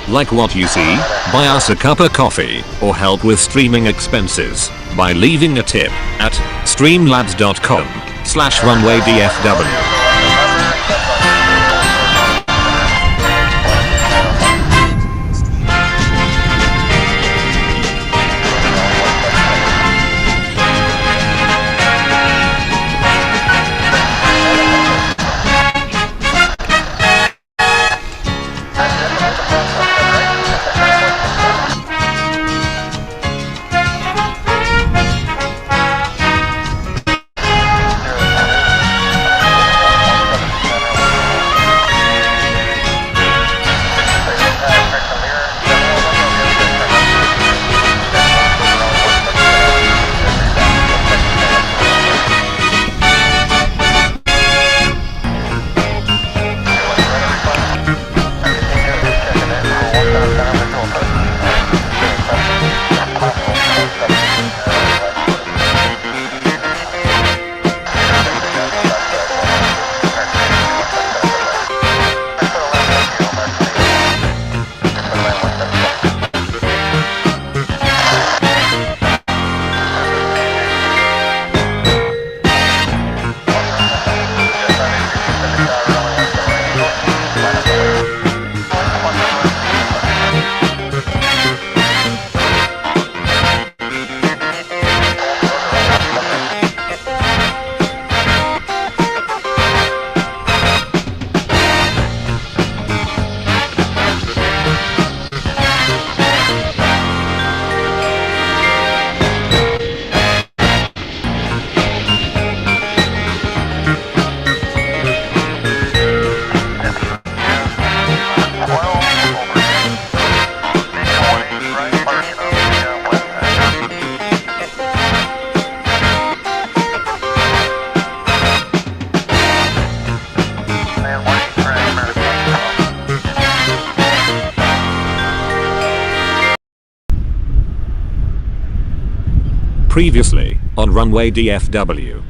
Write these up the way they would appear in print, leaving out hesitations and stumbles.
Like what you see? Buy us a cup of coffee or help with streaming expenses by leaving a tip at streamlabs.com/runwaydfw. Previously on Runway DFW.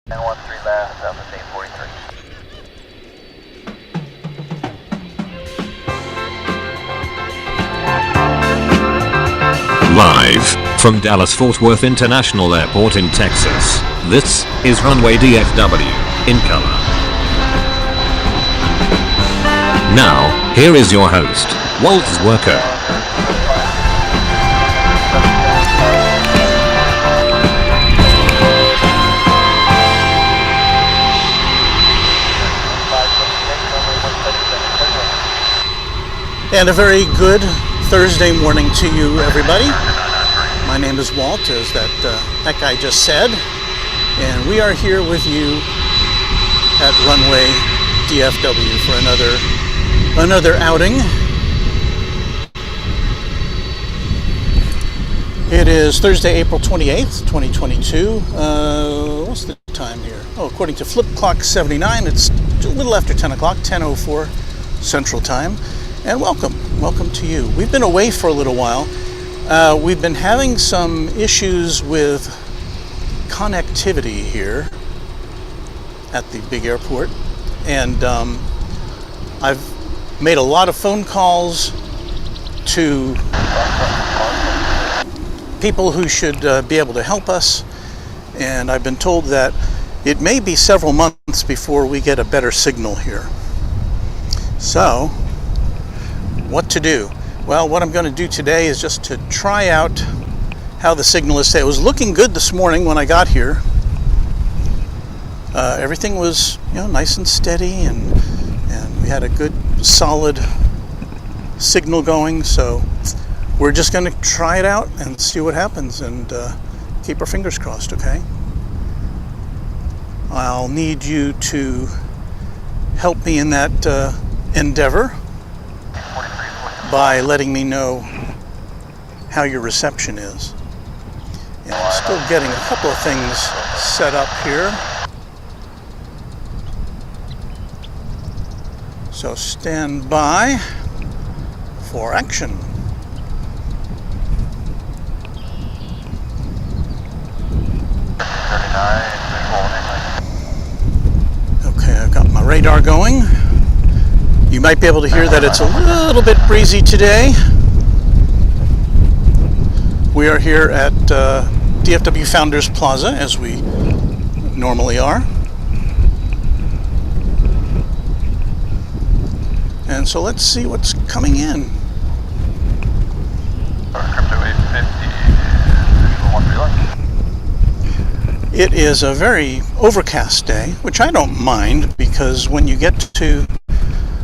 And 13 left, Delta State 43. Live from Dallas-Fort Worth International Airport in Texas, this is Runway DFW, in color. Now, here is your host, Waltz Worker. And a very good Thursday morning to you, everybody. My name is Walt, as that guy just said, and we are here with you at Runway DFW for another outing. It is Thursday, April 28th, 2022. What's the time here? Oh, according to Flip Clock 79, it's a little after 10 o'clock, 10:04 Central Time. And welcome to you. We've been away for a little while. We've been having some issues with connectivity here at the big airport. And I've made a lot of phone calls to people who should be able to help us, and I've been told that it may be several months before we get a better signal here. So, what to do? Well, what I'm going to do today is just to try out how the signal is. It was looking good this morning when I got here. Everything was, nice and steady, and we had a good, solid signal going. So we're just going to try it out and see what happens, and keep our fingers crossed, okay? I'll need you to help me in that endeavor by letting me know how your reception is. And I'm still getting a couple of things set up here. So stand by for action. Okay, I've got my radar going. You might be able to hear that it's a little bit breezy today. We are here at DFW Founders Plaza, as we normally are. And so let's see what's coming in. It is a very overcast day, which I don't mind, because when you get to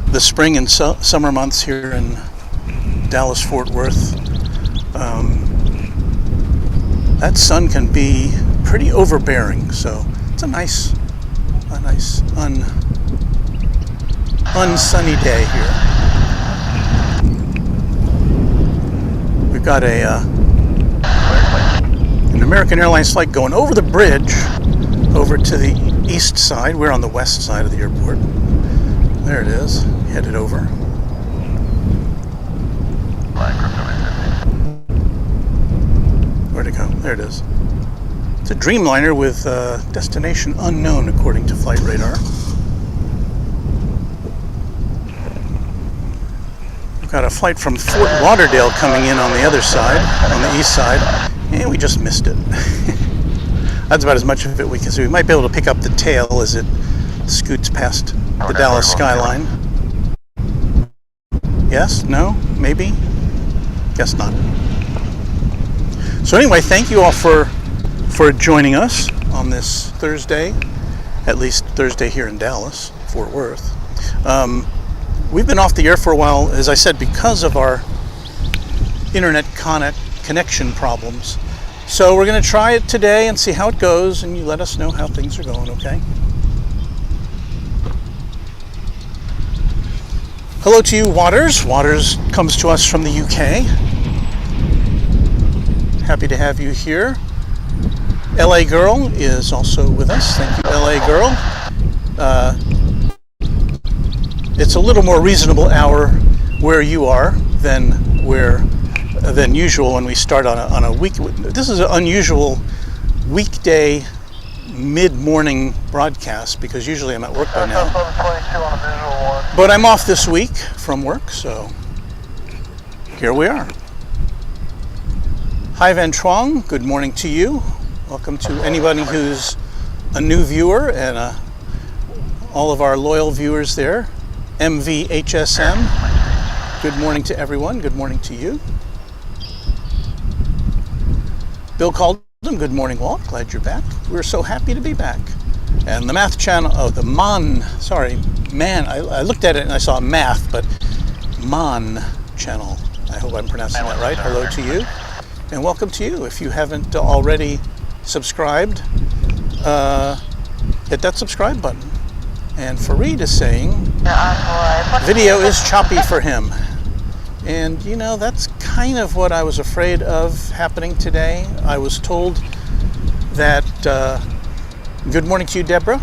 the spring and summer months here in Dallas-Fort Worth, that sun can be pretty overbearing. So it's a nice unsunny day here. We've got an American Airlines flight going over the bridge over to the east side. We're on the west side of the airport. There it is, headed over. Where'd it go? There it is. It's a Dreamliner with destination unknown, according to flight radar. We've got a flight from Fort Lauderdale coming in on the other side, on the east side, and we just missed it. That's about as much of it we can see. We might be able to pick up the tail as it scoots past the Dallas skyline. Yes? No? Maybe? Guess not. So anyway, thank you all for joining us on this Thursday, at least Thursday here in Dallas, Fort Worth. We've been off the air for a while, as I said, because of our internet connection problems. So we're going to try it today and see how it goes, and you let us know how things are going, okay? Hello to you, Waters. Waters comes to us from the UK. Happy to have you here. LA Girl is also with us. Thank you, LA Girl. It's a little more reasonable hour where you are than usual when we start on a week. This is an unusual weekday mid-morning broadcast, because usually I'm at work by now. But I'm off this week from work, so here we are. Hi Van Truong, good morning to you. Welcome to anybody who's a new viewer, and all of our loyal viewers there. MVHSM, good morning to everyone. Good morning to you. Bill Calden, good morning, Walt. Glad you're back. We're so happy to be back. And the math channel, Man. I looked at it and I saw math, but Man channel. I hope I'm pronouncing that right. Hello to you. And welcome to you. If you haven't already subscribed, hit that subscribe button. And Fareed is saying, video is choppy for him. And that's kind of what I was afraid of happening today. I was told that, good morning to you, Deborah.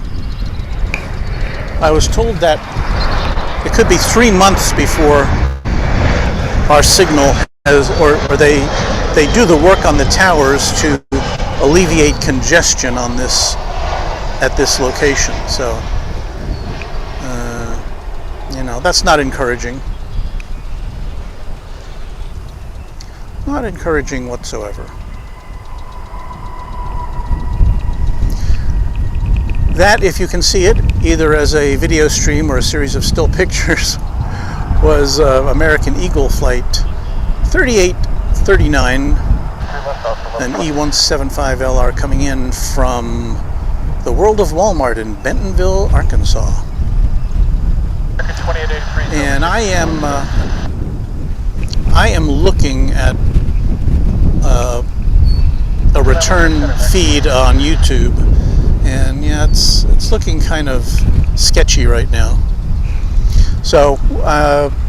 I was told that it could be 3 months before our signal has, or they do the work on the towers to alleviate congestion on this, at this location. So, you know, that's not encouraging. Not encouraging whatsoever. That, if you can see it, either as a video stream or a series of still pictures, was American Eagle Flight 3839, an E175LR coming in from the World of Walmart in Bentonville, Arkansas. And I am looking at a return feed on YouTube, and yeah, it's looking kind of sketchy right now. So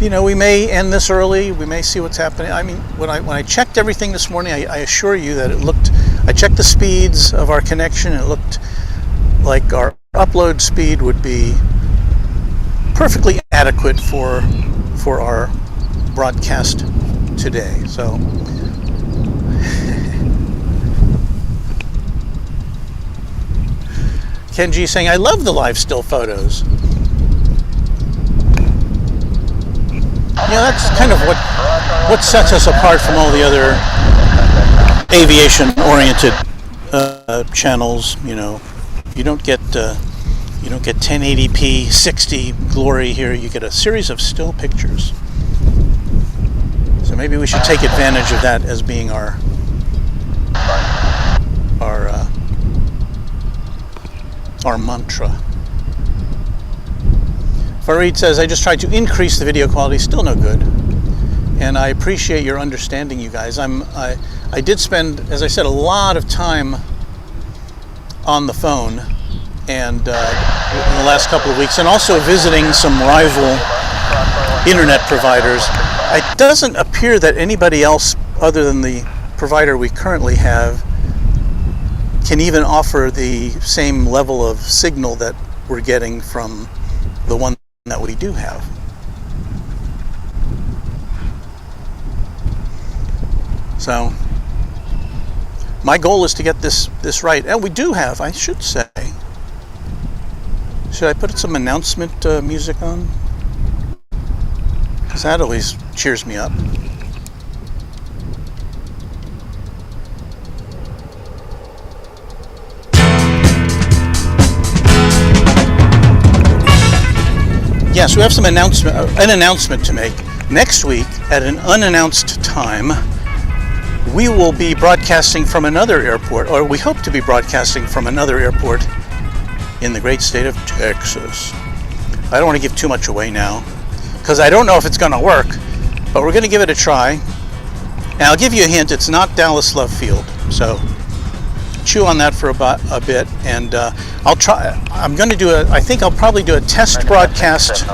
you know, we may end this early. We may see what's happening. I mean, when I checked everything this morning, I assure you that it looked. I checked the speeds of our connection, and it looked like our upload speed would be perfectly adequate for our broadcast today. So Kenji saying, I love the live still photos. You know, that's kind of what sets us apart from all the other aviation-oriented channels. You know, you don't get 1080p 60 glory here. You get a series of still pictures. So maybe we should take advantage of that as being our mantra. Farid says, I just tried to increase the video quality, still no good. And I appreciate your understanding, you guys. I did spend, as I said, a lot of time on the phone and in the last couple of weeks, and also visiting some rival internet providers. It doesn't appear that anybody else other than the provider we currently have can even offer the same level of signal that we're getting from the one that we do have. So my goal is to get this right, and we do have, I should say. Should I put some announcement music on? Because that always cheers me up. Yes, we have an announcement to make. Next week, at an unannounced time, we will be broadcasting from another airport, or we hope to be broadcasting from another airport in the great state of Texas. I don't want to give too much away now, because I don't know if it's going to work, but we're going to give it a try. And I'll give you a hint, it's not Dallas Love Field, so chew on that for about a bit, and I'll try. I think I'll probably do a test broadcast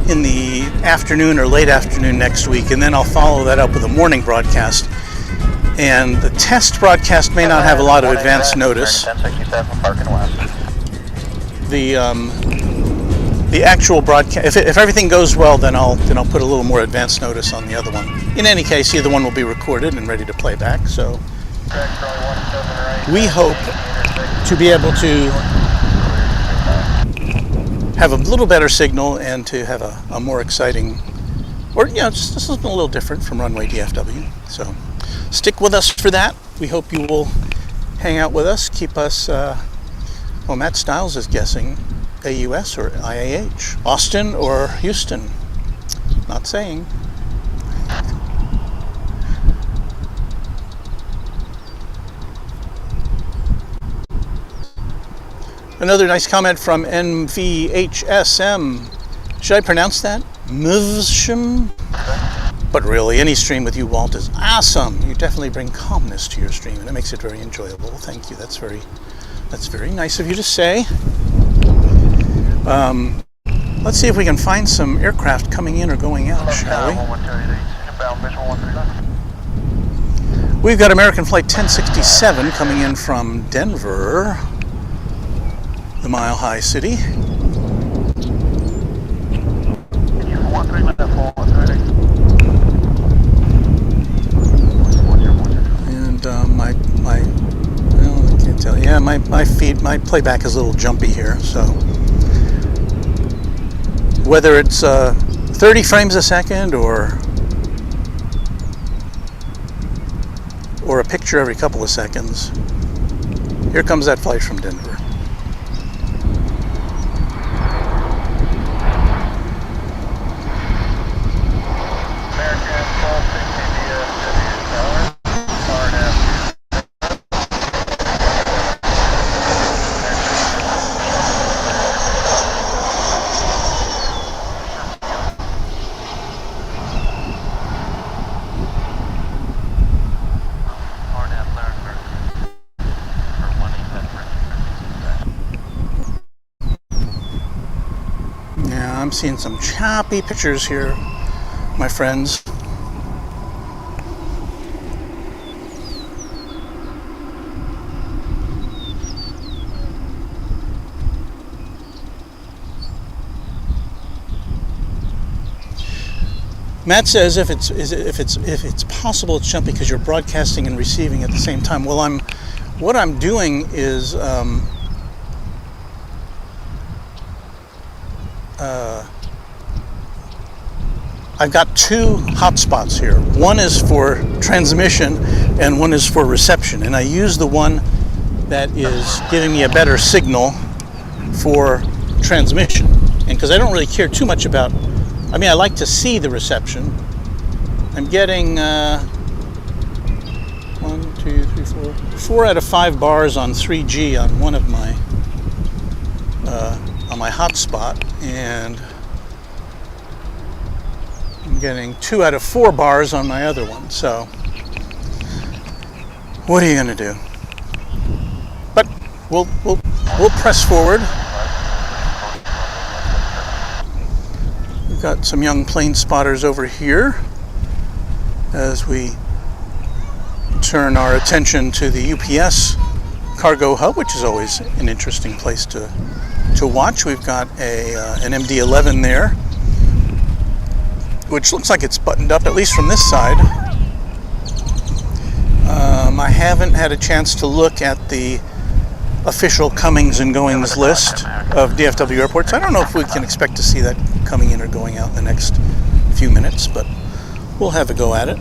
in the afternoon or late afternoon next week, and then I'll follow that up with a morning broadcast. And the test broadcast may not have a lot of advance notice. The actual broadcast, if everything goes well, then I'll put a little more advance notice on the other one. In any case, either one will be recorded and ready to play back. So we hope to be able to have a little better signal and to have a more exciting, or just something a little different from Runway DFW. So stick with us for that. We hope you will hang out with us. Keep us. Well, Matt Stiles is guessing AUS or IAH, Austin or Houston. Not saying. Another nice comment from NVHSM. Should I pronounce that? Mvshim? But really, any stream with you, Walt, is awesome. You definitely bring calmness to your stream, and it makes it very enjoyable. Thank you. That's very nice of you to say. Let's see if we can find some aircraft coming in or going out, shall we? Southbound visual 139. We've got American Flight 1067 coming in from Denver, the Mile High City. And well, I can't tell. Yeah, my playback is a little jumpy here, so whether it's 30 frames a second or a picture every couple of seconds, here comes that flight from Denver. I'm seeing some choppy pictures here, my friends. Matt says if it's possible it's jumpy because you're broadcasting and receiving at the same time. Well, what I'm doing is I've got two hotspots here. One is for transmission and one is for reception, and I use the one that is giving me a better signal for transmission. And because I don't really care too much about, I mean, I like to see the reception. I'm getting 4 out of 5 bars on 3G on one of my on my hotspot, and I'm getting 2 out of 4 bars on my other one. So what are you going to do? But we'll press forward. We've got some young plane spotters over here as we turn our attention to the UPS cargo hub, which is always an interesting place to watch. We've got an MD-11 there, which looks like it's buttoned up, at least from this side. I haven't had a chance to look at the official comings and goings list of DFW Airport, so I don't know if we can expect to see that coming in or going out in the next few minutes, but we'll have a go at it.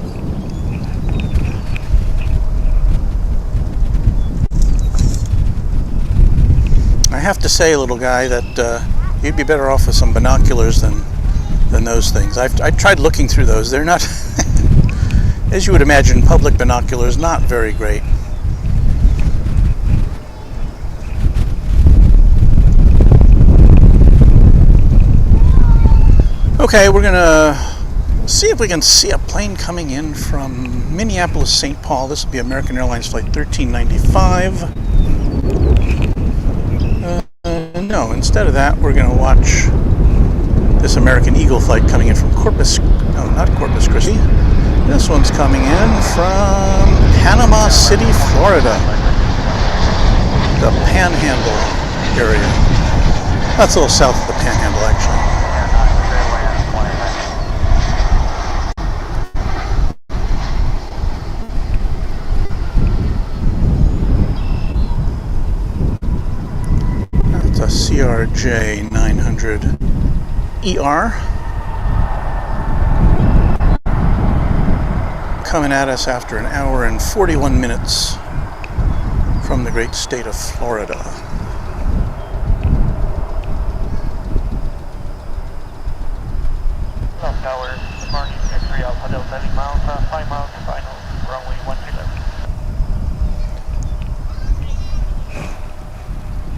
I have to say, little guy, that you'd be better off with some binoculars than those things. I tried looking through those. They're not, as you would imagine, public binoculars, not very great. Okay, we're gonna see if we can see a plane coming in from Minneapolis, St. Paul. This will be American Airlines flight 1395. No, instead of that, we're gonna watch this American Eagle flight coming in from Corpus Christi. This one's coming in from Panama City, Florida. The Panhandle area. That's a little south of the Panhandle, actually. That's a CRJ 900 ER coming at us after an hour and 41 minutes from the great state of Florida. South Tower, departing X3 Alpha Delta 8 miles, 5 miles to final, runway 111.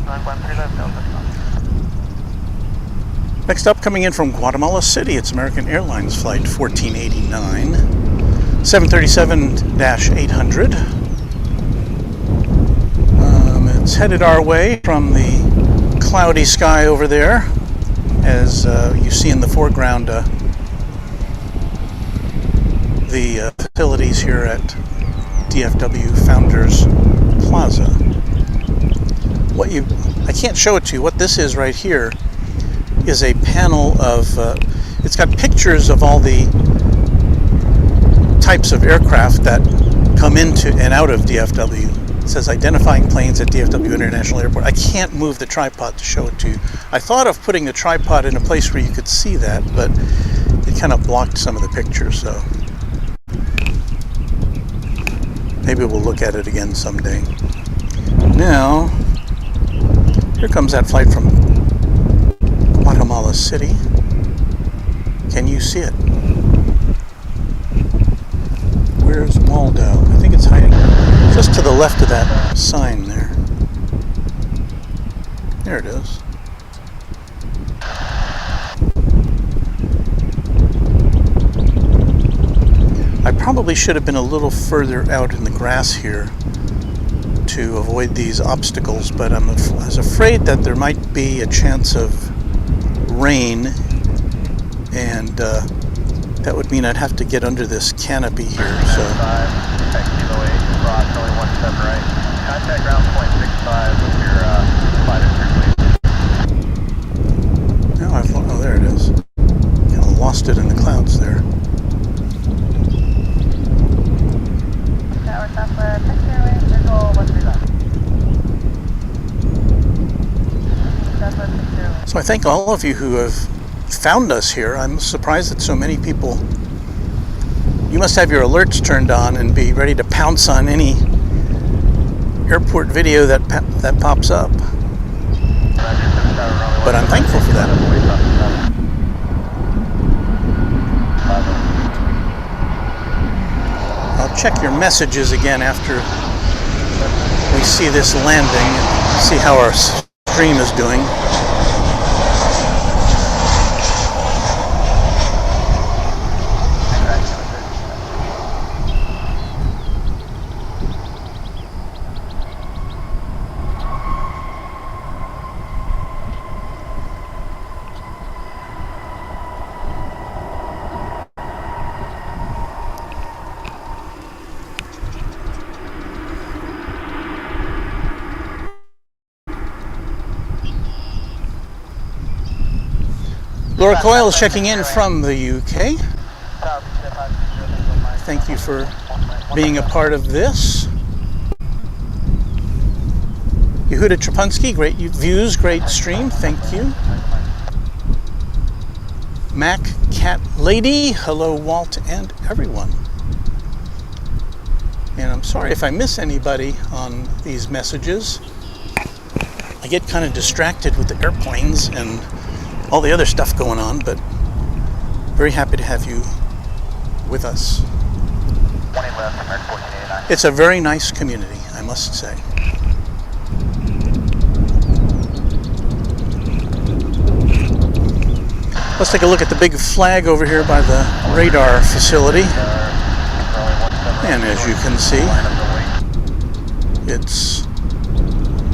913 left, Delta 8 miles. Next up, coming in from Guatemala City, it's American Airlines flight 1489, 737-800. It's headed our way from the cloudy sky over there, as you see in the foreground the facilities here at DFW Founders Plaza. I can't show it to you. What this is right here is a panel of, it's got pictures of all the types of aircraft that come into and out of DFW. It says identifying planes at DFW International Airport. I can't move the tripod to show it to you. I thought of putting the tripod in a place where you could see that, but it kind of blocked some of the pictures, so maybe we'll look at it again someday. Now, here comes that flight from Guatemala City. Can you see it? Where's Waldo? I think it's hiding just to the left of that sign there. There it is. I probably should have been a little further out in the grass here to avoid these obstacles, but I was afraid that there might be a chance of rain, and that would mean I'd have to get under this canopy here. So. Contact ground point 65 with your flight. Now I've oh, there it is. Kind of lost it in the clouds there. Tower Southwest, Airways, Circle 131. So I thank all of you who have found us here. I'm surprised that so many people. You must have your alerts turned on and be ready to pounce on any airport video that pops up. But I'm thankful for that. I'll check your messages again after we see this landing and see how our stream is doing. Laura Coyle is checking in from the UK. Thank you for being a part of this. Yehuda Trapunski, great views, great stream, thank you. Mac Cat Lady, hello Walt and everyone. And I'm sorry if I miss anybody on these messages. I get kind of distracted with the airplanes and all the other stuff going on, but very happy to have you with us. It's a very nice community, I must say. Let's take a look at the big flag over here by the radar facility. And as you can see, it's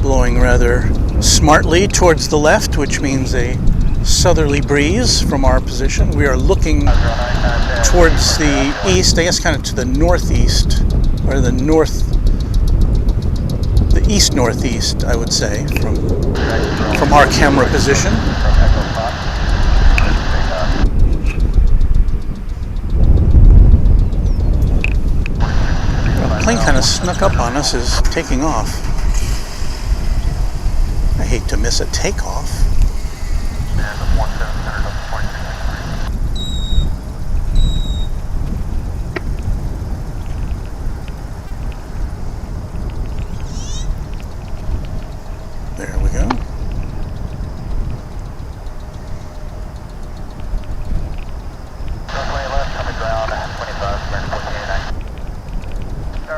blowing rather smartly towards the left, which means a southerly breeze from our position. We are looking towards the east, I guess kind of to the northeast, or the east-northeast, I would say, from our camera position. The plane kind of snuck up on us as taking off. I hate to miss a takeoff. There we go. Runway left, coming ground, 25,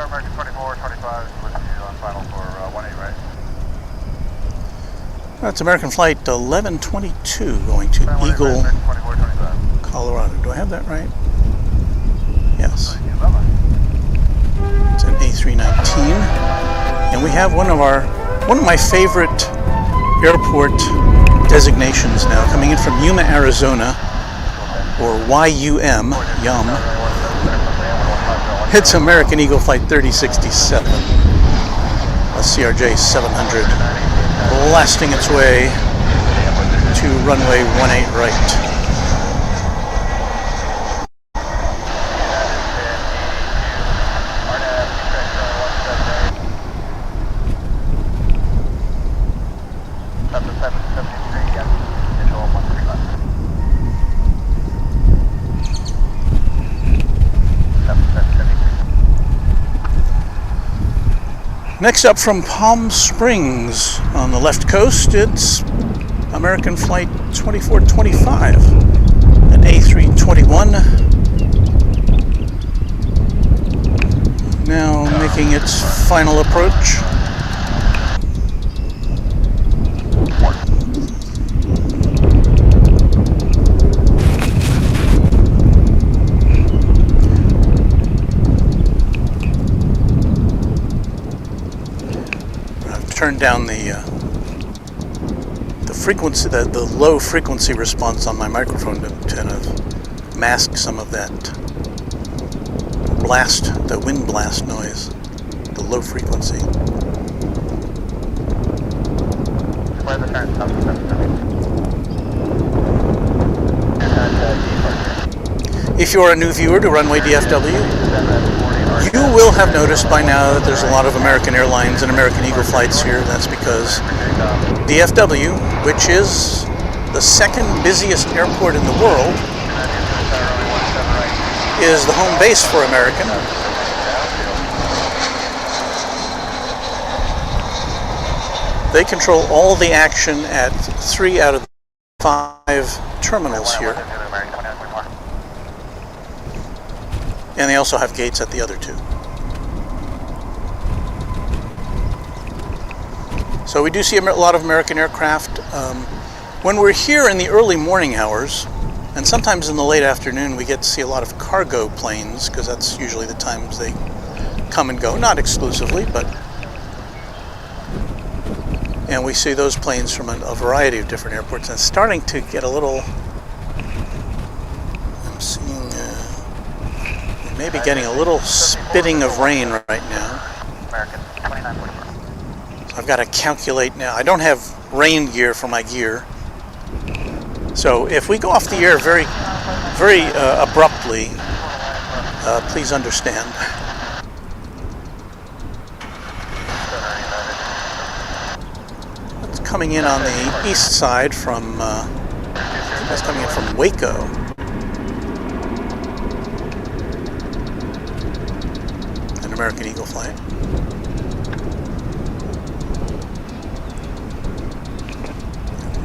American 24, 25, with you on final for 18, right? That's American Flight 1122 going to Eagle, Colorado. Do I have that right? Yes. It's an A319. And we have one of my favorite airport designations now, coming in from Yuma, Arizona, or YUM, Yum. It's American Eagle Flight 3067, a CRJ 700, blasting its way to runway 18 right. Next up from Palm Springs on the left coast, it's American Flight 2425, an A321, now making its final approach. Turn down the frequency, the low frequency response on my microphone to kind of mask some of that blast, the wind blast noise, the low frequency. If you're a new viewer to Runway DFW, you will have noticed by now that there's a lot of American Airlines and American Eagle flights here. That's because DFW, which is the second busiest airport in the world, is the home base for American. They control all the action at 3 out of the 5 terminals here. And they also have gates at the other 2. So we do see a lot of American aircraft. When we're here in the early morning hours, and sometimes in the late afternoon, we get to see a lot of cargo planes, because that's usually the times they come and go. Not exclusively, but... And we see those planes from a variety of different airports. And it's starting to get a little... I'm seeing... maybe getting a little spitting of rain right now. So I've got to calculate now. I don't have rain gear for my gear. So if we go off the air very abruptly, please understand. It's coming in on the east side from, it's coming in from Waco. American Eagle flight.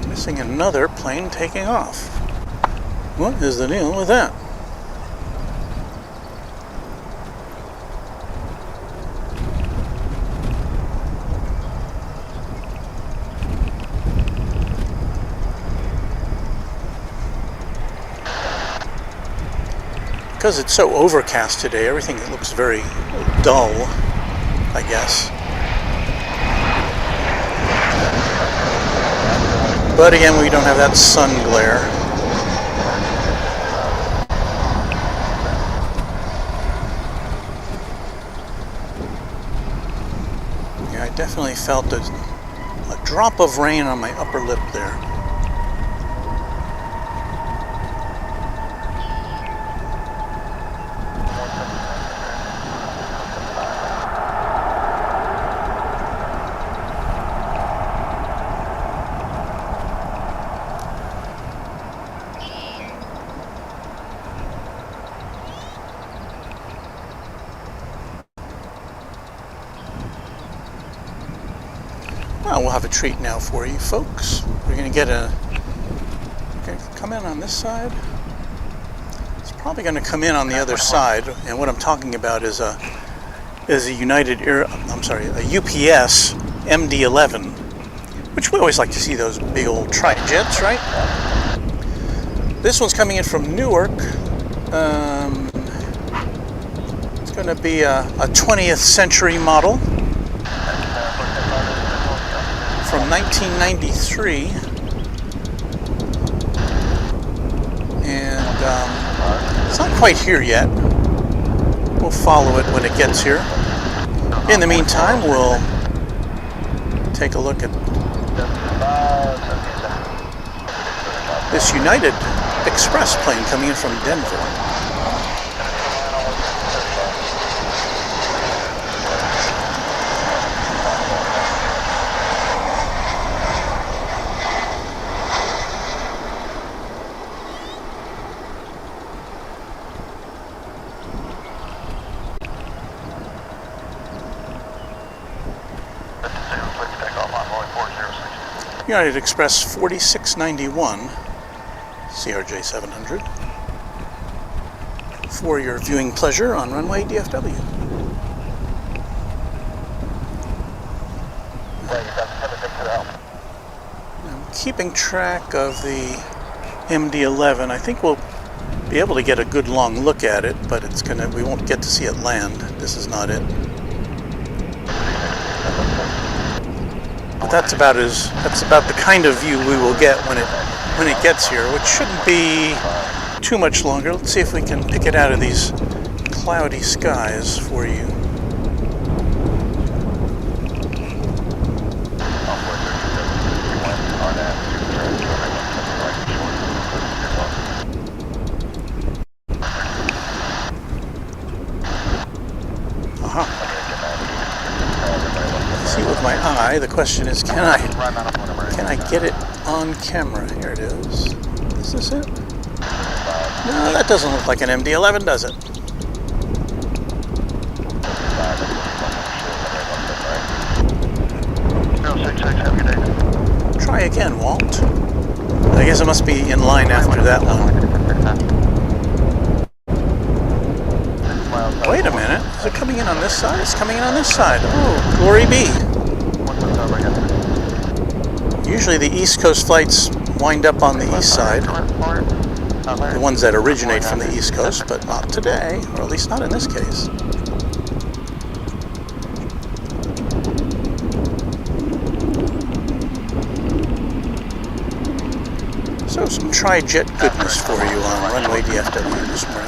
Missing another plane taking off. What is the deal with that? Because it's so overcast today, everything looks very dull, I guess. But again, we don't have that sun glare. Yeah, I definitely felt a drop of rain on my upper lip there. Well, we'll have a treat now for you folks. We're going to get come in on this side. It's probably going to come in on the other side, and what I'm talking about is a United Air, I'm sorry, a UPS MD-11, which we always like to see those big old tri-jets, right? This one's coming in from Newark. It's going to be a 20th century model from 1993, and it's not quite here yet. We'll follow it when it gets here. In the meantime, we'll take a look at this United Express plane coming in from Denver. United Express 4691, CRJ 700, for your viewing pleasure on Runway DFW. I'm keeping track of the MD-11. I think we'll be able to get a good long look at it, but we won't get to see it land. This is not it. But that's about the kind of view we will get when it gets here, which shouldn't be too much longer. Let's see if we can pick it out of these cloudy skies for you. See with my eye. The question is, can I get it on camera? Here it is. Is this it? No, that doesn't look like an MD-11, does it? Try again, Walt. I guess it must be in line after that one. Wait a minute. Is it coming in on this side? It's coming in on this side. Oh, glory be. Usually the East Coast flights wind up on the east side. The ones that originate from the East Coast, but not today, or at least not in this case. So some tri-jet goodness for you on Runway DFW this morning.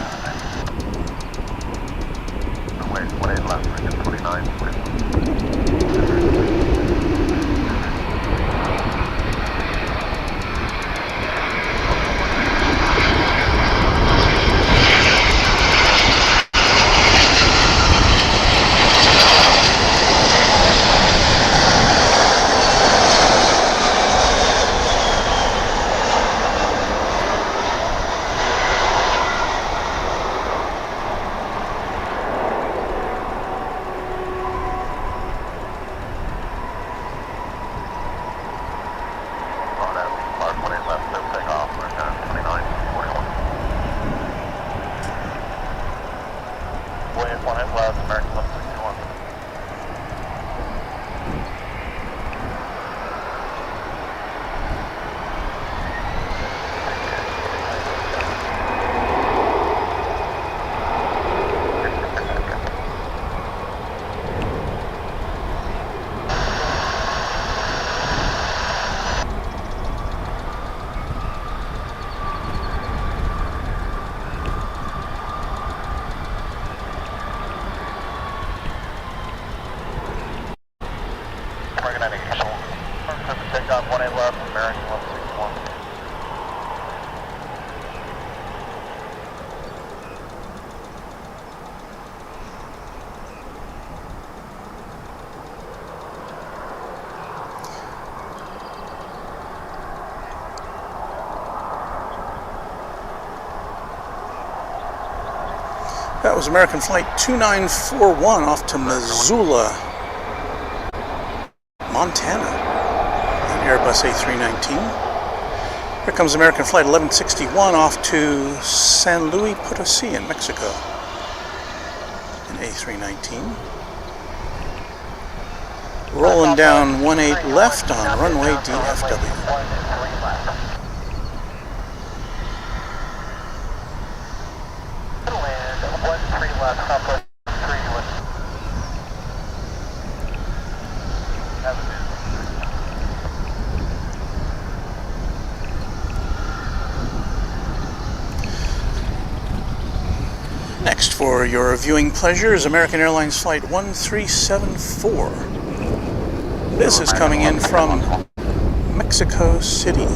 That was American Flight 2941 off to Missoula, Montana, an Airbus A319. Here comes American Flight 1161 off to San Luis Potosí in Mexico, an A319. Rolling down 18 left on Runway DFW. Next, for your viewing pleasure, is American Airlines Flight 1374. This is coming in from Mexico City.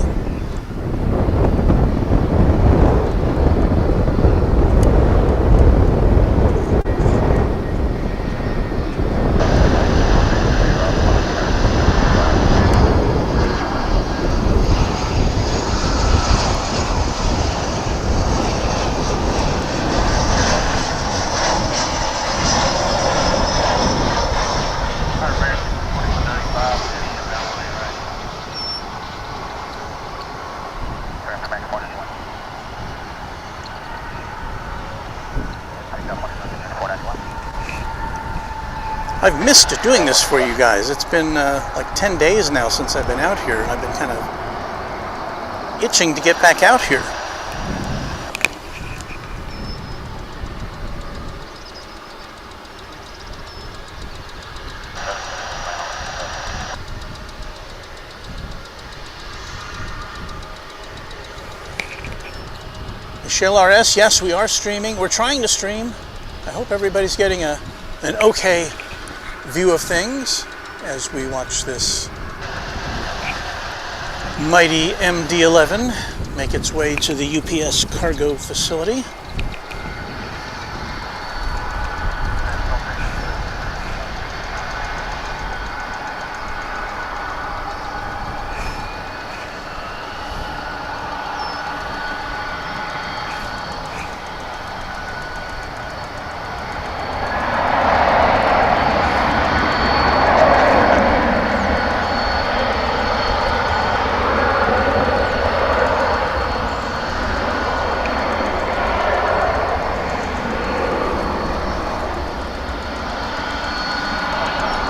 I've missed doing this for you guys. It's been like 10 days now since I've been out here, and I've been kind of itching to get back out here. Michelle RS, yes, we are streaming. We're trying to stream. I hope everybody's getting an okay view of things as we watch this mighty MD-11 make its way to the UPS cargo facility.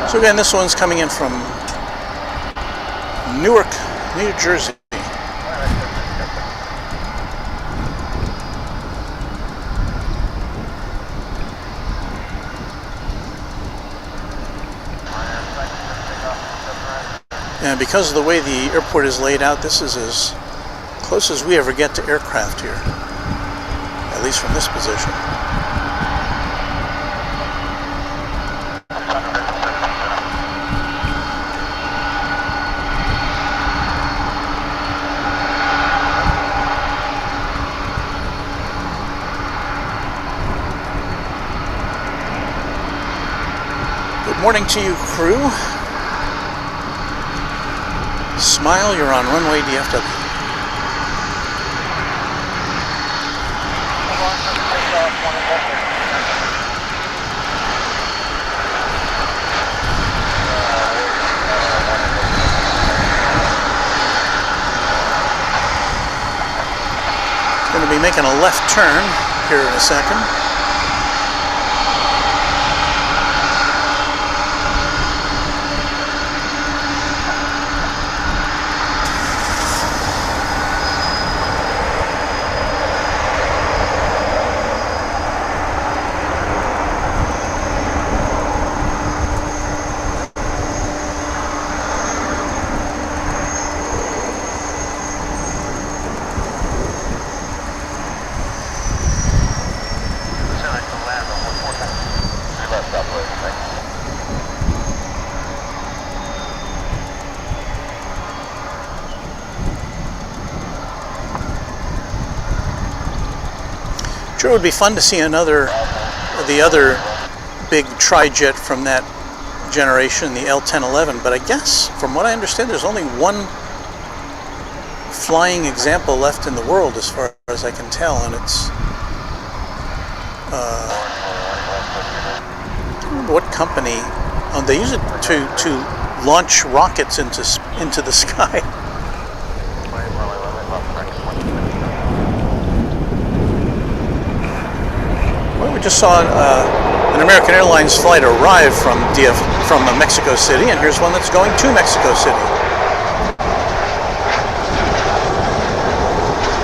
So again, this one's coming in from Newark, New Jersey. And because of the way the airport is laid out, this is as close as we ever get to aircraft here, at least from this position. Good morning to you, crew. Smile, you're on Runway DFW. It's going to be making a left turn here in a second. Sure, it would be fun to see the other big tri-jet from that generation, the L1011, but I guess, from what I understand, there's only one flying example left in the world as far as I can tell, and it's I don't remember what company. They use it to launch rockets into the sky. Well, we just saw an American Airlines flight arrive from Mexico City, and here's one that's going to Mexico City.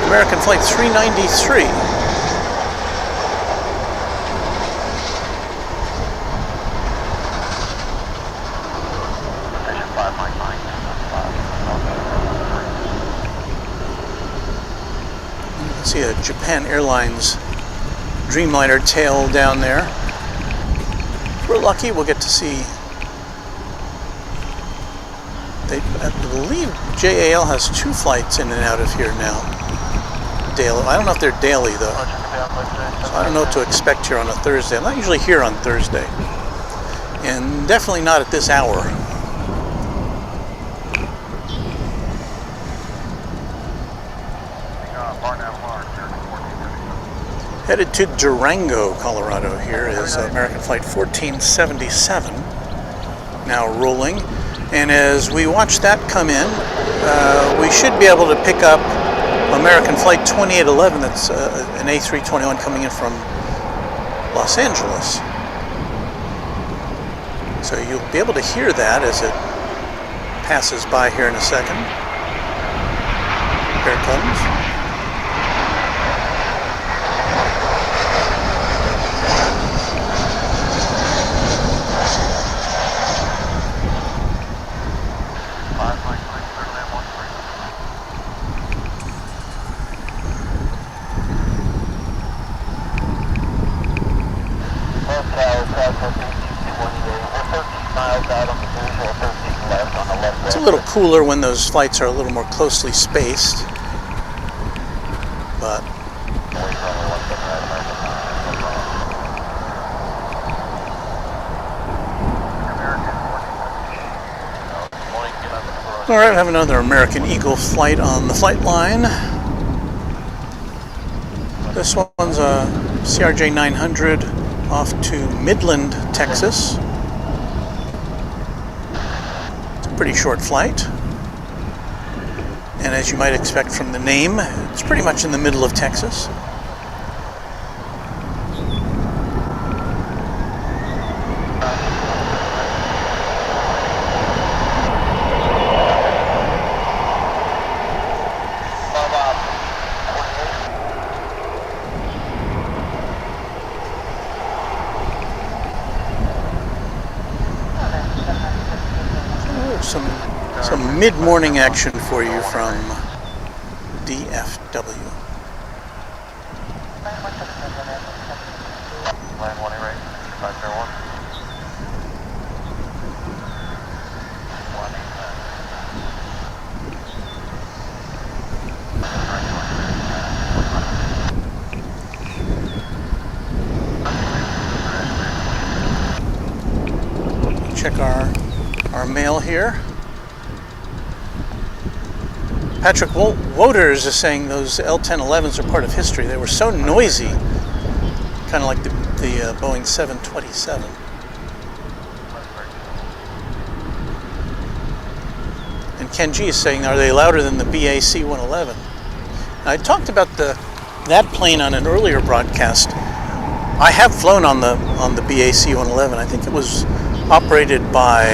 American Flight 393. You can see a Japan Airlines Dreamliner tail down there. If we're lucky, we'll get to see. I believe JAL has 2 flights in and out of here now. Daily. I don't know if they're daily though. So I don't know what to expect here on a Thursday. I'm not usually here on Thursday. And definitely not at this hour. Headed to Durango, Colorado. Here is American Flight 1477, now rolling. And as we watch that come in, we should be able to pick up American Flight 2811, that's an A321 coming in from Los Angeles. So you'll be able to hear that as it passes by here in a second. Here it comes. It's a little cooler when those flights are a little more closely spaced, but all right, we have another American Eagle flight on the flight line. This one's a CRJ 900 off to Midland, Texas. It's a pretty short flight. And as you might expect from the name, it's pretty much in the middle of Texas. Some mid-morning action for you from DFW. Check our mail here. Patrick Woders is saying those L-1011s are part of history. They were so noisy, kind of like the Boeing 727. And Ken G is saying, are they louder than the BAC 111? I talked about that plane on an earlier broadcast. I have flown on the BAC 111. I think it was operated by,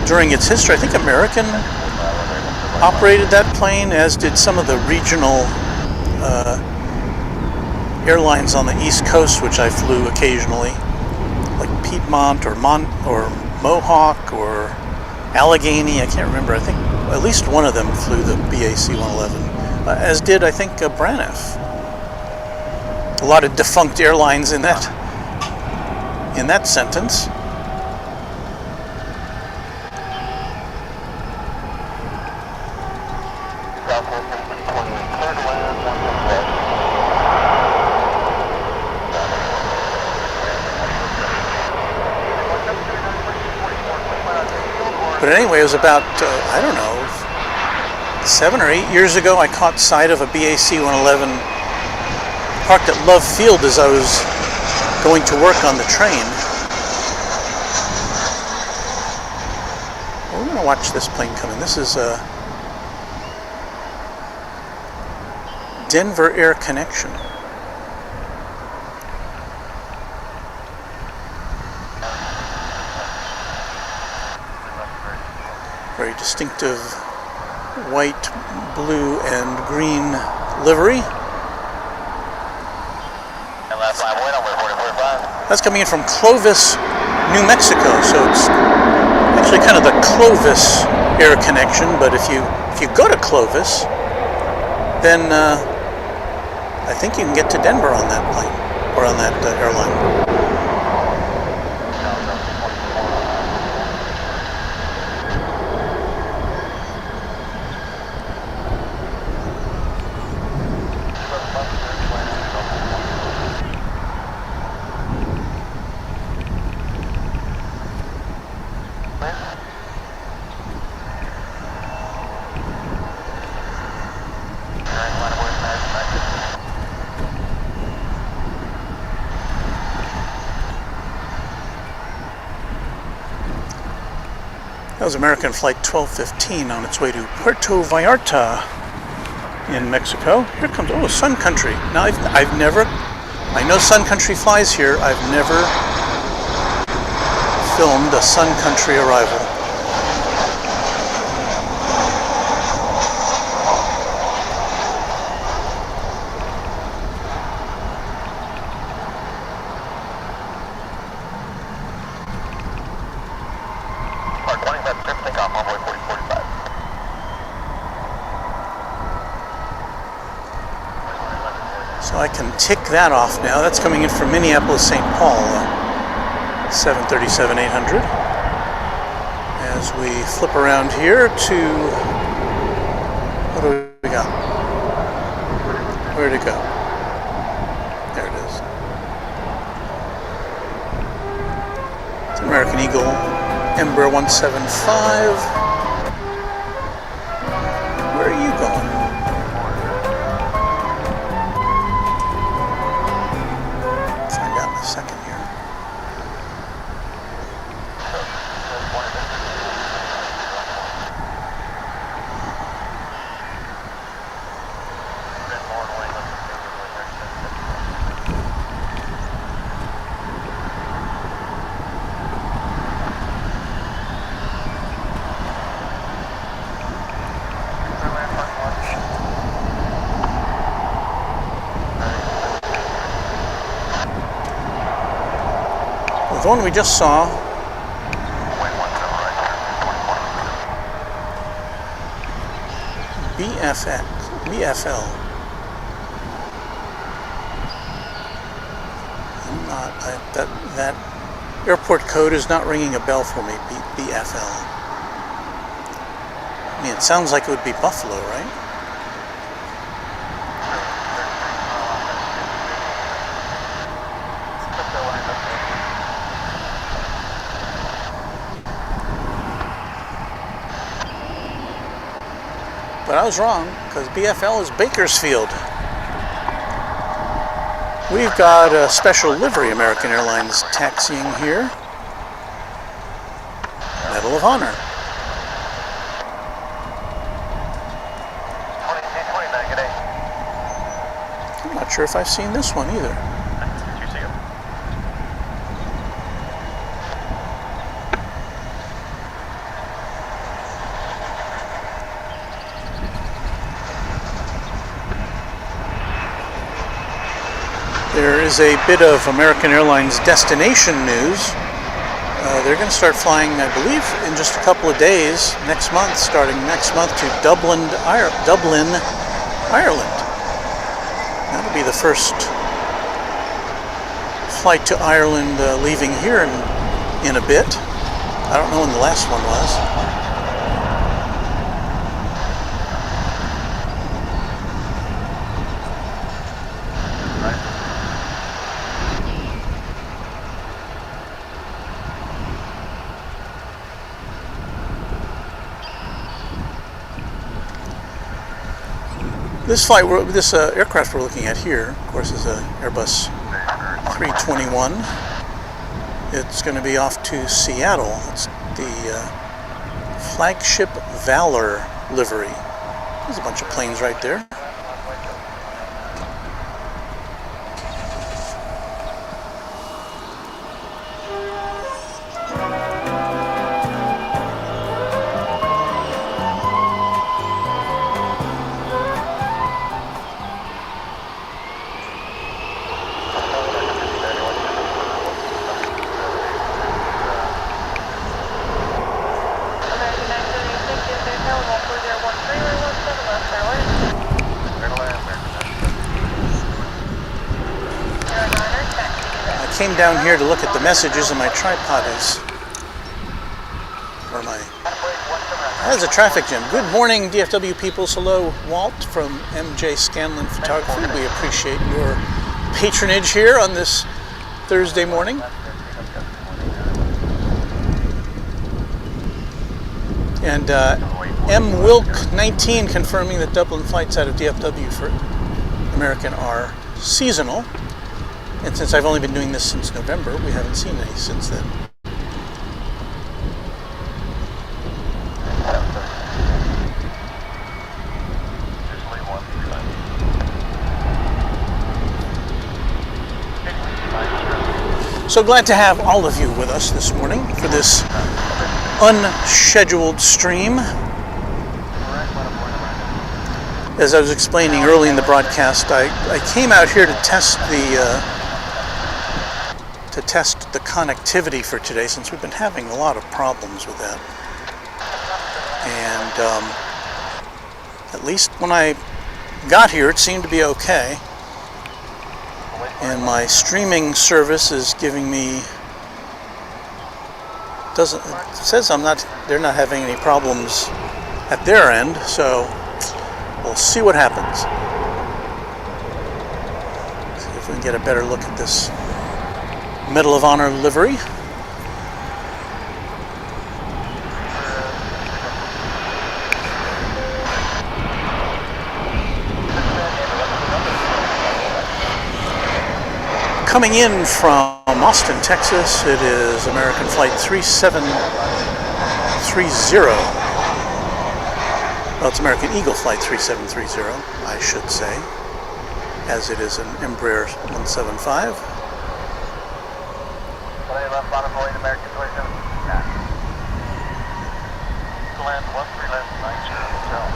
during its history, I think American operated that plane, as did some of the regional airlines on the East Coast, which I flew occasionally, like Piedmont or Mohawk or Allegheny. I can't remember. I think at least one of them flew the BAC 111, as did, I think, Braniff. A lot of defunct airlines in that sentence. But anyway, it was about, I don't know, 7 or 8 years ago, I caught sight of a BAC 111 parked at Love Field as I was going to work on the train. Well, we're going to watch this plane come in. This is a Denver Air Connection. Very distinctive white, blue, and green livery. That's coming in from Clovis, New Mexico, so it's actually kind of the Clovis Air Connection. But if you go to Clovis, then I think you can get to Denver on that plane, or on that airline. That was American Flight 1215 on its way to Puerto Vallarta in Mexico. Here comes, oh, Sun Country. Now, I've never, I know Sun Country flies here. I've never filmed a Sun Country arrival. So I can tick that off now. That's coming in from Minneapolis, St. Paul, 737-800. As we flip around here to, what do we got? Where'd it go? There it is. It's American Eagle, Embraer 175. Where are you going? Second here. The one we just saw, BFL. That airport code is not ringing a bell for me. BFL. I mean, it sounds like it would be Buffalo, right? But I was wrong, because BFL is Bakersfield. We've got a special livery American Airlines taxiing here. Medal of Honor. I'm not sure if I've seen this one either. There is a bit of American Airlines destination news. They're going to start flying, I believe, in just a couple of days, next month, starting next month, to Dublin, Ireland. That'll be the first flight to Ireland leaving here in a bit. I don't know when the last one was. This aircraft we're looking at here, of course, is an Airbus 321. It's going to be off to Seattle. It's the flagship Valor livery. There's a bunch of planes right there. came down here to look at the messages, and my tripod is, or my, there's a traffic jam. Good morning, DFW peoples. Hello, Walt from MJ Scanlon Photography. We appreciate your patronage here on this Thursday morning. And MWilk19 confirming that Dublin flights out of DFW for American are seasonal. And since I've only been doing this since November, we haven't seen any since then. So glad to have all of you with us this morning for this unscheduled stream. As I was explaining early in the broadcast, I came out here to test the connectivity for today, since we've been having a lot of problems with that. And at least when I got here, it seemed to be okay. And my streaming service is giving me, it says they're not having any problems at their end, so we'll see what happens. See if we can get a better look at this Medal of Honor livery. Coming in from Austin, Texas, it is American Flight 3730. Well, it's American Eagle Flight 3730, I should say, as it is an Embraer 175. American 27. Land 1390 Hotel.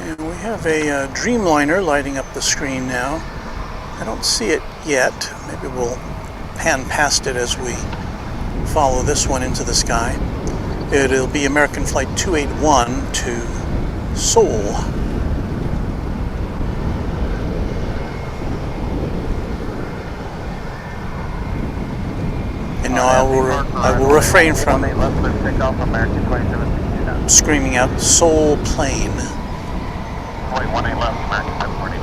And we have a Dreamliner lighting up the screen now. I don't see it yet. Maybe we'll pan past it as we follow this one into the sky. It'll be American Flight 281 to Seoul. And no, I will refrain from screaming out Seoul plane. 18 left, American 1049.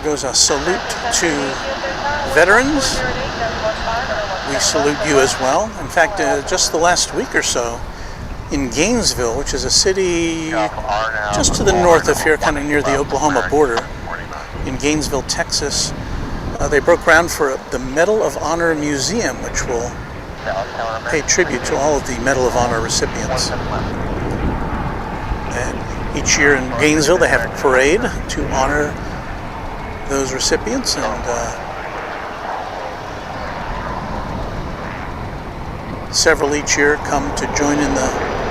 Goes a salute to veterans. We salute you as well. In fact, just the last week or so, in Gainesville, which is a city just to the north of here, kind of near the Oklahoma border, in Gainesville, Texas, they broke ground for the Medal of Honor Museum, which will pay tribute to all of the Medal of Honor recipients. And each year in Gainesville, they have a parade to honor those recipients, and several each year come to join in the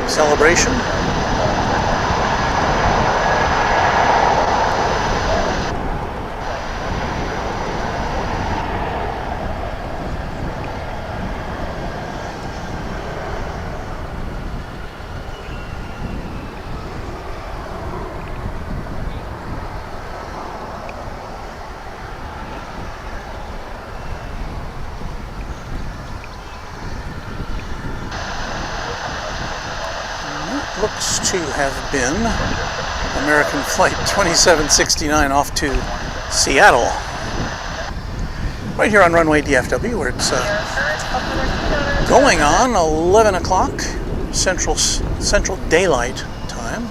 celebration. looks to have been American Flight 2769 off to Seattle. Right here on Runway DFW, where it's going on 11 o'clock Central Daylight Time.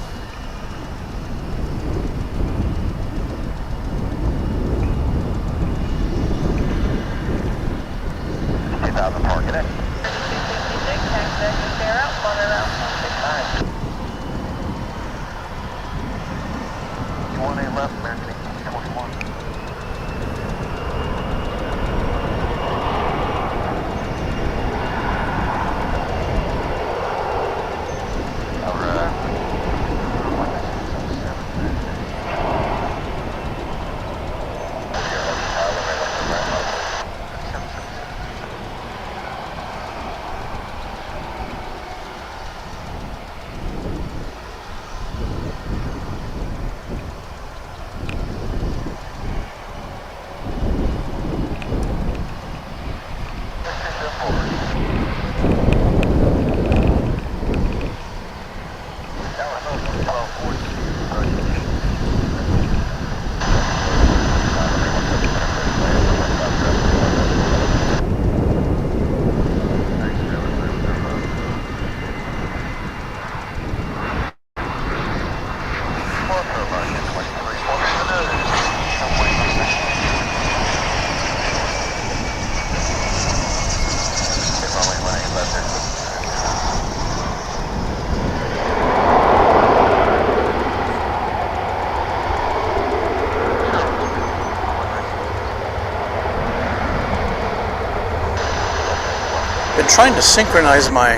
Been trying to synchronize my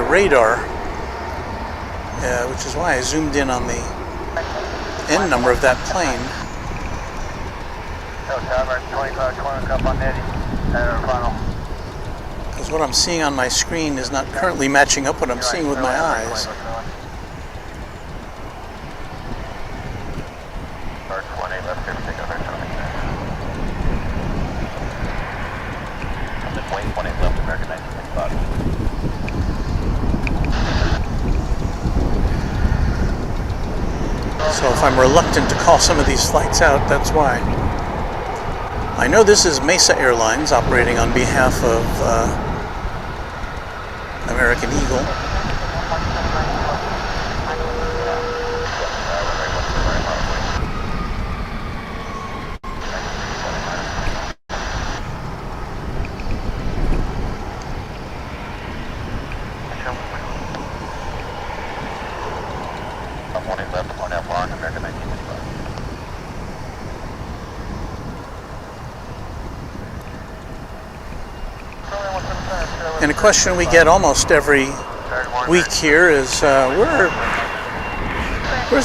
radar, which is why I zoomed in on the end number of that plane. Because what I'm seeing on my screen is not currently matching up what I'm seeing with my eyes. So if I'm reluctant to call some of these flights out, that's why. I know this is Mesa Airlines operating on behalf of American Eagle. And a question we get almost every week here is, where's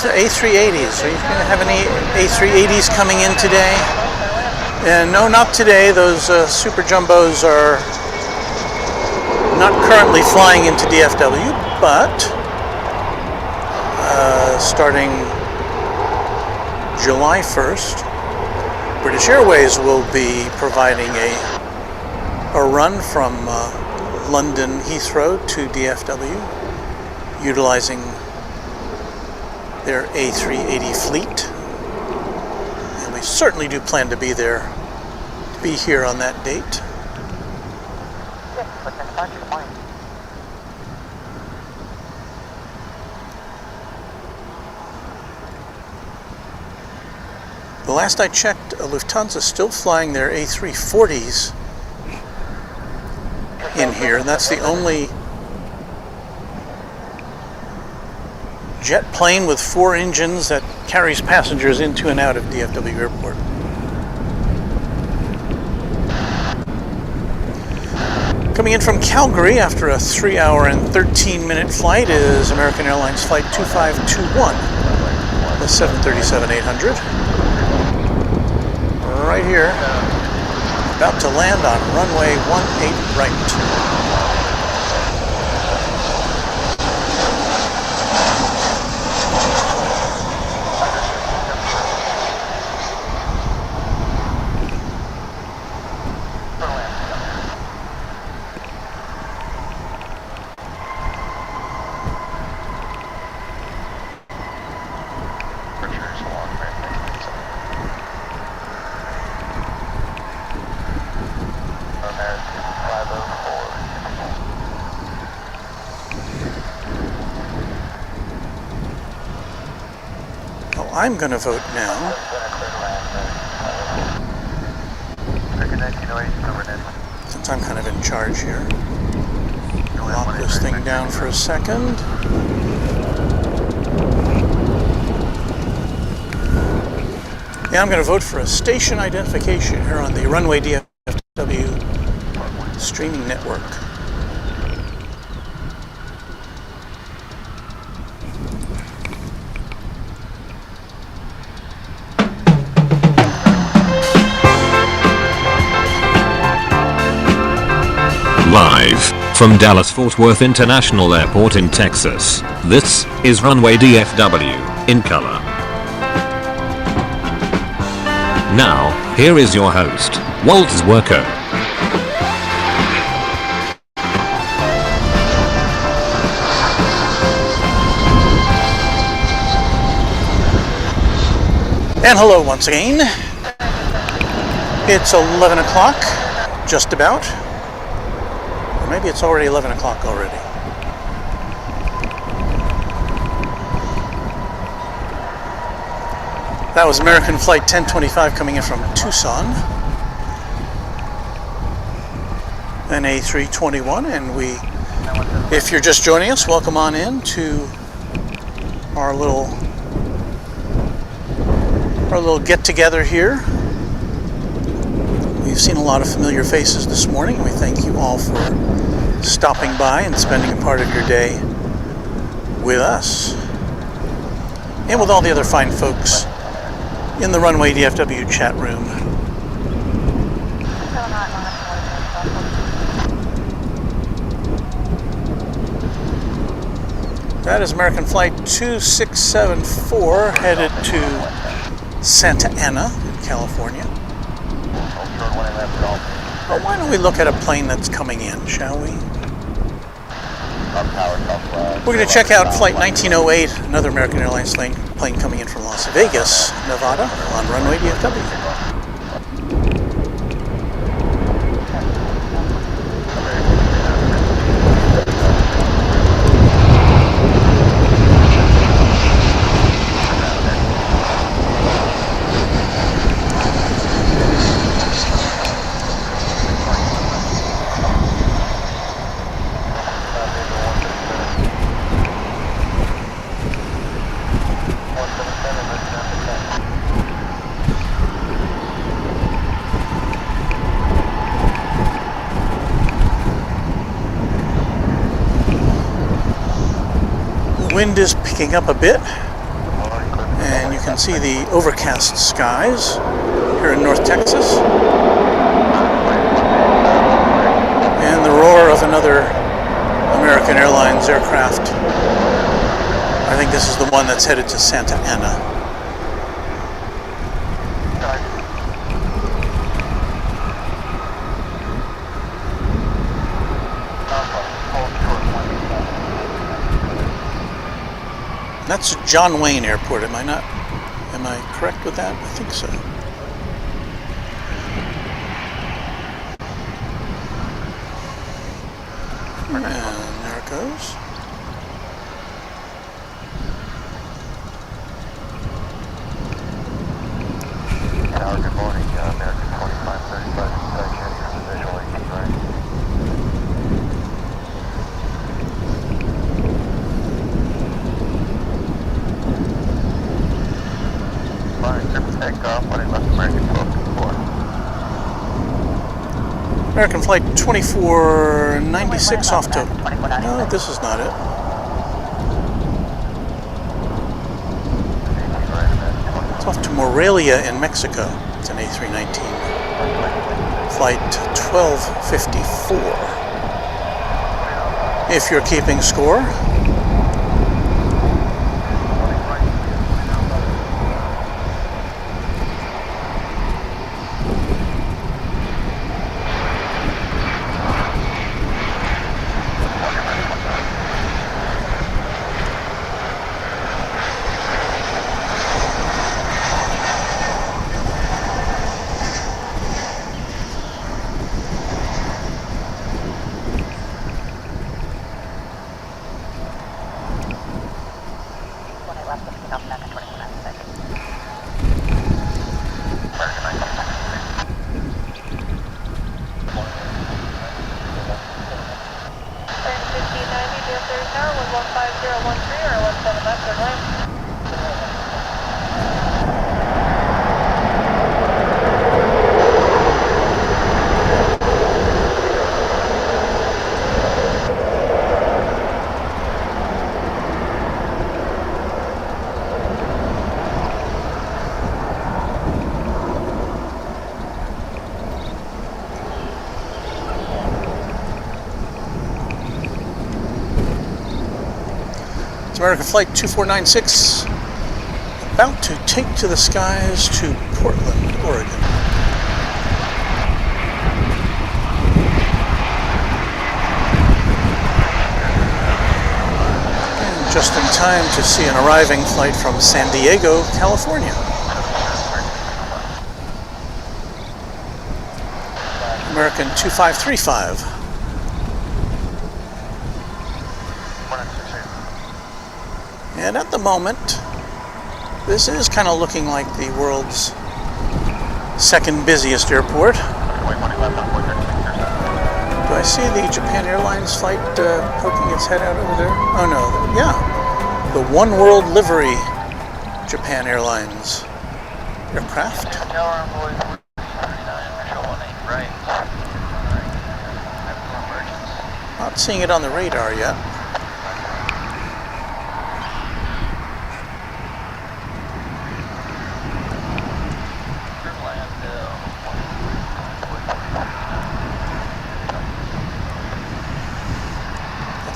the A380s? Are you going to have any A380s coming in today? And no, not today. Those super jumbos are not currently flying into DFW, but starting July 1st, British Airways will be providing a run from London Heathrow to DFW, utilizing their A380 fleet. And we certainly do plan to be there, to be here on that date. The last I checked, Lufthansa is still flying their A340s in here, and that's the only jet plane with 4 engines that carries passengers into and out of DFW Airport. Coming in from Calgary after a 3-hour and 13-minute flight is American Airlines Flight 2521, the 737-800. Right here, about to land on runway 18 right. I'm going to vote now. Since I'm kind of in charge here. Lock this thing down for a second. Yeah, I'm going to vote for a station identification here on the Runway DFW streaming network. Live from Dallas-Fort Worth International Airport in Texas, this is Runway DFW, in color. Now, here is your host, Walt Zwerko. And hello once again. It's 11 o'clock, just about. Or maybe it's already 11 o'clock already. That was American Flight 1025 coming in from Tucson. An A321, and if you're just joining us, welcome on in to our little get together here. We've seen a lot of familiar faces this morning, and we thank you all for stopping by and spending a part of your day with us and with all the other fine folks in the Runway DFW chat room. That is American Flight 2674 headed to Santa Ana, California. Well, why don't we look at a plane that's coming in, shall we? We're going to check out Flight 1908, another American Airlines plane coming in from Las Vegas, Nevada, on Runway DFW. Wind is picking up a bit, and you can see the overcast skies here in North Texas, and the roar of another American Airlines aircraft. I think this is the one that's headed to Santa Ana. That's John Wayne Airport, am I not? Am I correct with that? I think so. And there it goes. Good morning, American 2535, visual 18 right. American Flight 2496 off to... No, this is not it. It's off to Morelia in Mexico. It's an A319. Flight 1254. If you're keeping score. American Flight 2496 about to take to the skies to Portland, Oregon. And just in time to see an arriving flight from San Diego, California. American 2535. And at the moment, this is kind of looking like the world's second busiest airport. Do I see the Japan Airlines flight poking its head out over there? Oh no, yeah. The One World livery Japan Airlines aircraft. Not seeing it on the radar yet.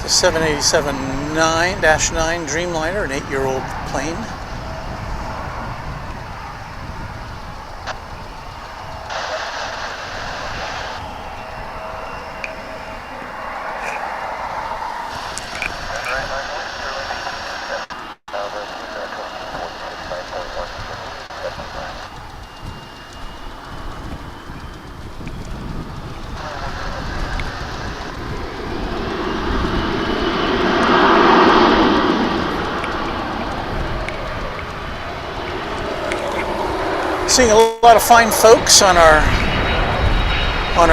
The 787-9 Dreamliner, an 8-year-old plane. Seeing a lot of fine folks on our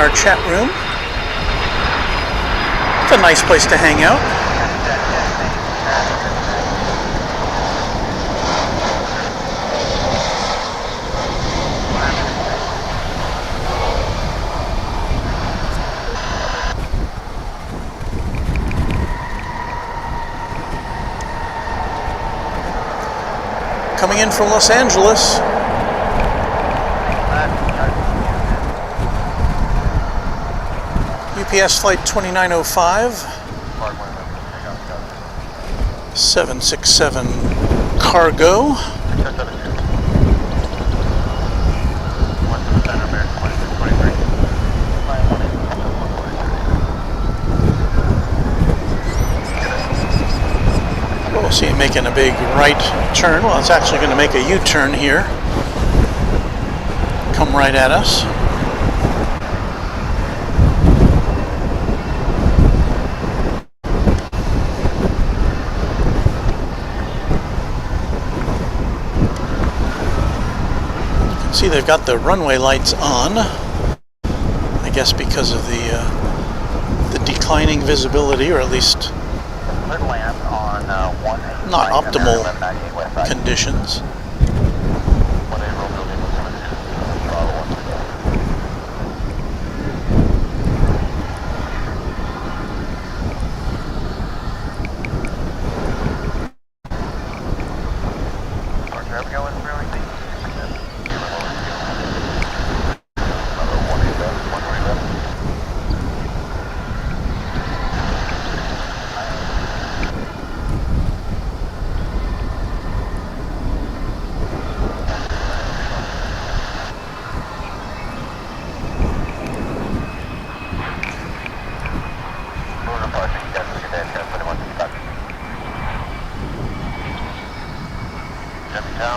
chat room. It's a nice place to hang out. Coming in from Los Angeles. UPS flight 2905, 767 cargo. We'll see it making a big right turn. Well, it's actually going to make a U-turn here. Come right at us. See, they've got the runway lights on, I guess because of the declining visibility, or at least not optimal conditions.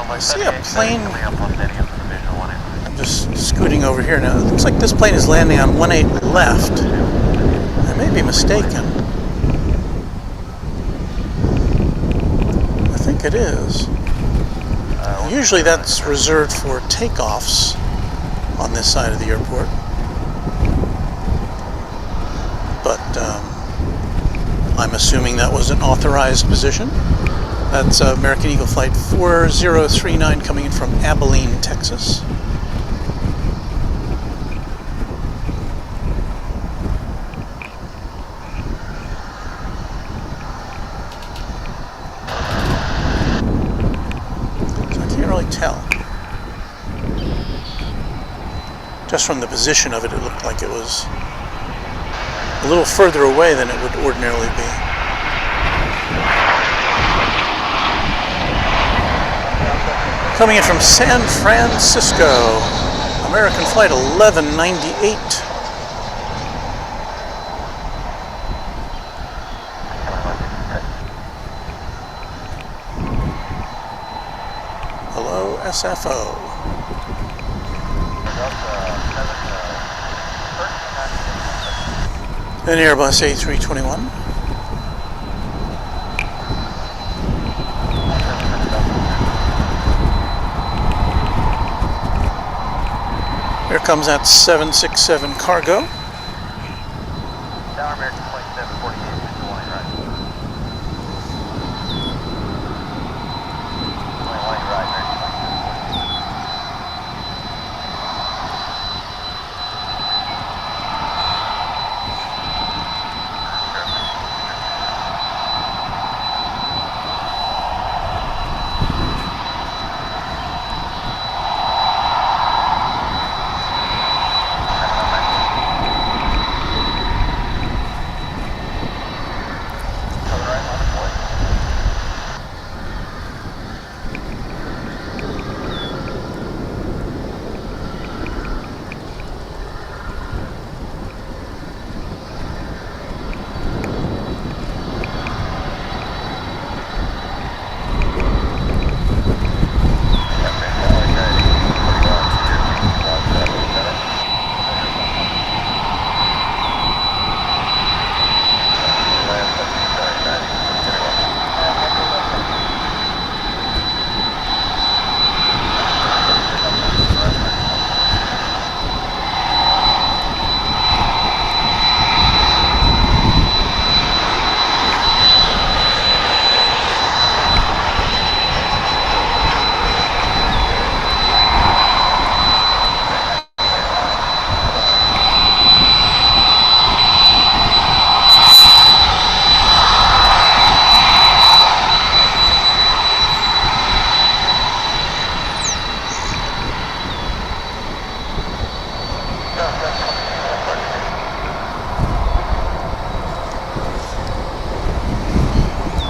I see a plane. I'm just scooting over here now. It looks like this plane is landing on 18 left. I may be mistaken. I think it is. Usually that's reserved for takeoffs on this side of the airport. But I'm assuming that was an authorized position. That's American Eagle Flight 4039 coming in from Abilene, Texas. So I can't really tell. Just from the position of it, it looked like it was a little further away than it would ordinarily be. Coming in from San Francisco, American Flight 1198. Hello, SFO. An Airbus A321. Here comes that 767 cargo. Tower American Flight 748, just the line right. Line right, American Flight 748.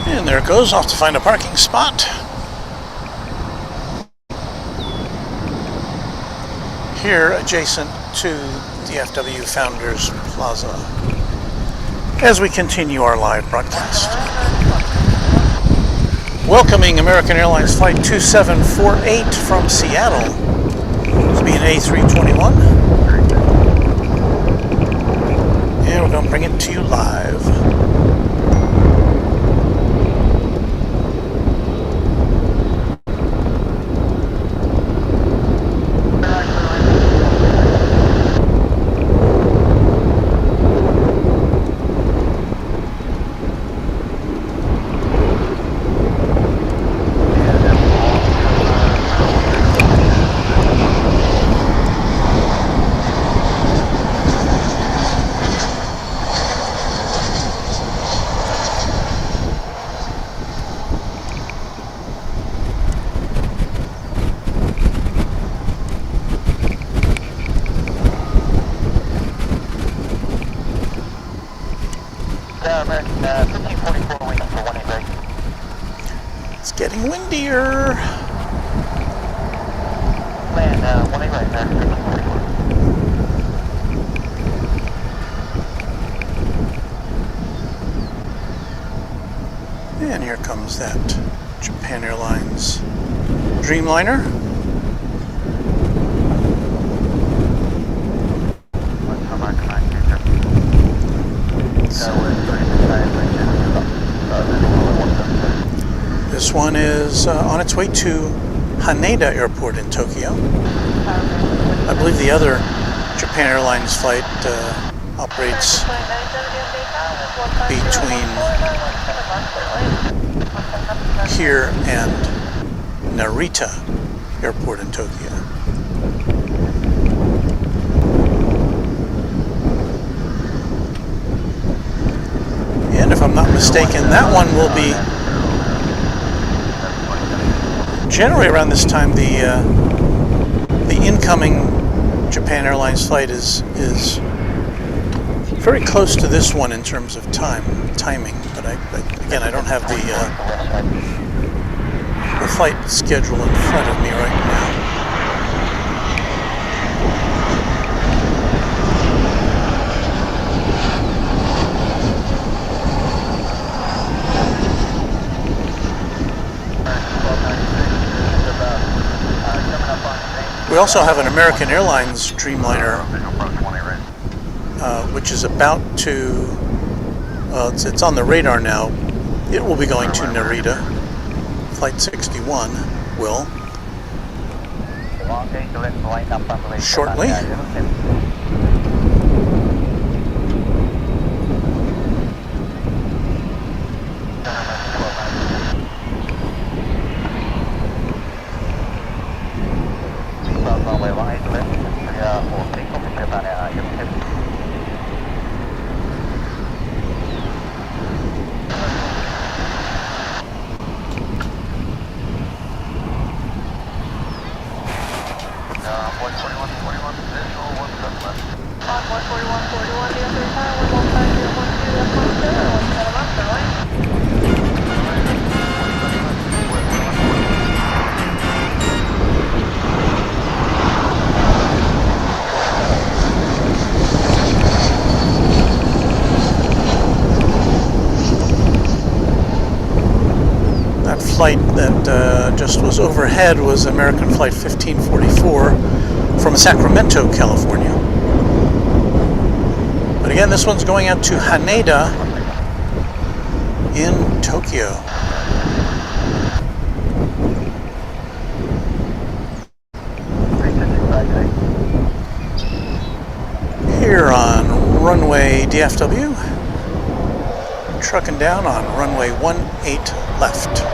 And there it goes, off to find a parking spot. Here, adjacent to DFW Founders Plaza, as we continue our live broadcast. Welcoming American Airlines Flight 2748 from Seattle. This will be an A321. And we're going to bring it to you live. American 1544 waiting for 18 break. It's getting windier. Land 18 right there, 1544. And here comes that Japan Airlines Dreamliner. This one is on its way to Haneda Airport in Tokyo. I believe the other Japan Airlines flight operates between here and Narita Airport in Tokyo. And if I'm not mistaken, that one will be generally around this time. The incoming Japan Airlines flight is very close to this one in terms of timing. But again, I don't have the flight schedule in front of me right now. We also have an American Airlines Dreamliner, which is about to, it's on the radar now. It will be going to Narita. Flight 61 will shortly. Flight that just was overhead was American Flight 1544 from Sacramento, California. But again, this one's going out to Haneda in Tokyo. Here on Runway DFW, trucking down on runway 18 left.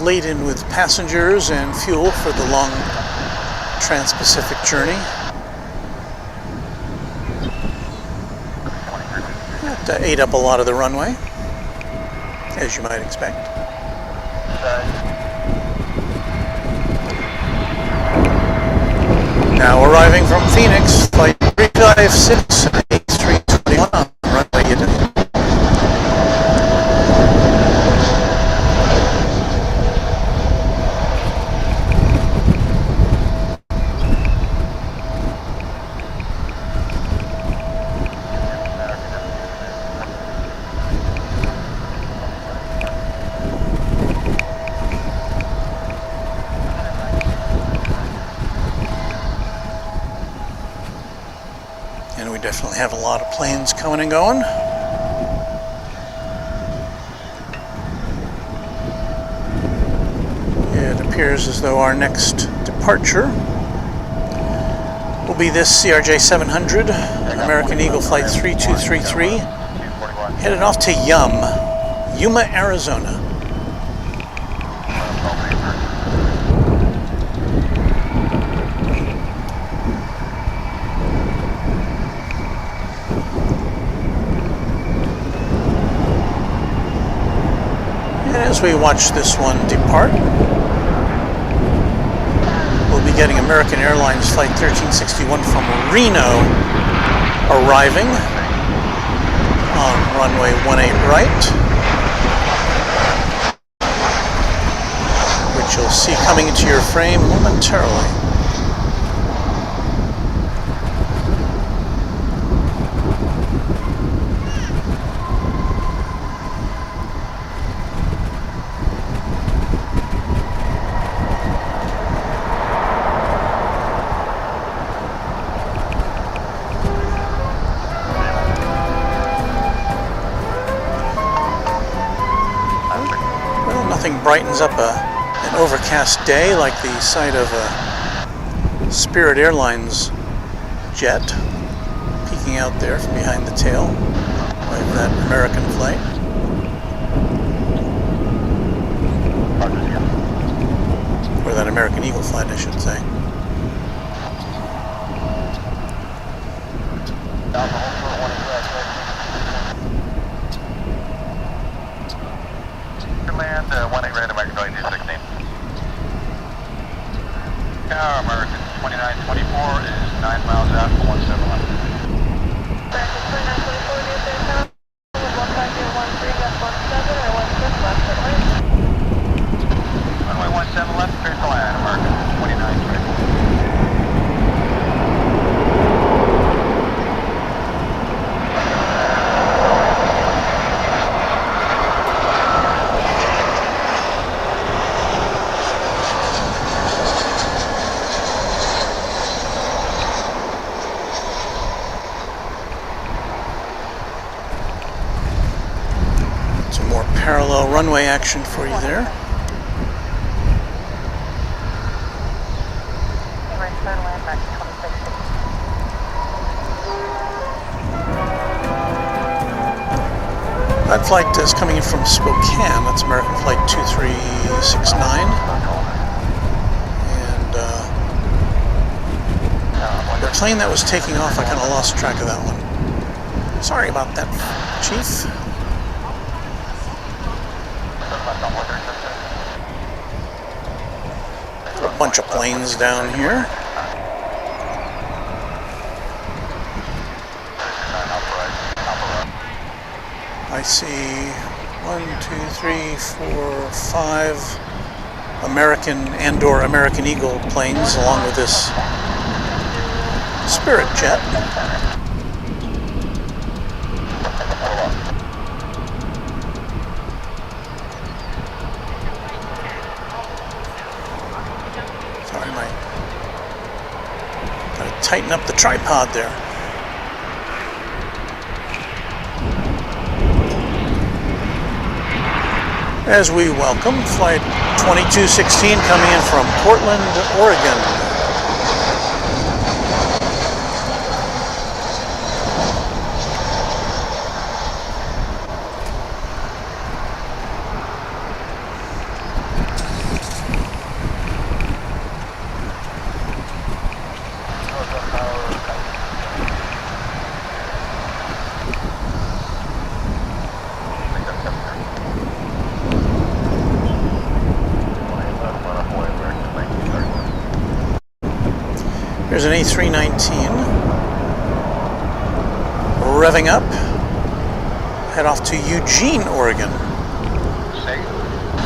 Laden with passengers and fuel for the long Trans-Pacific journey. That ate up a lot of the runway, as you might expect. Now arriving from Phoenix, flight 356 A321 on runway 18. Definitely have a lot of planes coming and going. It appears as though our next departure will be this CRJ 700, American Eagle Flight 3233, headed off to Yuma, Arizona. As we watch this one depart, we'll be getting American Airlines Flight 1361 from Reno arriving on runway 18 right, which you'll see coming into your frame momentarily. brightens up an overcast day, like the sight of a Spirit Airlines jet peeking out there from behind the tail of that American flight. Or that American Eagle flight, I should say. Land 18 red American flight 216. Tower American 2924 is 9 miles out for 17 left. American 2924 near their tower with 15013 got 17 or 16 left for land. Runway 17 left, clear to land, American 2924. Parallel runway action for you there. That flight is coming in from Spokane. That's American Flight 2369. And the plane that was taking off, I kind of lost track of that one. Sorry about that, Chief. A bunch of planes down here. I see 1, 2, 3, 4, 5 American and/or American Eagle planes along with this Spirit jet. Tighten up the tripod there. As we welcome Flight 2216 coming in from Portland, Oregon. Here's an A319 revving up, head off to Eugene, Oregon.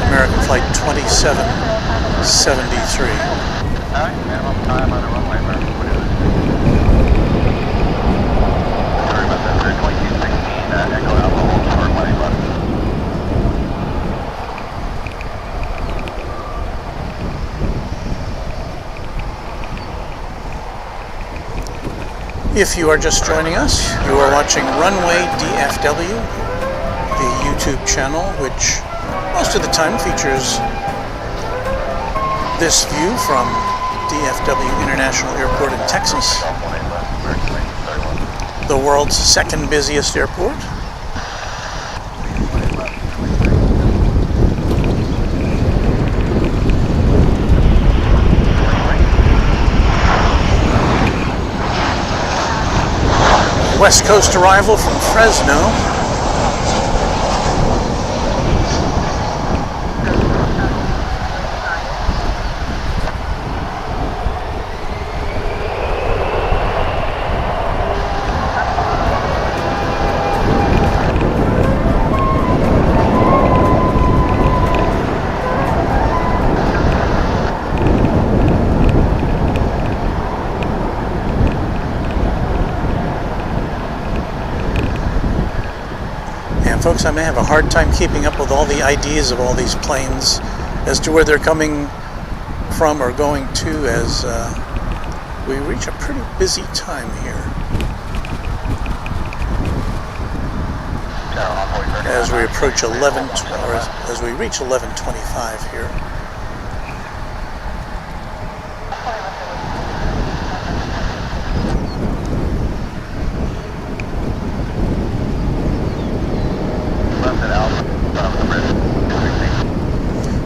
American Flight 2773. Minimum time on the runway, American. What is it? Sorry about that, sir. 2216, Echo Alpha, hold short, 20 left. If you are just joining us, you are watching Runway DFW, the YouTube channel, which most of the time features this view from DFW International Airport in Texas, the world's second busiest airport. West Coast arrival from Fresno. Folks, I may have a hard time keeping up with all the IDs of all these planes as to where they're coming from or going to as we reach a pretty busy time here. Tower, as we approach 11, or as we reach 11:25 here.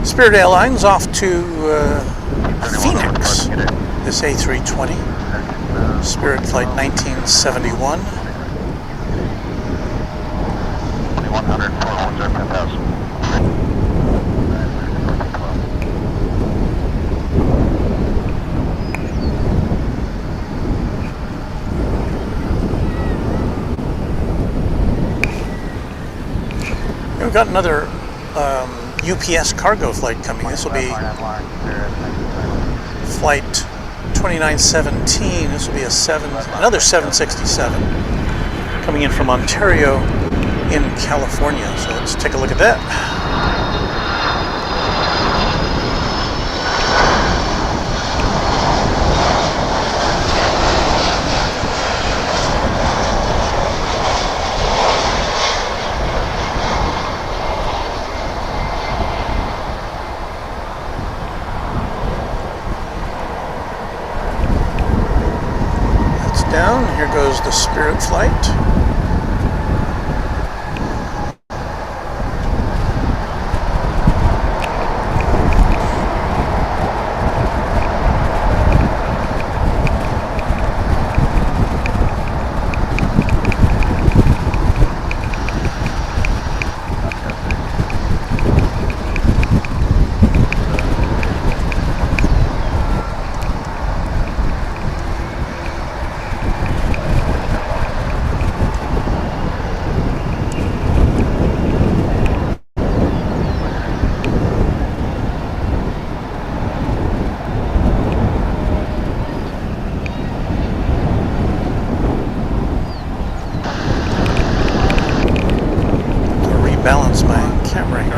Spirit Airlines off to Phoenix, this A320, Spirit Flight 1971. 2100, 410,000. We've got another UPS cargo flight coming. This will be flight 2917. This will be another 767 coming in from Ontario in California. So let's take a look at that. Down, here goes the Spirit flight. Balance my camera here.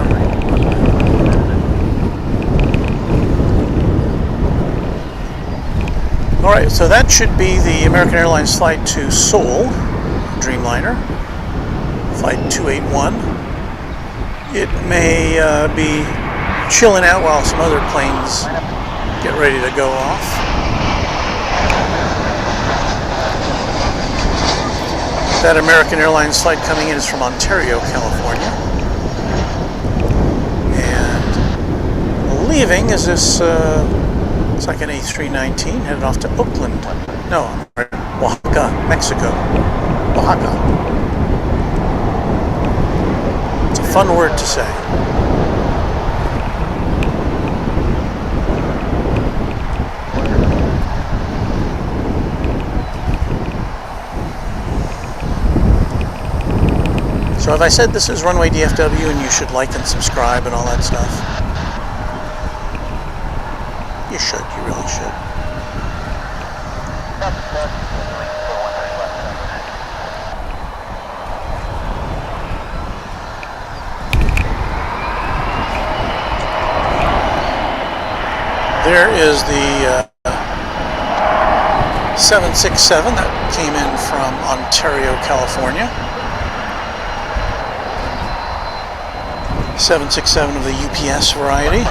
Alright, so that should be the American Airlines flight to Seoul, Dreamliner, flight 281. It may be chilling out while some other planes get ready to go off. That American Airlines flight coming in is from Ontario, California. And leaving is this, looks like an A319 headed off to Oakland. No, Oaxaca, Mexico. Oaxaca. It's a fun word to say. So have I said this is Runway DFW and you should like and subscribe and all that stuff? You should, you really should. There is the 767 that came in from Ontario, California. 767 of the UPS variety.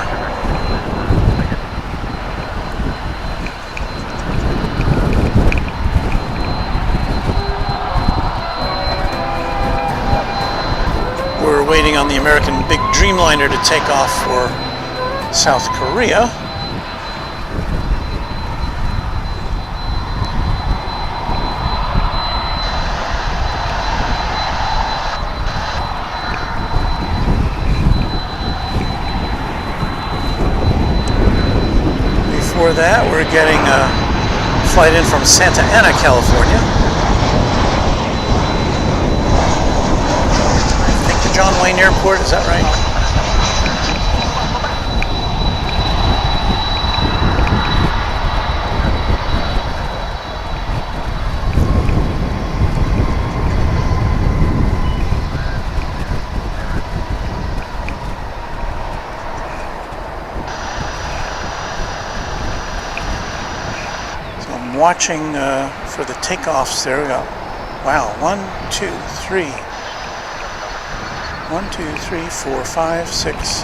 We're waiting on the American big Dreamliner to take off for South Korea. Before that, we're getting a flight in from Santa Ana, California. I think the John Wayne Airport, is that right? Watching for the takeoffs there. We got, wow, 1, 2, 3, 1, 2, 3, 4, 5, 6,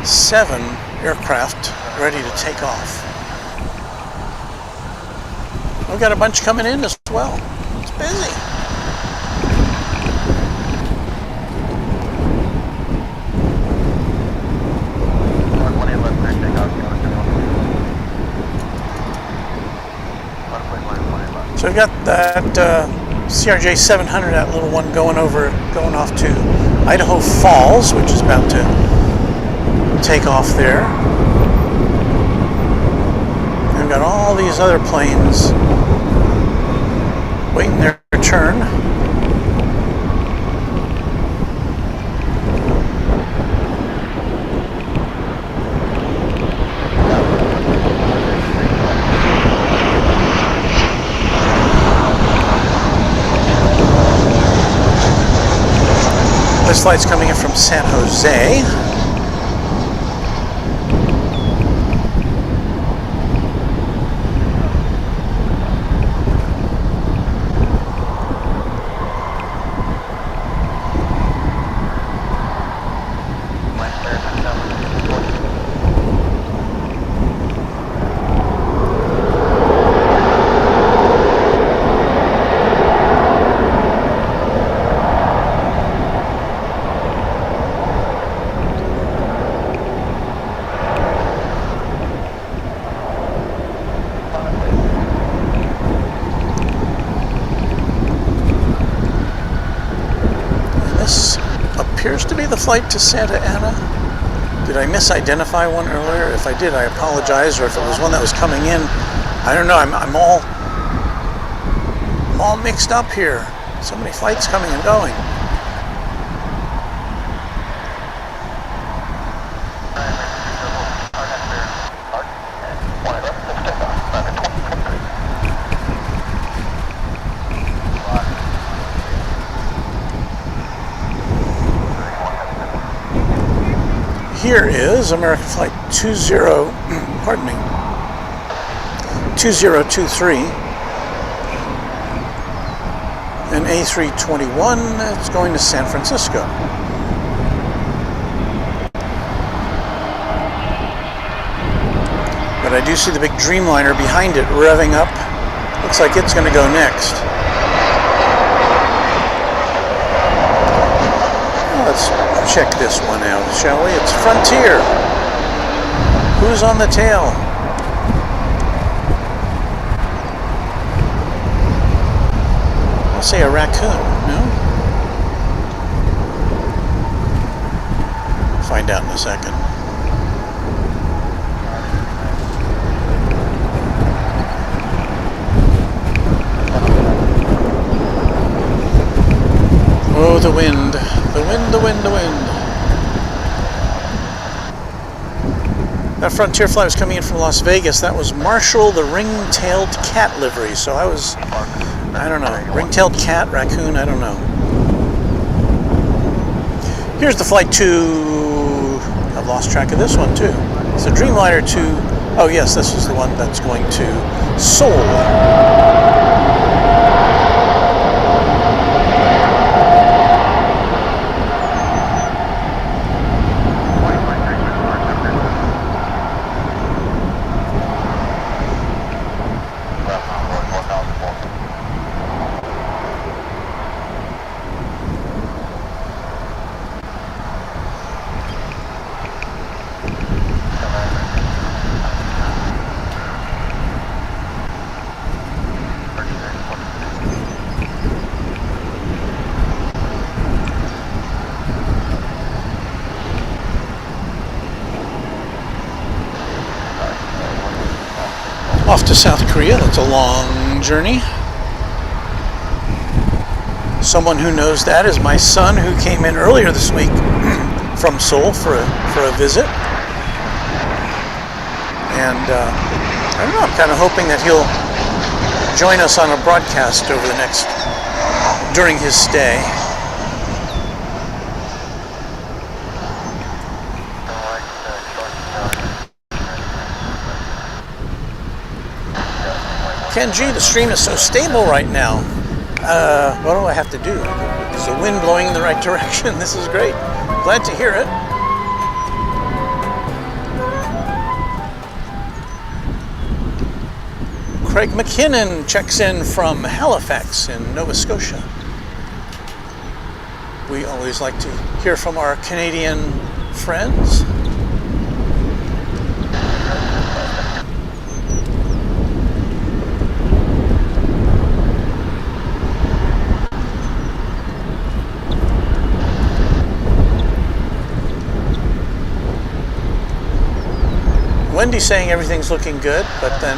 7 aircraft ready to take off. We've got a bunch coming in as well. It's busy. So we've got that CRJ 700, that little one going off to Idaho Falls, which is about to take off there. And we've got all these other planes waiting their turn. This flight's coming in from San Jose. Appears to be the flight to Santa Ana. Did I misidentify one earlier? If I did, I apologize. Or if it was one that was coming in, I don't know. I'm all mixed up here. So many flights coming and going. Here is American Flight 2023, an A321 that's going to San Francisco. But I do see the big Dreamliner behind it revving up. Looks like it's going to go next. Let's check this one out, shall we? It's Frontier. Who's on the tail? I'll say a raccoon, no? Find out in a second. Oh, the wind. The wind, the wind, the wind. That Frontier flight was coming in from Las Vegas. That was Marshall, the ring-tailed cat livery. So I don't know, ring-tailed cat, raccoon, I don't know. Here's the flight to, I've lost track of this one too. It's a Dreamliner to, oh yes, this is the one that's going to Seoul. Off to South Korea. That's a long journey. Someone who knows that is my son, who came in earlier this week from Seoul for a visit. And I don't know, I'm kind of hoping that he'll join us on a broadcast over during his stay. Ken G, the stream is so stable right now. What do I have to do? Is the wind blowing in the right direction? This is great. Glad to hear it. Craig McKinnon checks in from Halifax in Nova Scotia. We always like to hear from our Canadian friends. Wendy's saying everything's looking good, but then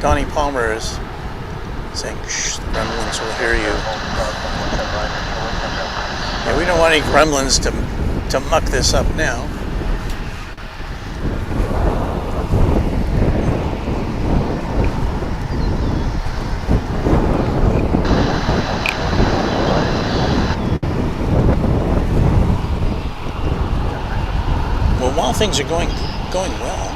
Donnie Palmer is saying, shh, the gremlins will hear you. Yeah, we don't want any gremlins to muck this up now. Well, while things are going well,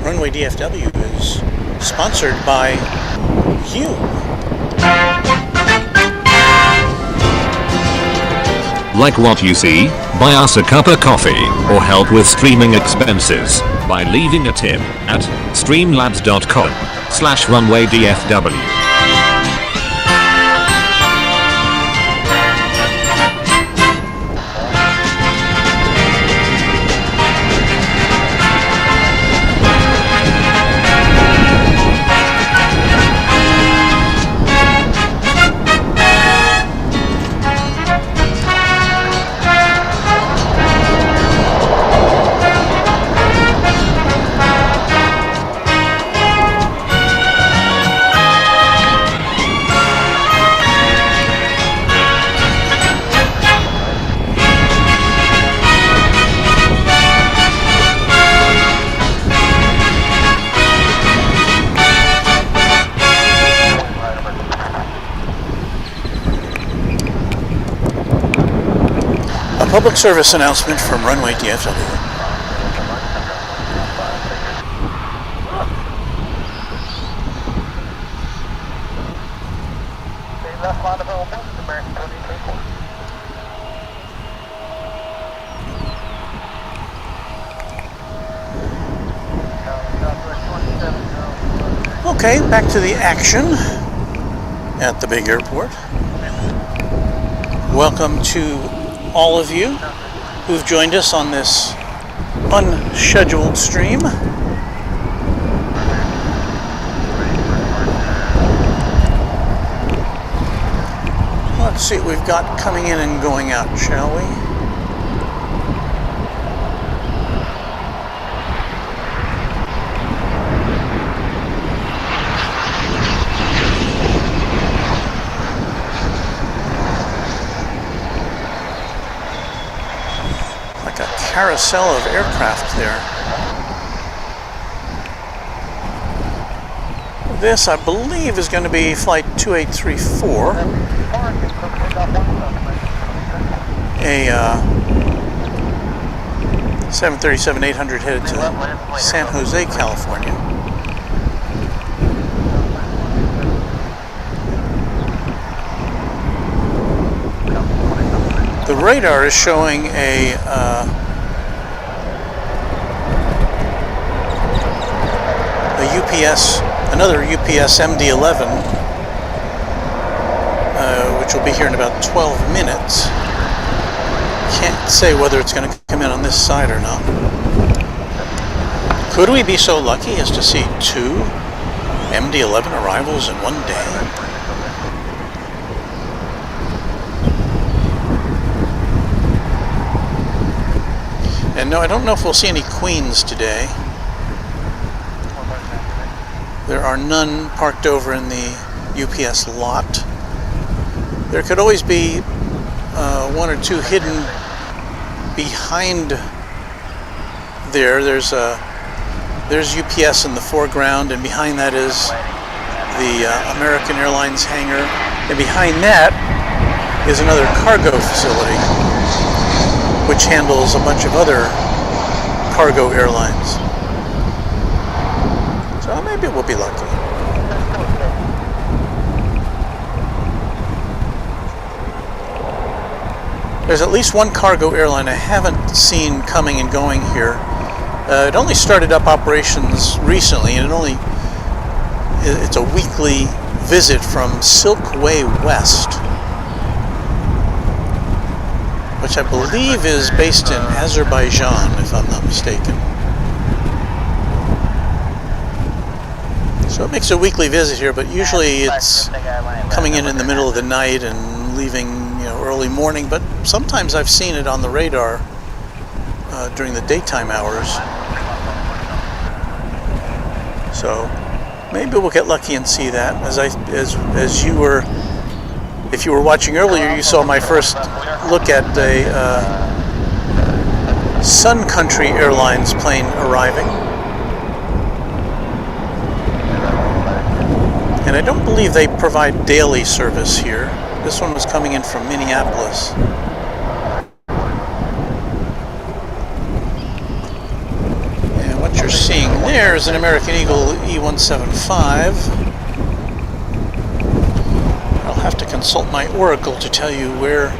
Runway DFW is sponsored by you. Like what you see? Buy us a cup of coffee or help with streaming expenses by leaving a tip at streamlabs.com/runwaydfw. Public service announcement from Runway DFW. left line available, American 2024. Okay, back to the action at the big airport. Welcome to all of you who've joined us on this unscheduled stream. Let's see what we've got coming in and going out, shall we? Like a carousel of aircraft there. This, I believe, is going to be flight 2834. A 737-800 headed to San Jose, California. The radar is showing a UPS, another UPS MD-11, which will be here in about 12 minutes. Can't say whether it's going to come in on this side or not. Could we be so lucky as to see 2 MD-11 arrivals in one day? And no, I don't know if we'll see any Queens today. There are none parked over in the UPS lot. There could always be 1 or 2 hidden behind there. There's UPS in the foreground, and behind that is the American Airlines hangar. And behind that is another cargo facility, which handles a bunch of other cargo airlines. So maybe we'll be lucky. There's at least one cargo airline I haven't seen coming and going here. It only started up operations recently, and it's a weekly visit from Silkway West, which I believe is based in Azerbaijan, if I'm not mistaken. So it makes a weekly visit here, but usually it's coming in the middle of the night and leaving, early morning. But sometimes I've seen it on the radar during the daytime hours. So maybe we'll get lucky and see that. As you were, if you were watching earlier, you saw my first look at a Sun Country Airlines plane arriving. And I don't believe they provide daily service here. This one was coming in from Minneapolis. And what you're seeing there is an American Eagle E175. I'll have to consult my Oracle to tell you where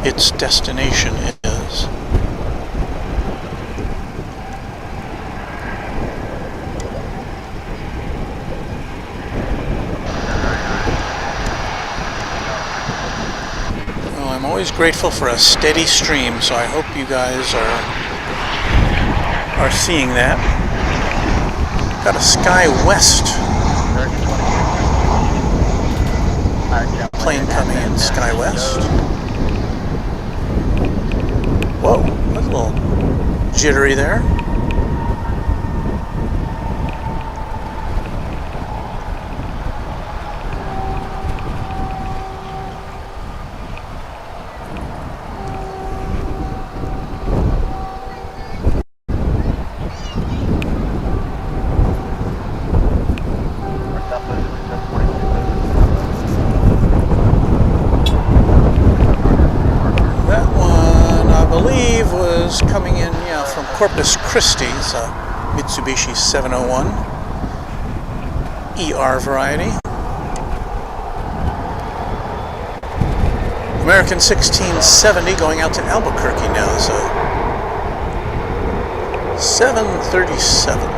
its destination is. I'm always grateful for a steady stream, so I hope you guys are seeing that. Got a Sky West plane coming in, Sky West. Whoa, that's a little jittery there. Coming in, from Corpus Christi. It's a Mitsubishi 701 ER variety. American 1670 going out to Albuquerque now is a 737.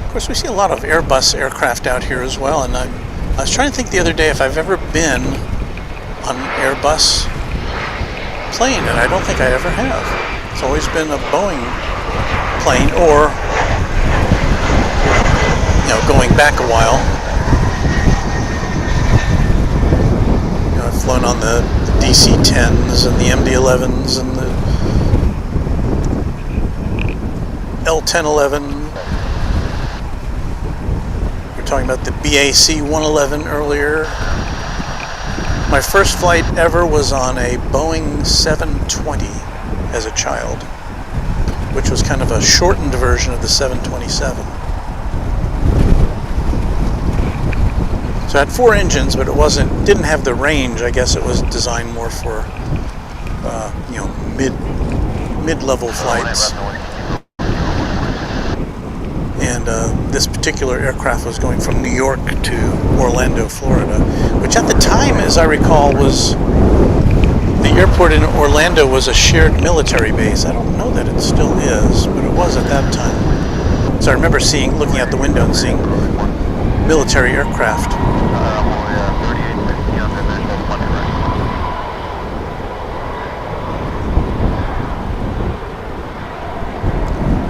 Of course, we see a lot of Airbus aircraft out here as well, and I was trying to think the other day if I've ever been on an Airbus plane, and I don't think I ever have. It's always been a Boeing plane, or going back a while. I've flown on the DC-10s and the MD-11s and the L-1011. Talking about the BAC 111 earlier. My first flight ever was on a Boeing 720 as a child, which was kind of a shortened version of the 727. So it had 4 engines, but it didn't have the range. I guess it was designed more for mid-level flights. And this particular aircraft was going from New York to Orlando, Florida, which at the time, as I recall, was the airport in Orlando was a shared military base. I don't know that it still is, but it was at that time. So I remember looking out the window and seeing military aircraft.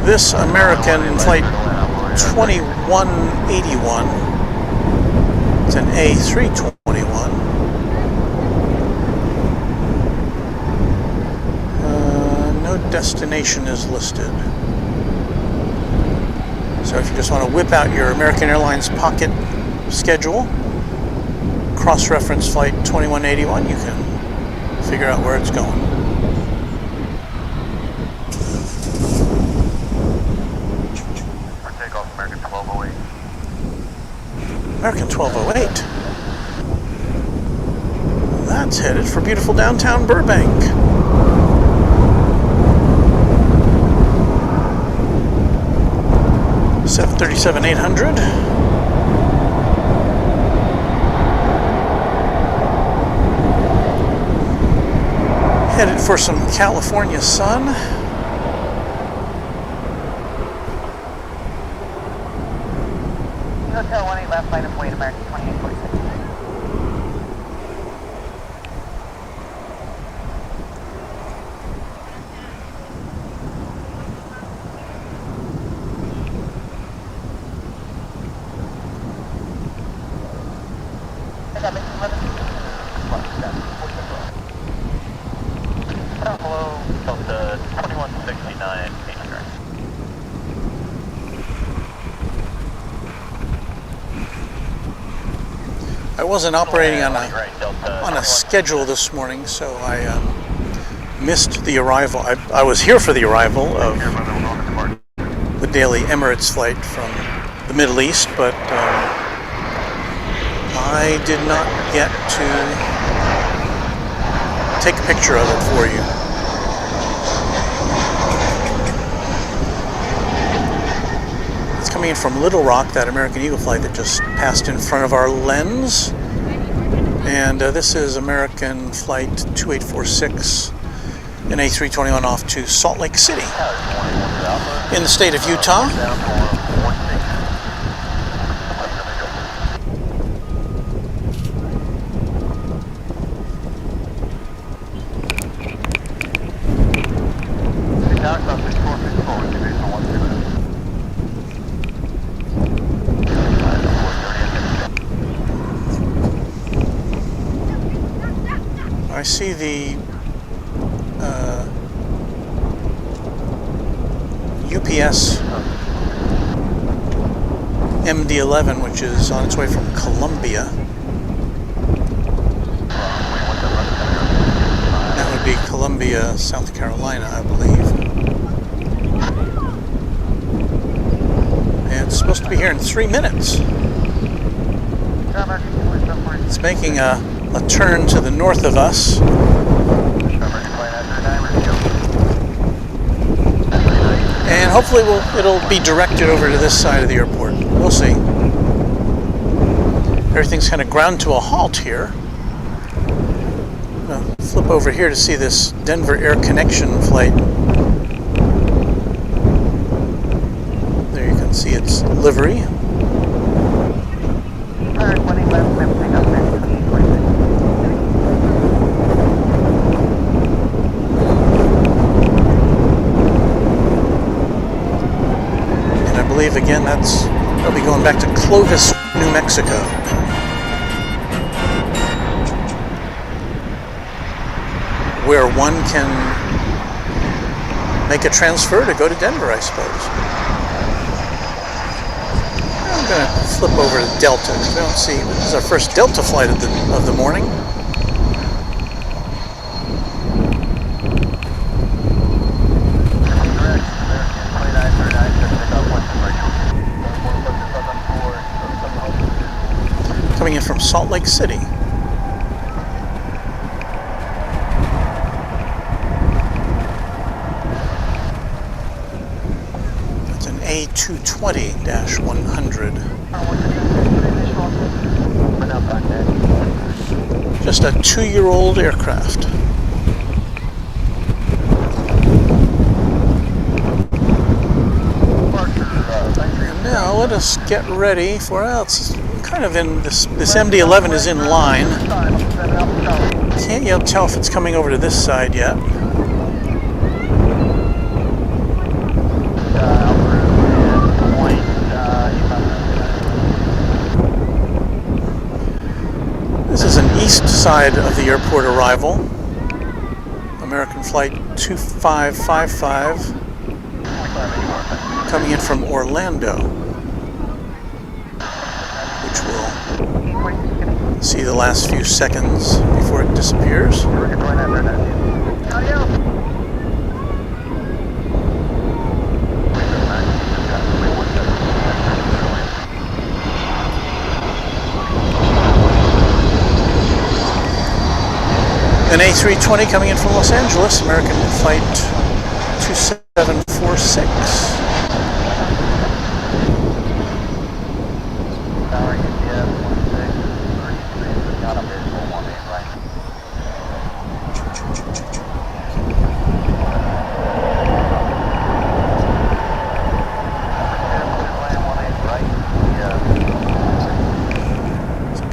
This American flight 2181, it's an A321. No destination is listed. So if you just want to whip out your American Airlines pocket schedule, cross-reference flight 2181, you can figure out where it's going. For takeoff, American 1208. American 1208. That's headed for beautiful downtown Burbank. $737-800. Headed for some California sun. Hotel 18 left flight of weight, American 2846. Hello, Delta 2169, 800. I wasn't operating on a schedule this morning, so I missed the arrival. I was here for the arrival of the daily Emirates flight from the Middle East, but I did not get to take a picture of it for you. It's coming in from Little Rock, that American Eagle flight that just passed in front of our lens. And this is American flight 2846, an A321 off to Salt Lake City in the state of Utah. I see the UPS MD-11, which is on its way from Columbia. That would be Columbia, South Carolina, I believe. And it's supposed to be here in 3 minutes. It's making a turn to the north of us. And hopefully it'll be directed over to this side of the airport. We'll see. Everything's kind of ground to a halt here. I'm gonna flip over here to see this Denver Air Connection flight. There you can see its livery. Again, they'll be going back to Clovis, New Mexico. Where one can make a transfer to go to Denver, I suppose. I'm going to flip over to Delta because I don't see, this is our first Delta flight of the morning. Coming in from Salt Lake City. It's an A220-100. Just a 2-year-old aircraft. And now let us get ready for, well, it's kind of in this MD-11 is in line. Can't yet tell if it's coming over to this side yet. This is an east side of the airport arrival. American flight 2555. coming in from Orlando, which we'll see the last few seconds before it disappears. An A320 coming in from Los Angeles, American flight 2746.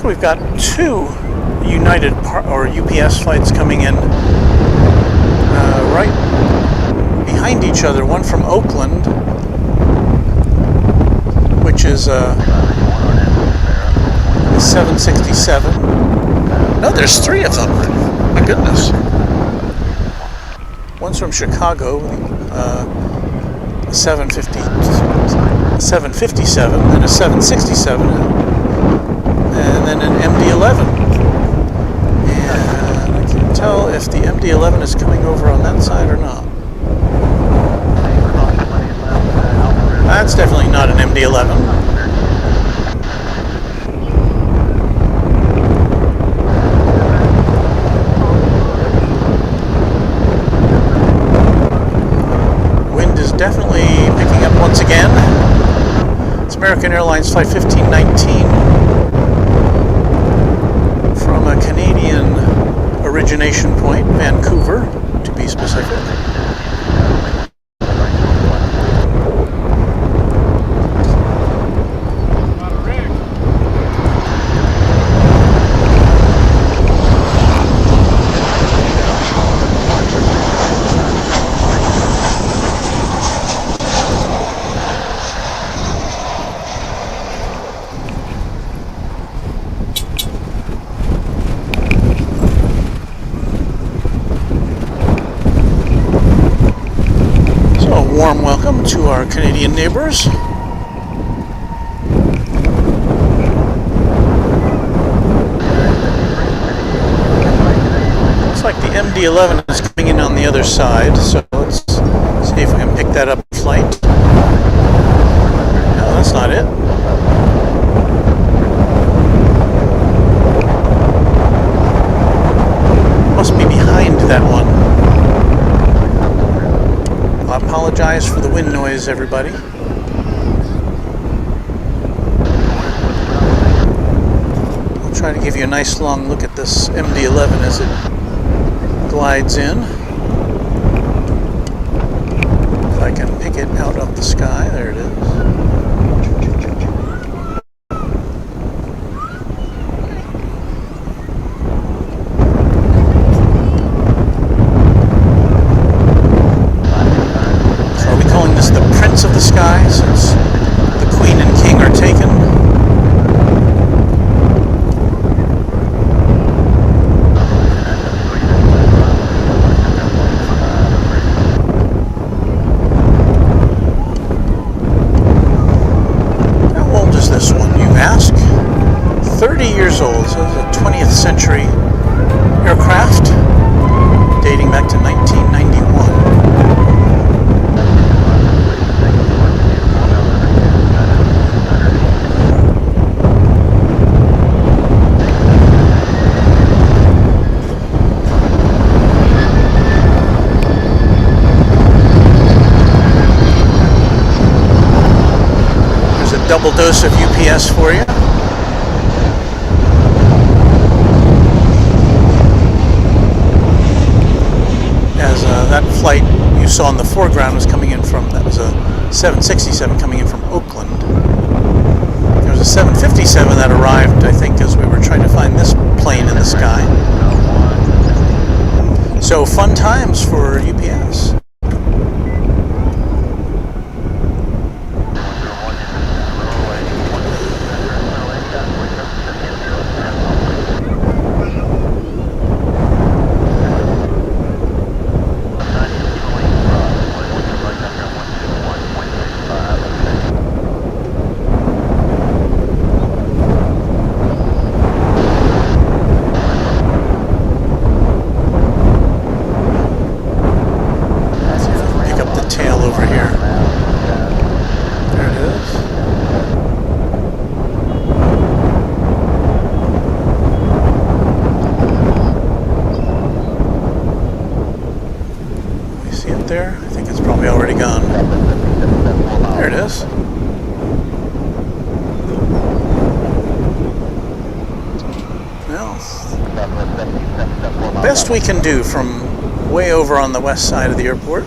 So we've got two United or UPS flights coming in right behind each other. One from Oakland, which is a 767. No, there's three of them. My goodness. One's from Chicago, a 757, and a 767, and then an MD-11. Tell if the MD-11 is coming over on that side or not. That's definitely not an MD-11. Wind is definitely picking up once again. It's American Airlines Flight 1519 from a Canadian origination point, Vancouver, to be specific. Warm welcome to our Canadian neighbors. Looks like the MD-11 is coming in on the other side, so let's see if we can pick that up flight. No, that's not it. Must be behind that one. I apologize for the wind noise, everybody. I'll try to give you a nice long look at this MD-11 as it glides in. If I can pick it out of the sky, there it is. Of the sky, since the Queen and King are taken. How old is this one, you ask? 30 years old, so it's a 20th century aircraft dating back to 1991. Double dose of UPS for you. As that flight you saw in the foreground was coming in from, that was a 767 coming in from Oakland. There was a 757 that arrived, I think, as we were trying to find this plane in the sky. So fun times for UPS. best we can do from way over on the west side of the airport.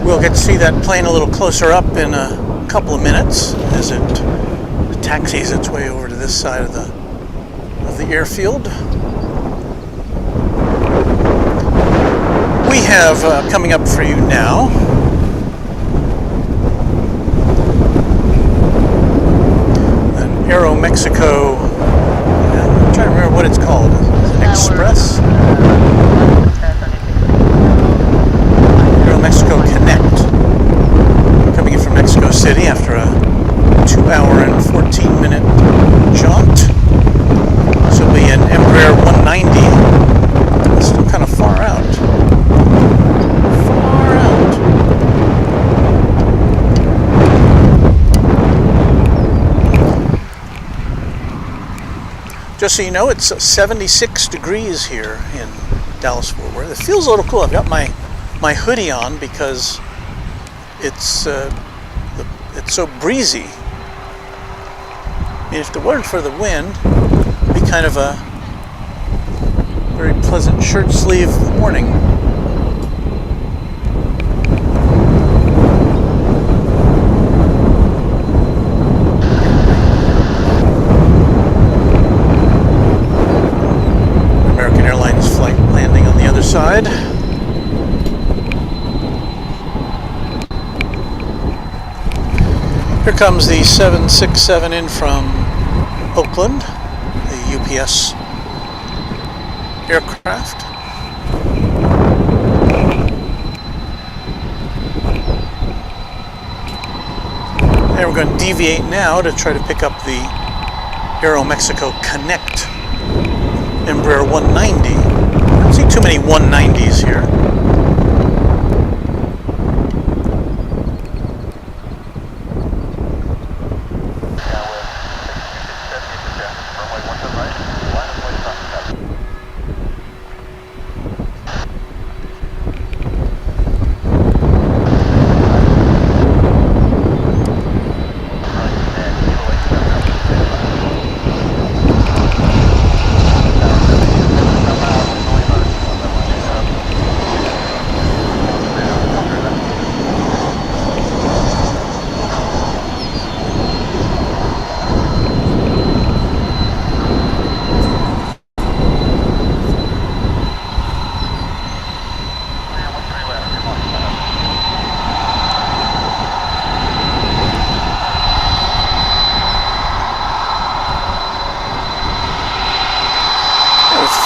We'll get to see that plane a little closer up in a couple of minutes as it taxis its way over to this side of the airfield. We have coming up for you now an Aeromexico, I'm trying to remember what it's called, an Express? Aeromexico Connect, coming in from Mexico City after a 2-hour and 14-minute jaunt. This will be an Embraer 190. It's still kind of far out. Far out. Just so you know, it's 76 degrees here in Dallas-Fort Worth. It feels a little cool. I've got my hoodie on because it's so breezy. And if it weren't for the wind, it'd be kind of a very pleasant shirt sleeve morning. American Airlines flight landing on the other side. Here comes the 767 in from Oakland, the UPS aircraft. And we're going to deviate now to try to pick up the Aeromexico Connect Embraer 190. I don't see too many 190s here.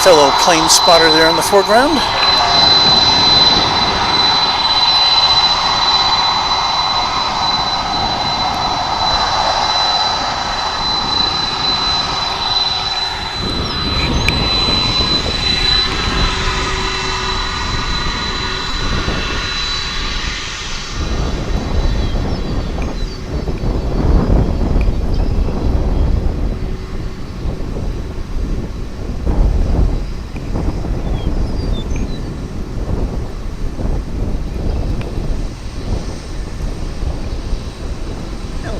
Fellow plane spotter there in the foreground.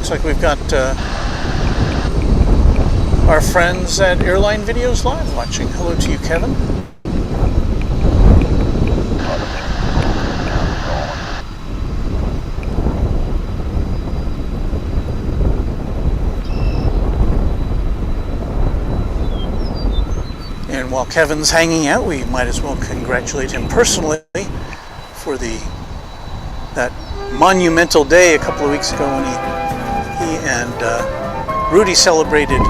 Looks like we've got our friends at Airline Videos Live watching. Hello to you, Kevin. And while Kevin's hanging out, we might as well congratulate him personally for that monumental day a couple of weeks ago when he and Rudy celebrated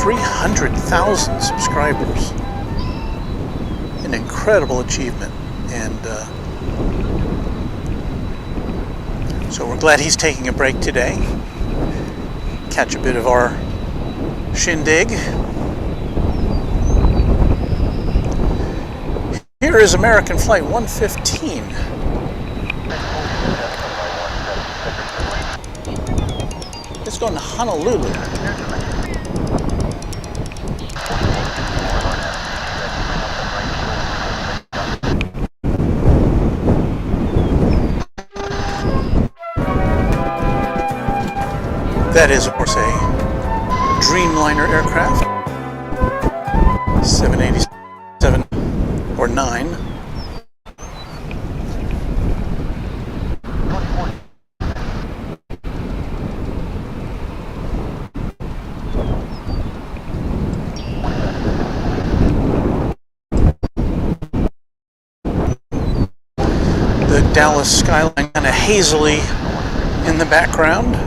300,000 subscribers. An incredible achievement, and so we're glad he's taking a break today. Catch a bit of our shindig. Here is American Flight 115. It's going to Honolulu. That is, of course, a Dreamliner aircraft, 787 or 9. The Dallas skyline kind of hazily in the background.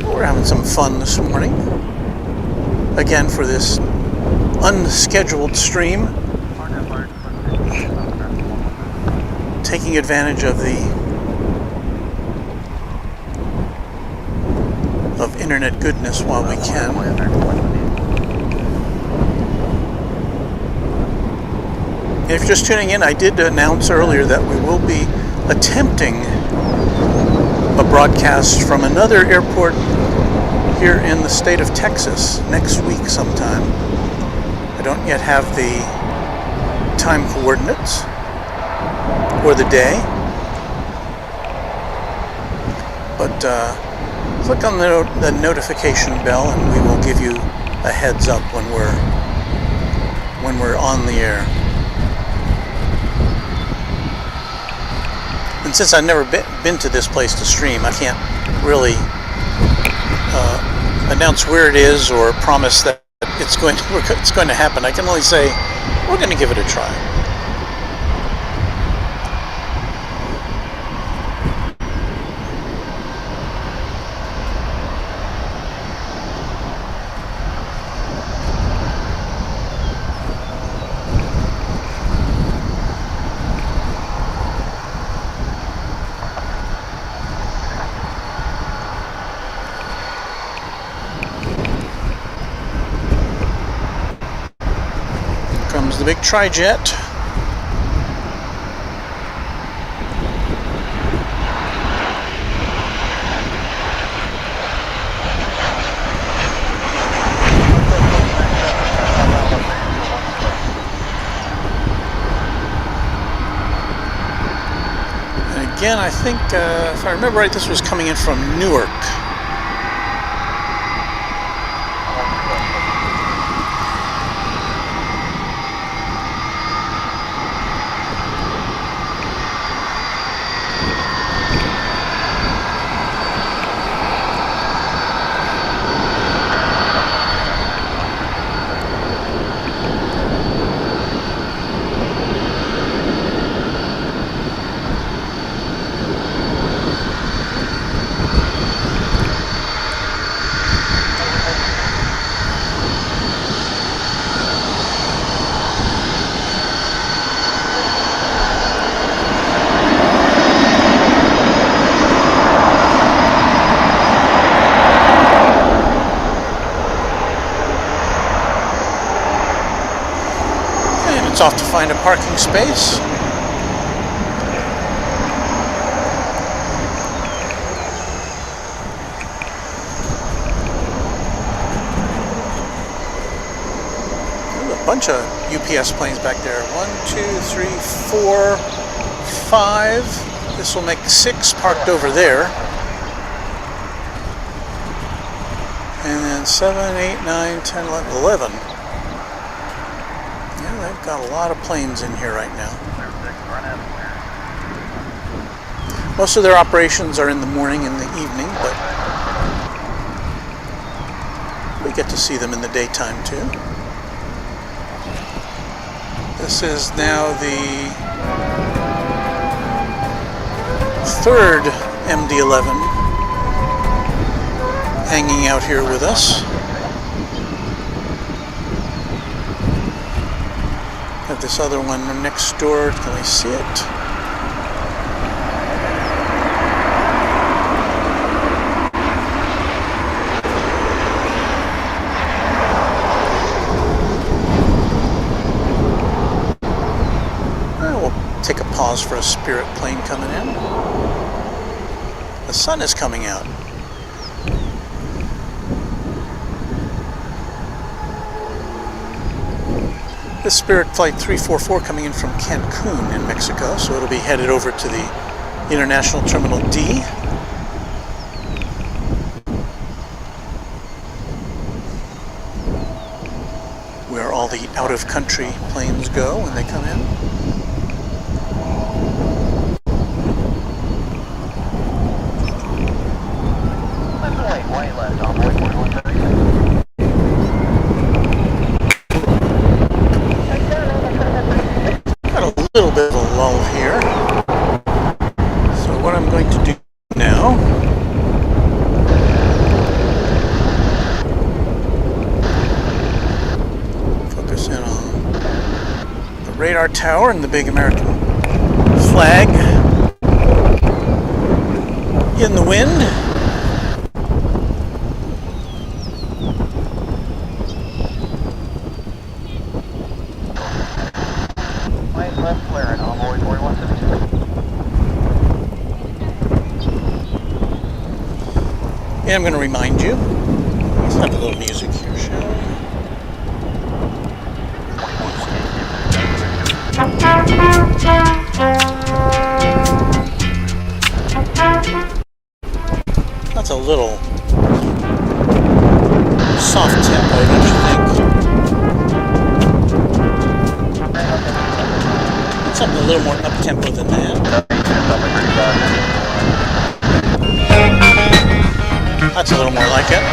We're having some fun this morning. Again, for this unscheduled stream, taking advantage of internet goodness while we can. If you're just tuning in, I did announce earlier that we will be attempting a broadcast from another airport here in the state of Texas next week sometime. I don't yet have the time coordinates or the day, but click on the notification bell and we will give you a heads up when we're on the air. And since I've never been to this place to stream, I can't really announce where it is or promise that it's going to happen. I can only say we're going to give it a try. Comes the big tri-jet. And again, I think, if I remember right, this was coming in from Newark. Off to find a parking space. There's a bunch of UPS planes back there. 1, 2, 3, 4, 5. This will make 6 parked over there. And then 7, 8, 9, 10, 11, 11. They've got a lot of planes in here right now. Most of their operations are in the morning and the evening, but we get to see them in the daytime too. This is now the 3rd MD-11 hanging out here with us. Have this other one next door. Can we see it? We'll take a pause for a Spirit plane coming in. The sun is coming out. This Spirit Flight 344 coming in from Cancun in Mexico, so it'll be headed over to the International Terminal D. Where all the out-of-country planes go when they come in. White left, envoy 4130. Got a little bit of a lull here. So what I'm going to do now focus in on the radar tower and the big American flag in the wind. Left flare and envoy 4172. And I'm going to remind you, let's have a little music here, shall we? That's a little soft tempo, don't you think? Something a little more up-tempo than that. That's a little more like it.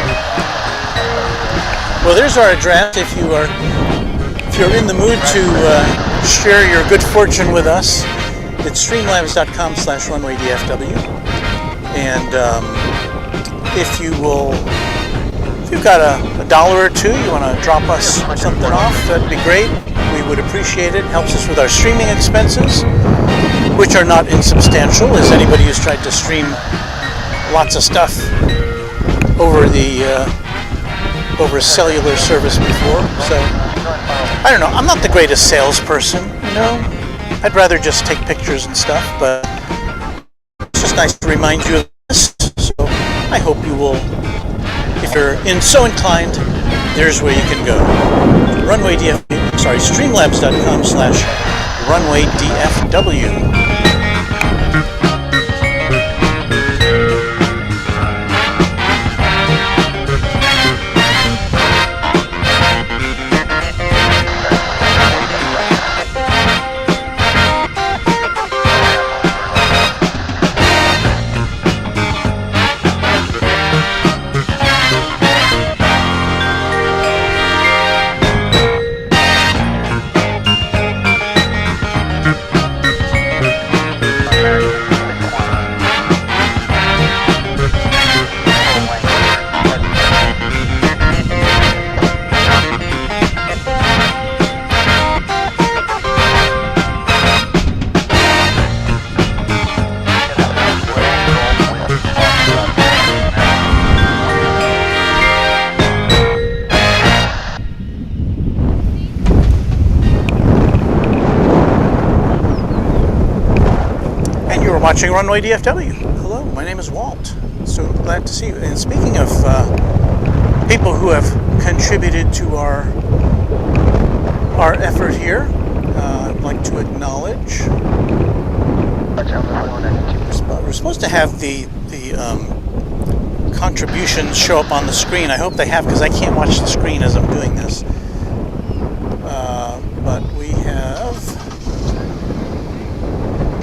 Well, there's our address if you're in the mood to share your good fortune with us. It's streamlabs.com/runway DFW. And if you've got a dollar or two, you want to drop us something off, that'd be great. We would appreciate it. Helps us with our streaming expenses, which are not insubstantial, as anybody who's tried to stream lots of stuff over a cellular service before. So I don't know. I'm not the greatest salesperson, you know. I'd rather just take pictures and stuff, but it's just nice to remind you of this. So I hope you will, if you're so inclined, there's where you can go. Runway DFW. Streamlabs.com/runway DFW. Watching Runway DFW. Hello, my name is Walt. So glad to see you. And speaking of people who have contributed to our effort here, I'd like to acknowledge. We're supposed to have the contributions show up on the screen. I hope they have, because I can't watch the screen as I'm doing this. But we have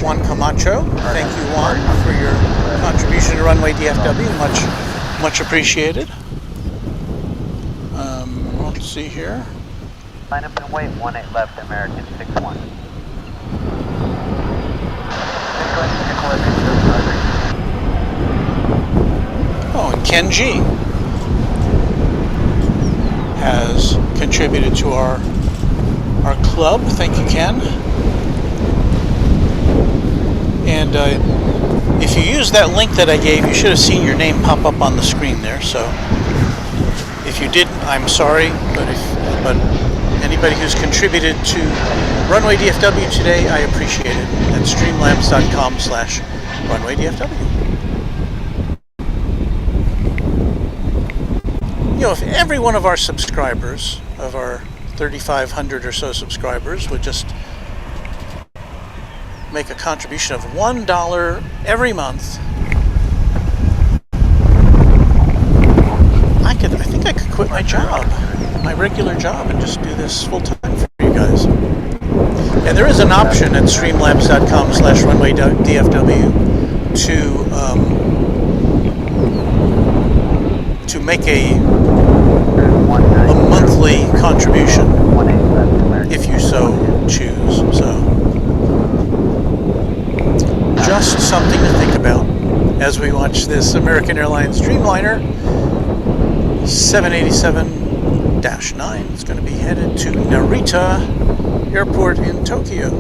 Juan Camacho. Thank you, Juan, for your contribution to Runway DFW. Much appreciated. Let's see here. Line up and wait, 18 left, American 61. Oh, and Ken G has contributed to our club. Thank you, Ken. And if you use that link that I gave, you should have seen your name pop up on the screen there. So if you didn't, I'm sorry. But anybody who's contributed to Runway DFW today, I appreciate it. At streamlabs.com/runway DFW. you know, if every one of our subscribers, of our 3,500 or so subscribers, would just make a contribution of $1 every month, I think I could quit my job, my regular job, and just do this full time for you guys. And there is an option at streamlabs.com/runwaydfw to make a monthly contribution if you so choose. So just something to think about as we watch this American Airlines Dreamliner 787-9. It's going to be headed to Narita Airport in Tokyo.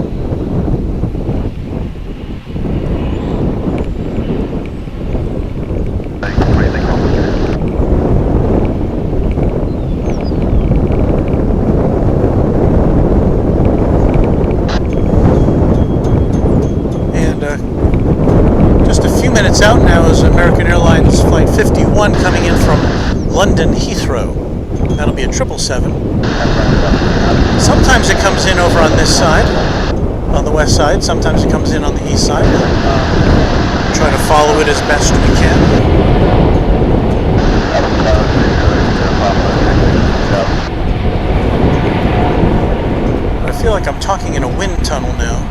Minutes out now is American Airlines Flight 51 coming in from London Heathrow. That'll be a 777. Sometimes it comes in over on this side, on the west side. Sometimes it comes in on the east side. We'll try to follow it as best we can. I feel like I'm talking in a wind tunnel now.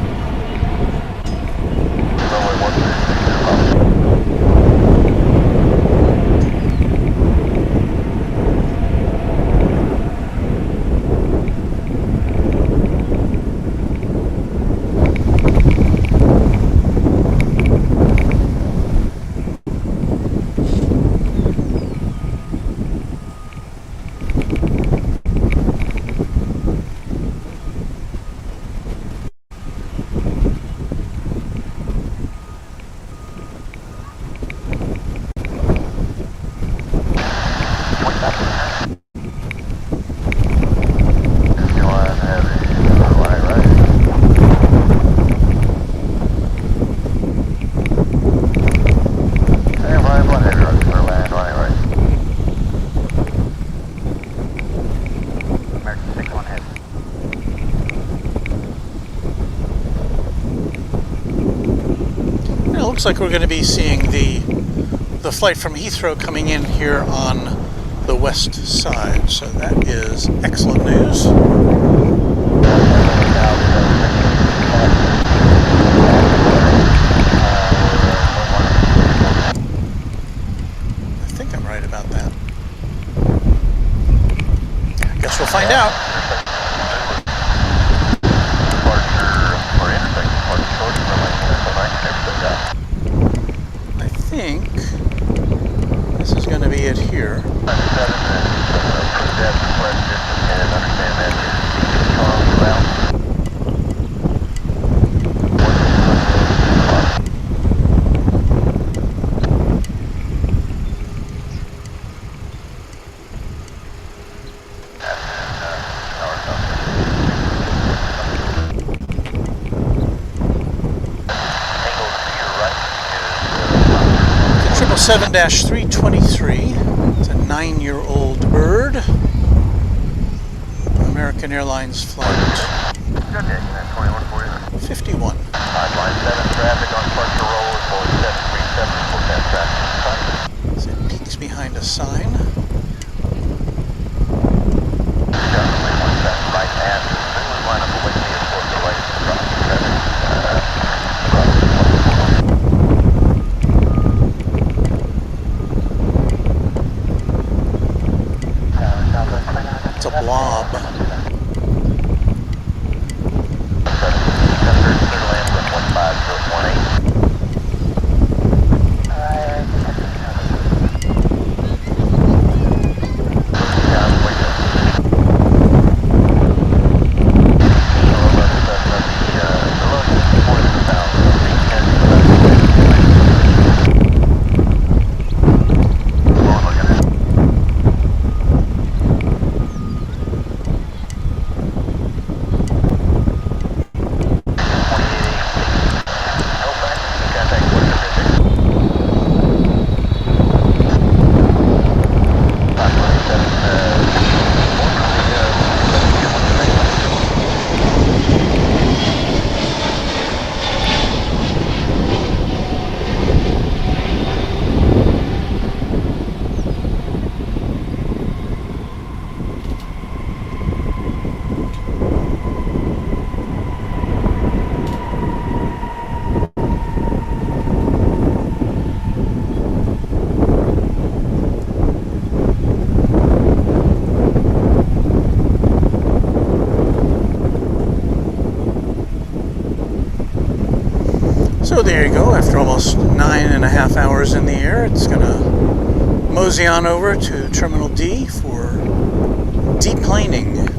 Looks like we're going to be seeing the flight from Heathrow coming in here on the west side, so that is excellent news. I think I'm right about that. I guess we'll find out. I think this is going to be it here. The 777-323. It's a 9-year-old bird. American Airlines flight 51. So it peeks behind a sign. It's a blob. So there you go. After almost 9.5 hours in the air, it's going to mosey on over to Terminal D for deplaning.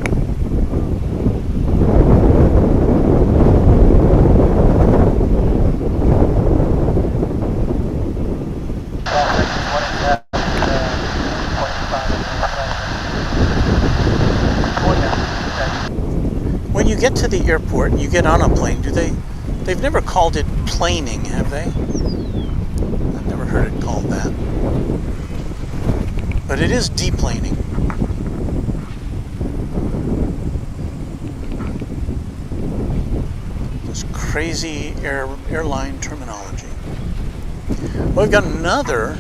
When you get to the airport and you get on a plane, they've never called it planing, have they? I've never heard it called that. But it is deplaning. This crazy airline terminology. Well, we've got another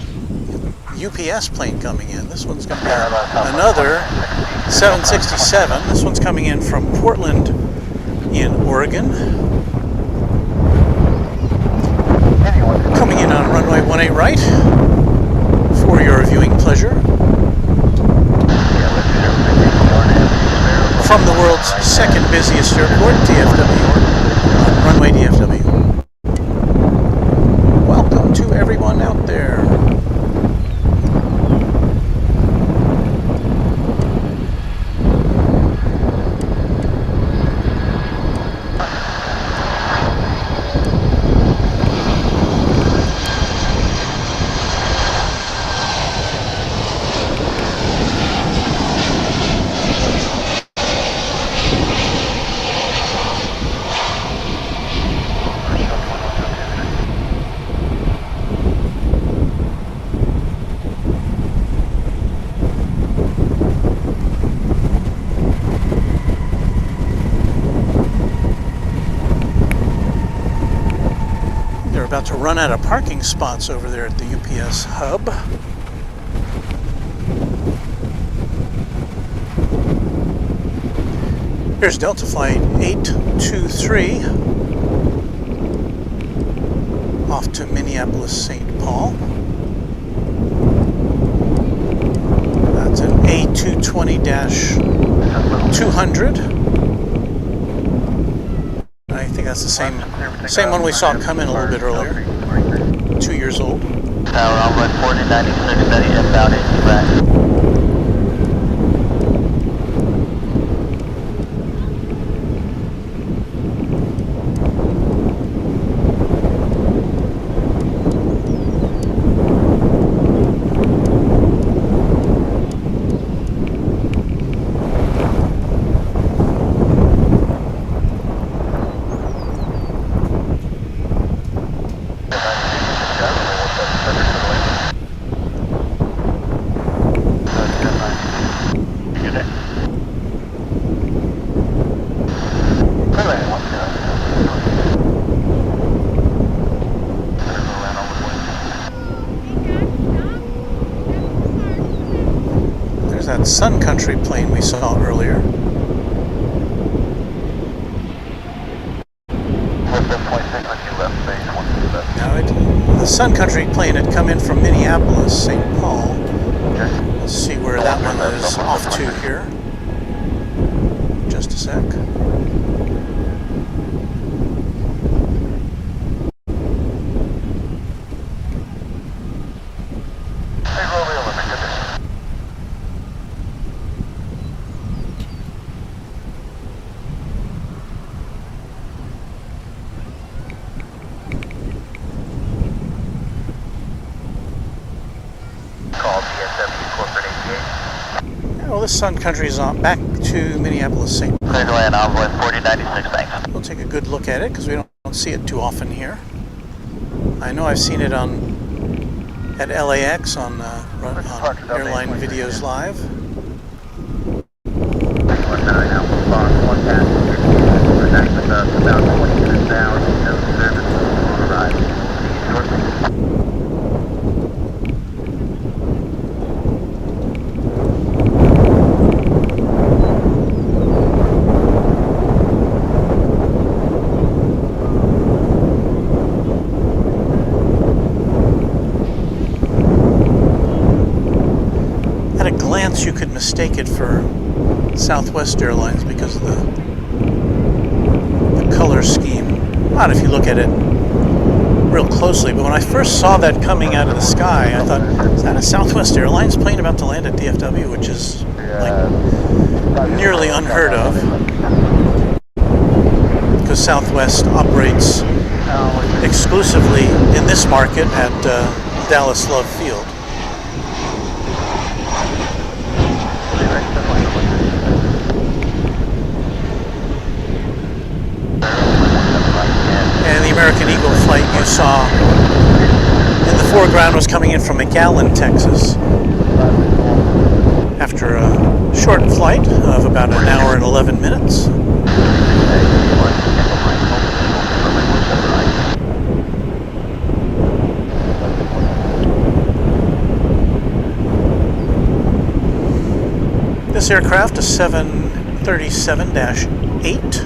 UPS plane coming in. This one's going to be another 767. This one's coming in from Portland in Oregon. Coming in on runway 18 right for your viewing pleasure. From the world's second busiest airport, DFW, runway DFW. Welcome to everyone out there. About to run out of parking spots over there at the UPS hub. Here's Delta Flight 823 off to Minneapolis, St. Paul. That's an A220-200. I think that's the same one we saw come in a little bit earlier. 2 years old. Tower Envoy 4096, steady inbound into back. That Sun Country plane we saw earlier. Now the Sun Country plane had come in from Minneapolis, St. Paul. Let's see where that one is off to here. Just a sec. Well, this Sun Country is on back to Minneapolis, St. Paul. Cleared away on Envoy 4096, thanks. We'll take a good look at it because we don't see it too often here. I know I've seen it at LAX on Airline Videos Live. About 20 minutes now, no service on arrival. At a glance, you could mistake it for Southwest Airlines because of the color scheme. Not if you look at it real closely, but when I first saw that coming out of the sky, I thought, is that a Southwest Airlines plane about to land at DFW, which is like nearly unheard of, because Southwest operates exclusively in this market at Dallas Love Field. And the American Eagle flight you saw in the foreground was coming in from McAllen, Texas, after a short flight of about an hour and 11 minutes. This aircraft is 737-8,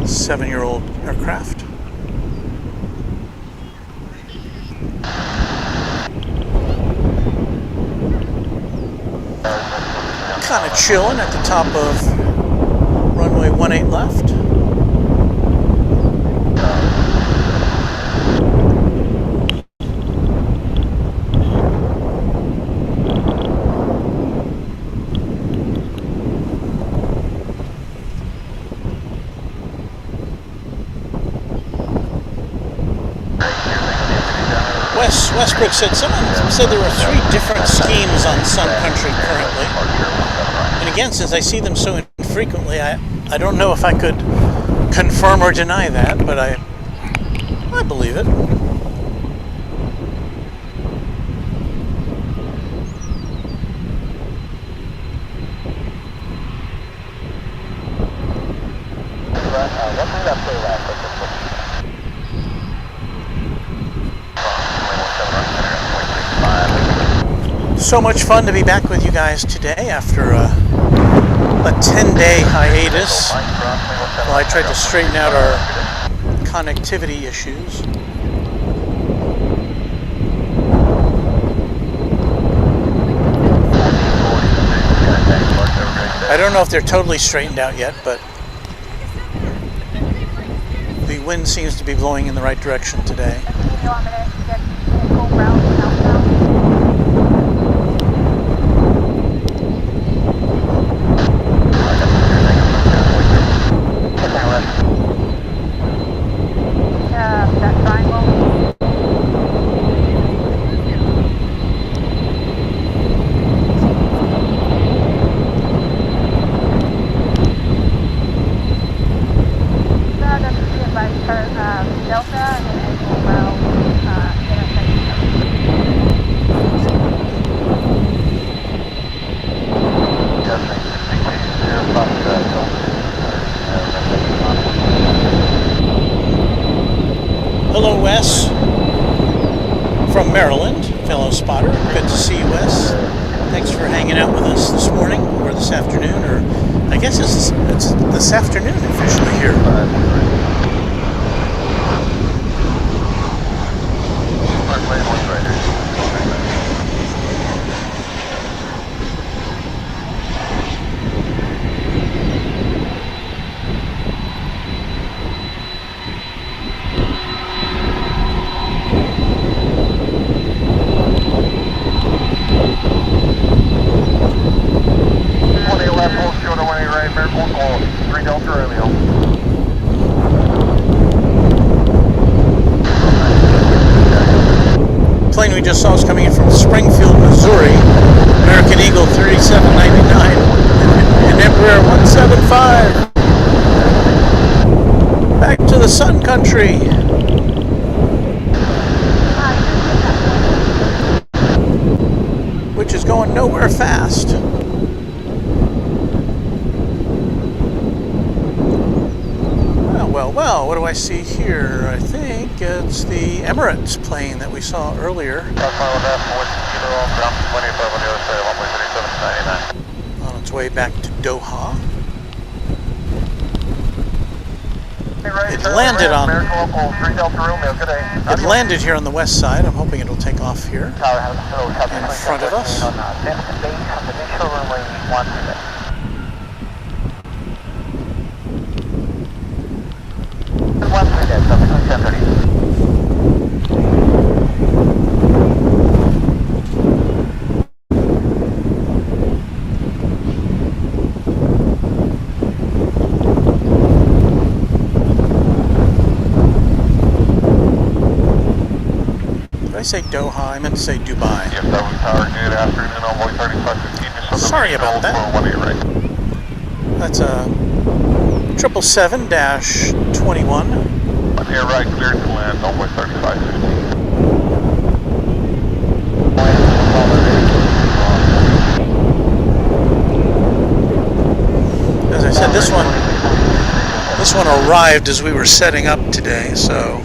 7-year-old aircraft. Kind of chilling at the top of runway 18 left. Westbrook said someone said there were 3 different schemes on Sun Country currently. And again, since I see them so infrequently, I don't know if I could confirm or deny that, but I believe it. So much fun to be back with you guys today after a 10-day hiatus while I tried to straighten out our connectivity issues. I don't know if they're totally straightened out yet, but the wind seems to be blowing in the right direction today. Hello, Wes, from Maryland, fellow spotter. Good to see you, Wes. Thanks for hanging out with us this morning, or this afternoon, or I guess it's this afternoon officially here. Plane we just saw is coming in from Springfield, Missouri. American Eagle 3799 and Embraer 175. Back to the Sun Country. Which is going nowhere fast. Well, what do I see here? I think it's the Emirates plane that we saw earlier. On its way back to Doha. It landed here on the west side. I'm hoping it'll take off here in front of us. say Doha? I meant to say Dubai. DFW Tower, good afternoon, Envoy 3515. Sorry about that. That's a 777-21. Air right, cleared to land, Envoy 3515. As I said, this one arrived as we were setting up today, so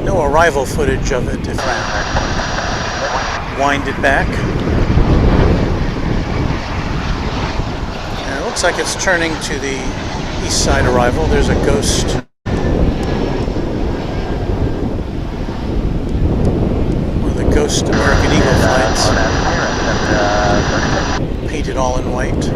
no arrival footage of it if I wind it back. And it looks like it's turning to the east side arrival. There's a ghost. One of the ghost American Eagle flights. Painted all in white.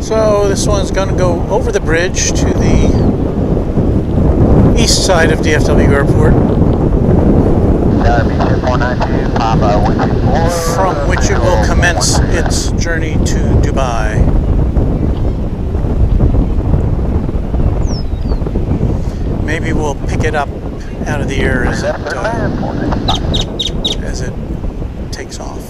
So this one's going to go over the bridge to the east side of DFW Airport, from which it will commence its journey to Dubai. Maybe we'll pick it up out of the air as it takes off.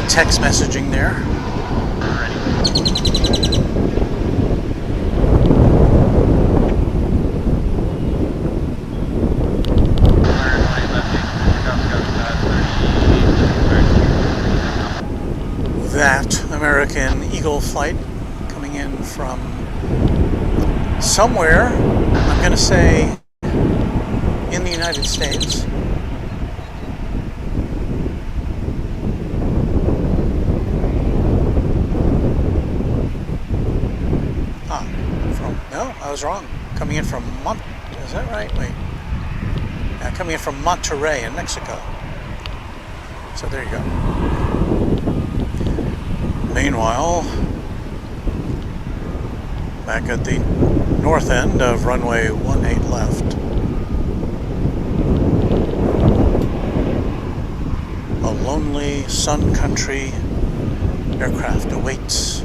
Text messaging there. That American Eagle flight coming in from somewhere, I'm going to say in the United States. I was wrong. Coming in from is that right? Wait. Yeah, coming in from Monterrey in Mexico. So there you go. Meanwhile, back at the north end of runway 18 left, a lonely Sun Country aircraft awaits.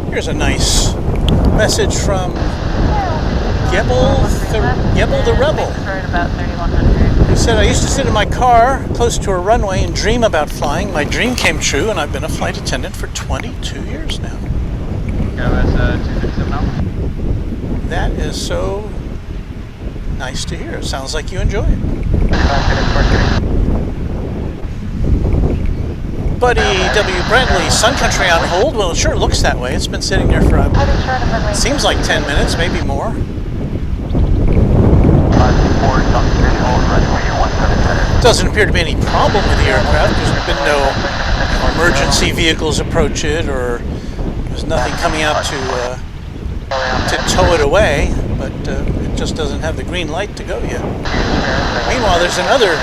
Here's a nice message from Gebel the Rebel. He said, I used to sit in my car close to a runway and dream about flying. My dream came true, and I've been a flight attendant for 22 years now. Yeah, that's 257 now. That is so nice to hear. It sounds like you enjoy it. Buddy W. Bradley, Sun Country on hold. Well, it sure looks that way. It's been sitting there for, seems like 10 minutes, maybe more. Doesn't appear to be any problem with the aircraft. There's been no emergency vehicles approach it, or there's nothing coming out to tow it away, but it just doesn't have the green light to go yet. Meanwhile, there's another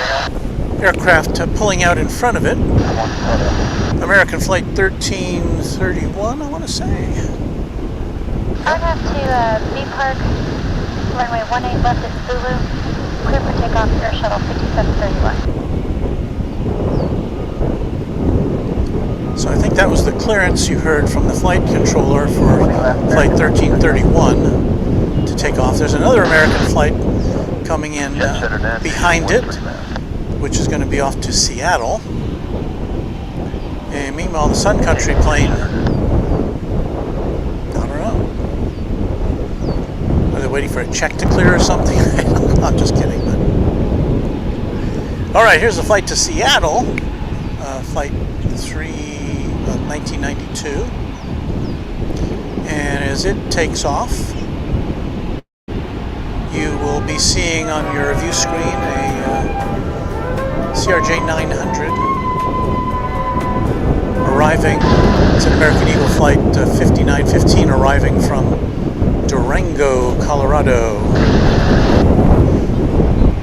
aircraft pulling out in front of it. American Flight 1331, I want to say. I would have to B Park, runway 18 left at Zulu. Clear for takeoff, Air Shuttle 5731. So I think that was the clearance you heard from the flight controller for Flight 1331 to take off. There's another American flight coming in behind it, which is going to be off to Seattle. And meanwhile, the Sun Country plane, I don't know. Are they waiting for a check to clear or something? I'm just kidding. But all right, here's the flight to Seattle, Flight 1992. And as it takes off, you will be seeing on your view screen a CRJ 900 arriving. It's an American Eagle Flight 5915 arriving from Durango, Colorado.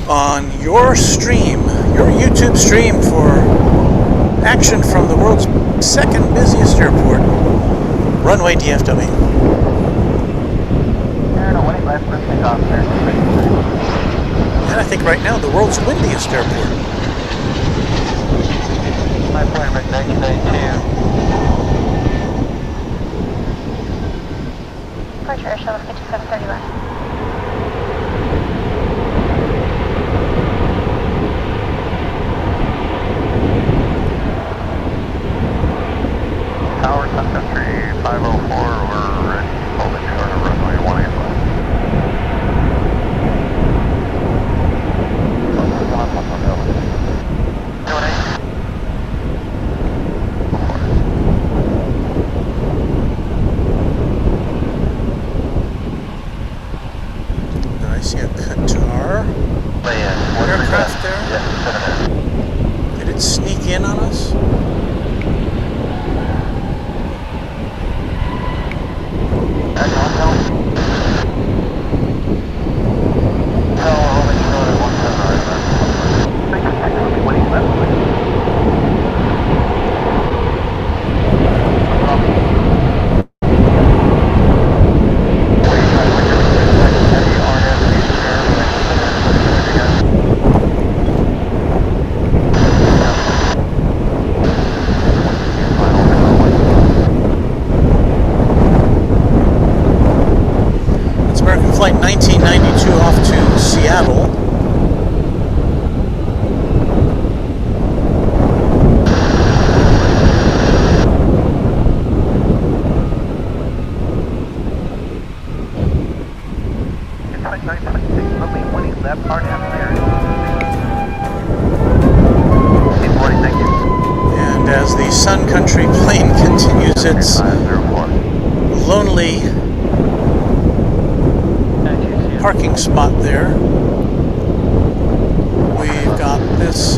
On your stream, your YouTube stream for action from the world's second busiest airport, Runway DFW. And I think right now the world's windiest airport. My appointment 1992. Departure Air Shuttle 5731. Tower, Sun Country 504, we're ready, holding short of runway 18 left. Then I see a Qatar aircraft there. Did it sneak in on us? Flight 1992 off to Seattle. Flight 926, runway 18 left, hard half clear. Thank you. And as the Sun Country plane continues its lonely parking spot there, we've got this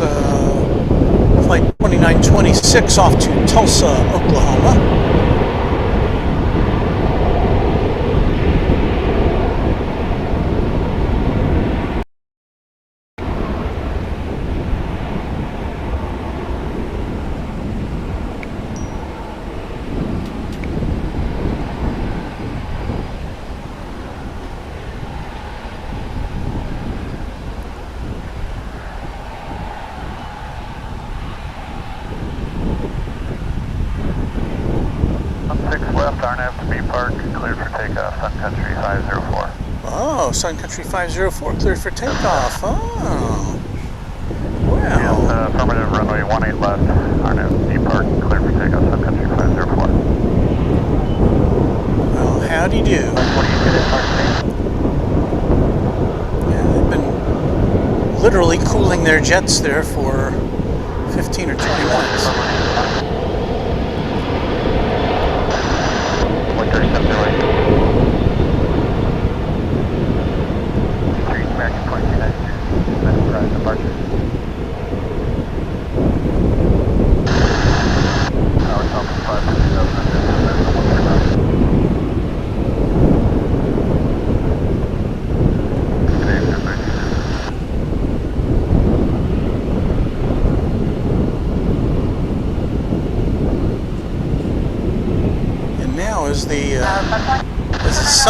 Flight 2926 off to Tulsa, Oklahoma. RNAV to B Park, cleared for takeoff, Sun Country 504. Oh, Sun Country 504 cleared for takeoff. Oh, well. Yes, affirmative, runway 18 left, RNAV to B Park, cleared for takeoff, Sun Country 504. Well, howdy do. Yeah, they've been literally cooling their jets there for 15 or 20 minutes. American 2292, departure.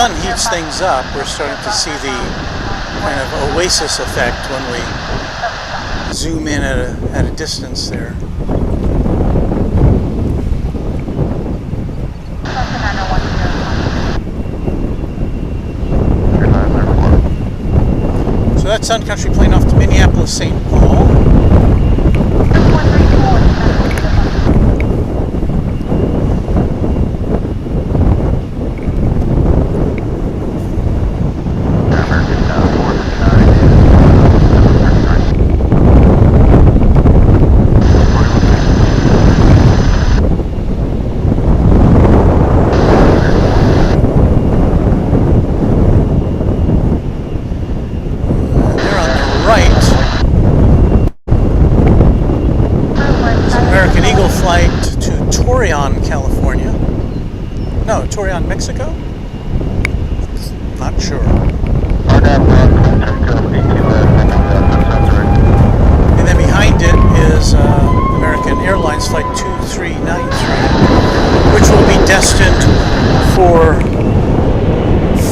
sun heats things up, we're starting to see the kind of oasis effect when we zoom in at a distance there. So that's Sun Country plane off to Minneapolis, St. Paul. California. No, Torreon, Mexico? Not sure. And then behind it is American Airlines Flight 2393, which will be destined for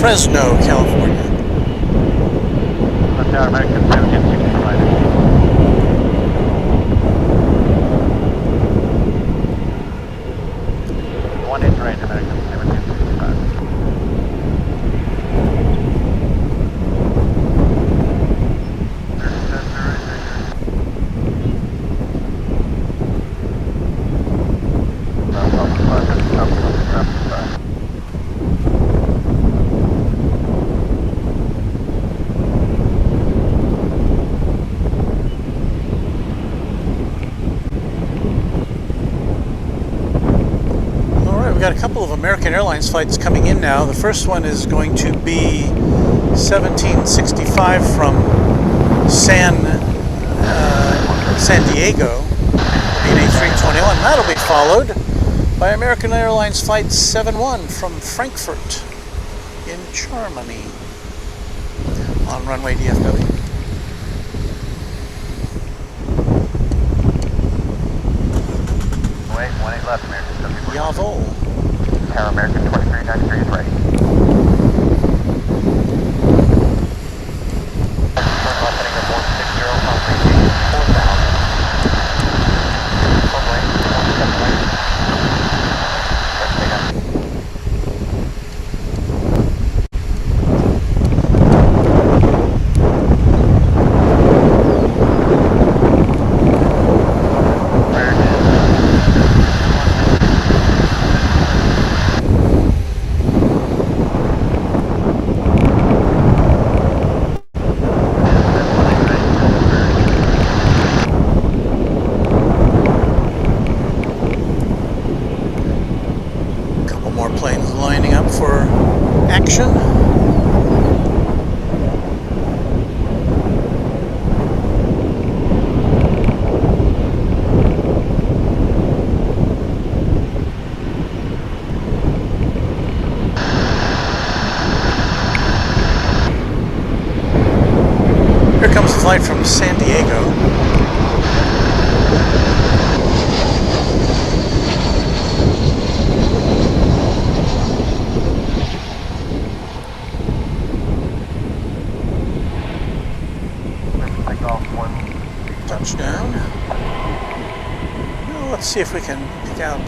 Fresno, California. That's our American 1765. Right, American 1765. We've got a couple of American Airlines flights coming in now. The first one is going to be 1765 from San Diego, being A321. That'll be followed by American Airlines Flight 71 from Frankfurt in Germany on Runway DFW. Wait, 18 left, American 74. Jawohl. Our American 2393 is ready. Planes lining up for action. Here comes the flight from San Diego. Touchdown. Well, let's see if we can pick out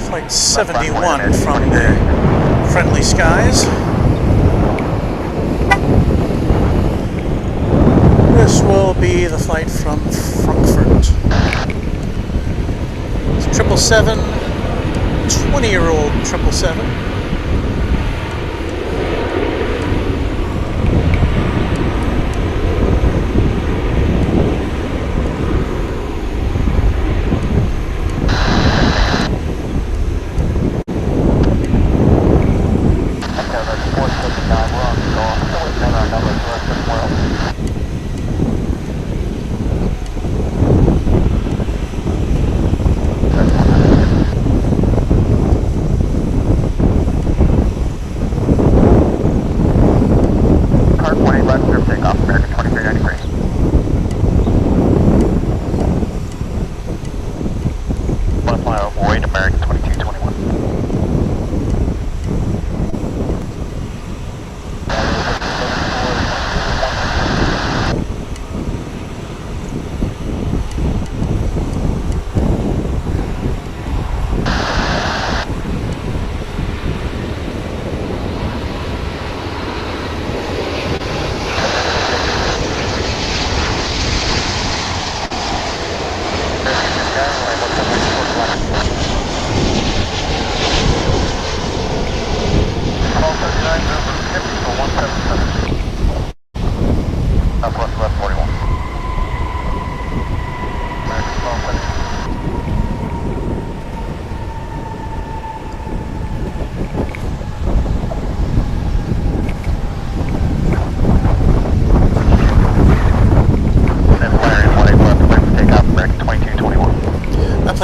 Flight 71 from the friendly skies. This will be the flight from Frankfurt. It's 777, 20-year-old 777.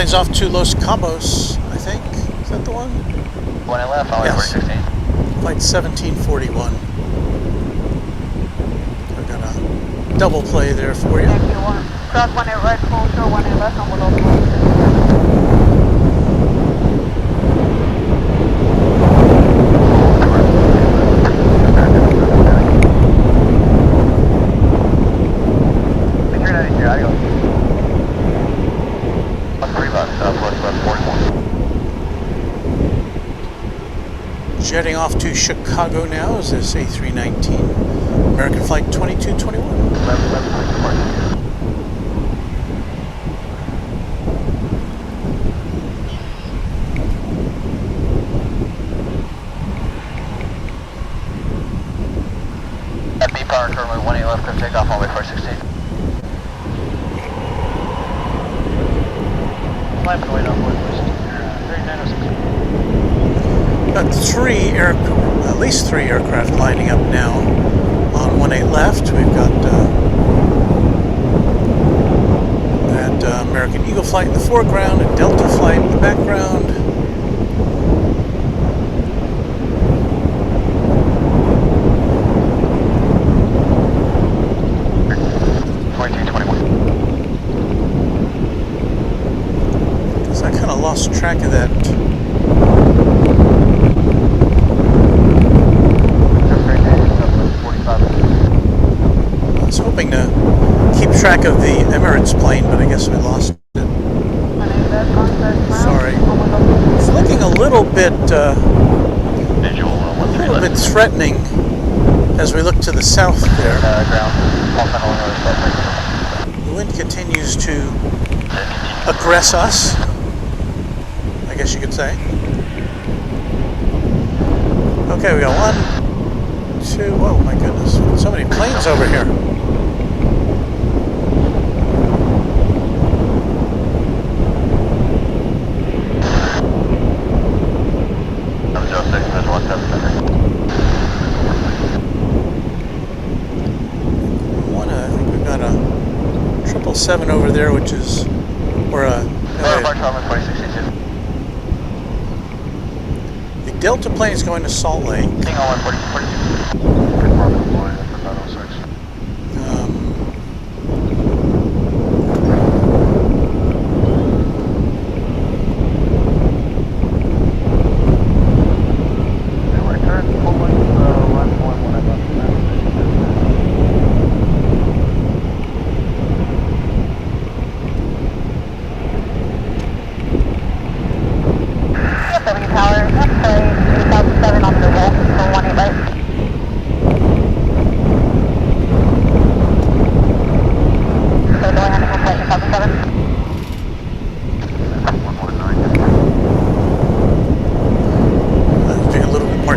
Airlines off to Los Cabos, I think. Is that the one? When I left, I was 16. Flight 1741. I've got a double play there for you. Cross 18 right, full show 18 left on below. Jetting off to Chicago now is this A319, American Flight 2221. At B power, currently 18 left, clear takeoff, runway 416. Flight away down 3906. Got at least three aircraft lining up now on 18 left. We've got that American Eagle flight in the foreground, a Delta flight in the background. Because I kind of lost track of that. Hoping to keep track of the Emirates plane, but I guess we lost it. Sorry. It's looking a little bit threatening as we look to the south there. The wind continues to aggress us, I guess you could say. Okay, we got 1, 2, oh my goodness, so many planes over here. Seven over there, which is the Delta plane is going to Salt Lake.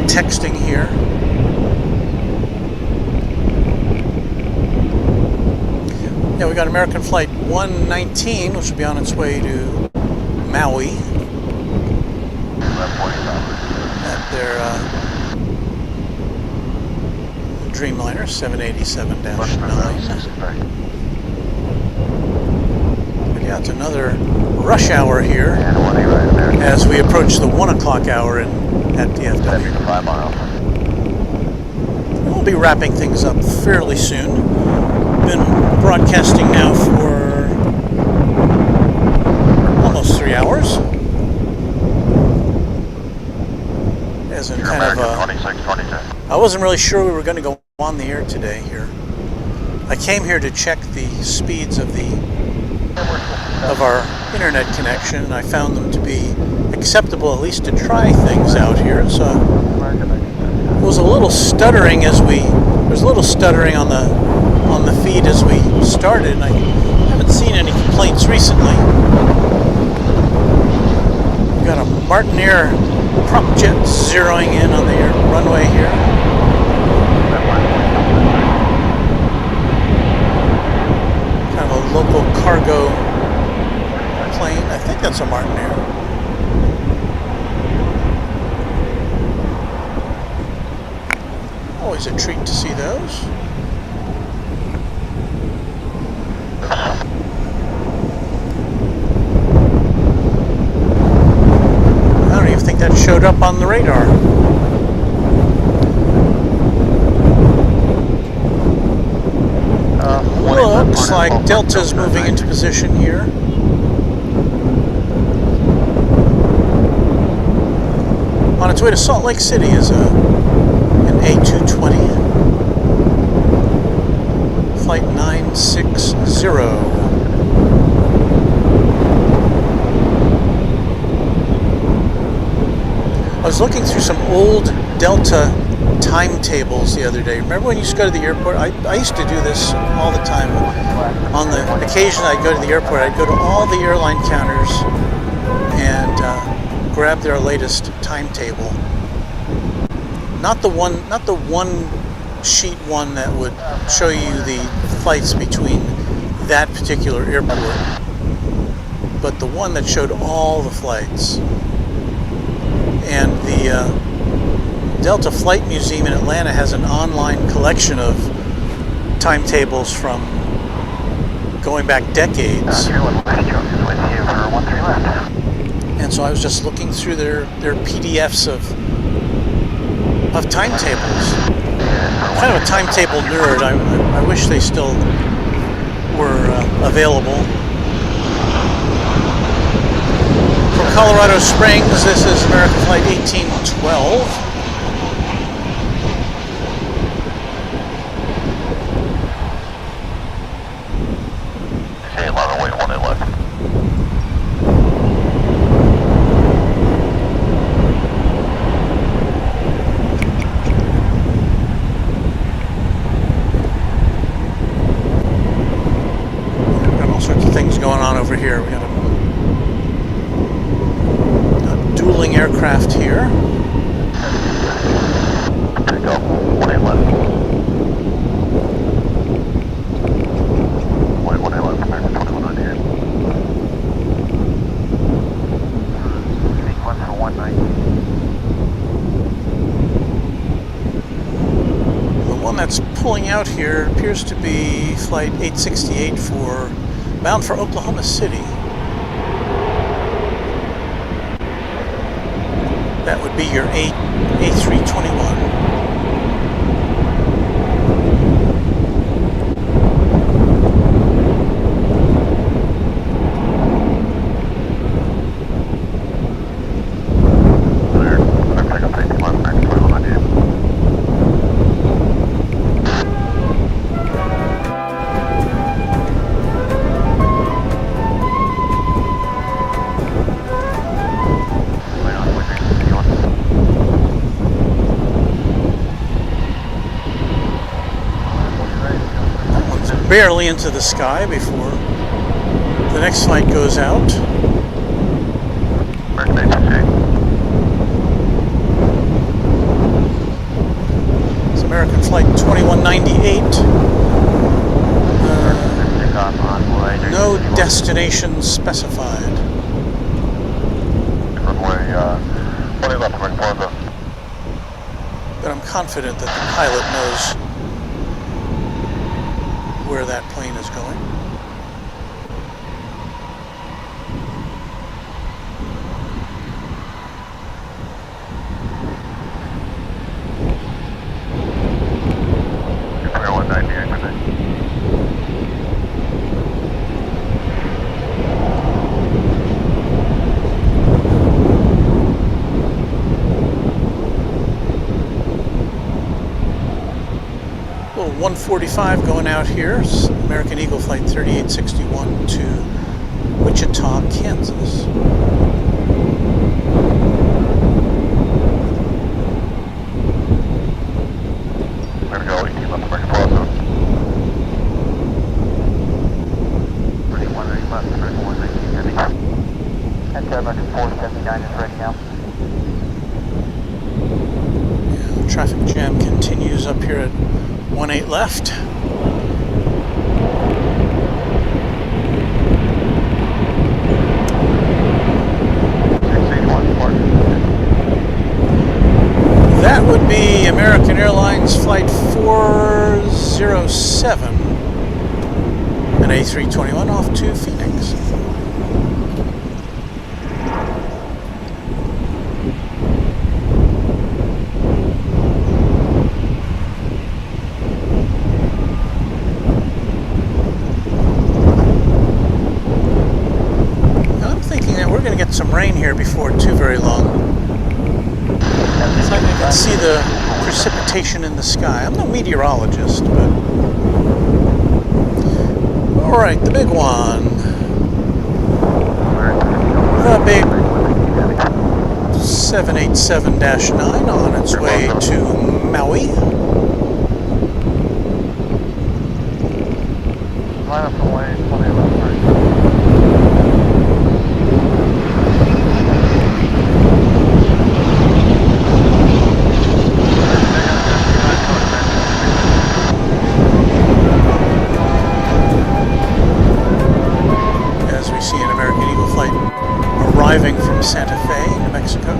Texting here. Yeah, we got American Flight 119, which will be on its way to Maui. At their Dreamliner 787-9. But yeah, it's another rush hour here as we approach the 1 o'clock hour at DFW. We'll be wrapping things up fairly soon. Been broadcasting now for almost 3 hours. As in kind of I wasn't really sure we were going to go on the air today here. I came here to check the speeds of our internet connection, and I found them to be acceptable, at least to try things out here. So it was a little stuttering there was a little stuttering on the feed as we started, and I haven't seen any complaints recently. We've got a Martinair prop jet zeroing in on the runway here. Kind of a local cargo plane. I think that's a Martinair. Always a treat to see those. on the radar. Looks like Delta's moving into position here. On its way to Salt Lake City is an A220. Flight 960. I was looking through some old Delta timetables the other day. Remember when you used to go to the airport? I used to do this all the time. On the occasion I'd go to the airport, I'd go to all the airline counters and grab their latest timetable. Not the one sheet one that would show you the flights between that particular airport, but the one that showed all the flights. And the Delta Flight Museum in Atlanta has an online collection of timetables from going back decades. And so I was just looking through their PDFs of timetables. I'm kind of a timetable nerd. I wish they still were available. From Colorado Springs, this is American Flight 1812. Over here, we got a dueling aircraft here. Take off 18 left. 18 left, American 21 here. Sequence for 190. The one that's pulling out here appears to be flight 868 bound for Oklahoma City. That would be your A321. Barely into the sky before the next flight goes out. It's American Flight 2198. No destination specified. But I'm confident that the pilot knows where that plane is going. Air 198 today. Little 145 going out here. American Eagle Flight 3861 to Wichita, Kansas. We're going to go 18 left, American Plaza. 31 left, American 119 heavy. That's American 479 is ready now. Yeah, the traffic jam continues up here at 18 left. That would be American Airlines Flight 407, an A321 off to Phoenix. some rain here before too very long. So I can see the precipitation in the sky. I'm no meteorologist, but... Alright, the big one. The big 787-9 on its way to Maui. Line up away, 20 left, As we see an American Eagle flight arriving from Santa Fe, New Mexico.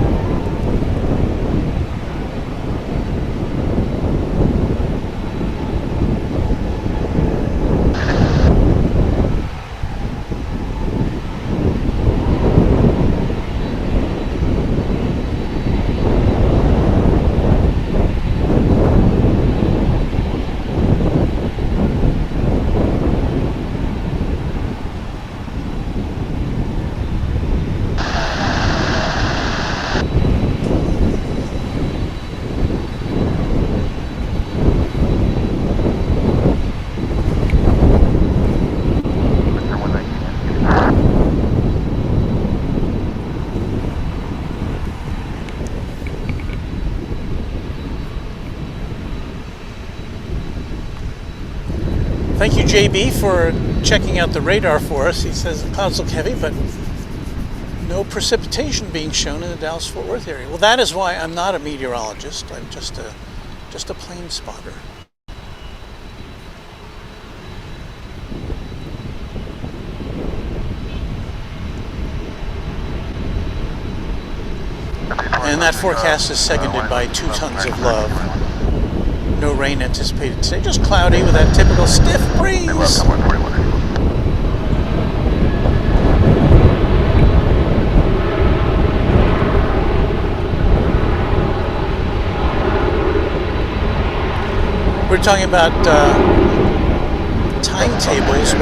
Thank you, JB, for checking out the radar for us. He says the clouds look heavy, but no precipitation being shown in the Dallas-Fort Worth area. Well, that is why I'm not a meteorologist. I'm just a plane spotter. And that forecast is seconded by 2 tons of love. No rain anticipated today, just cloudy with that typical stiff breeze. We're talking about timetables.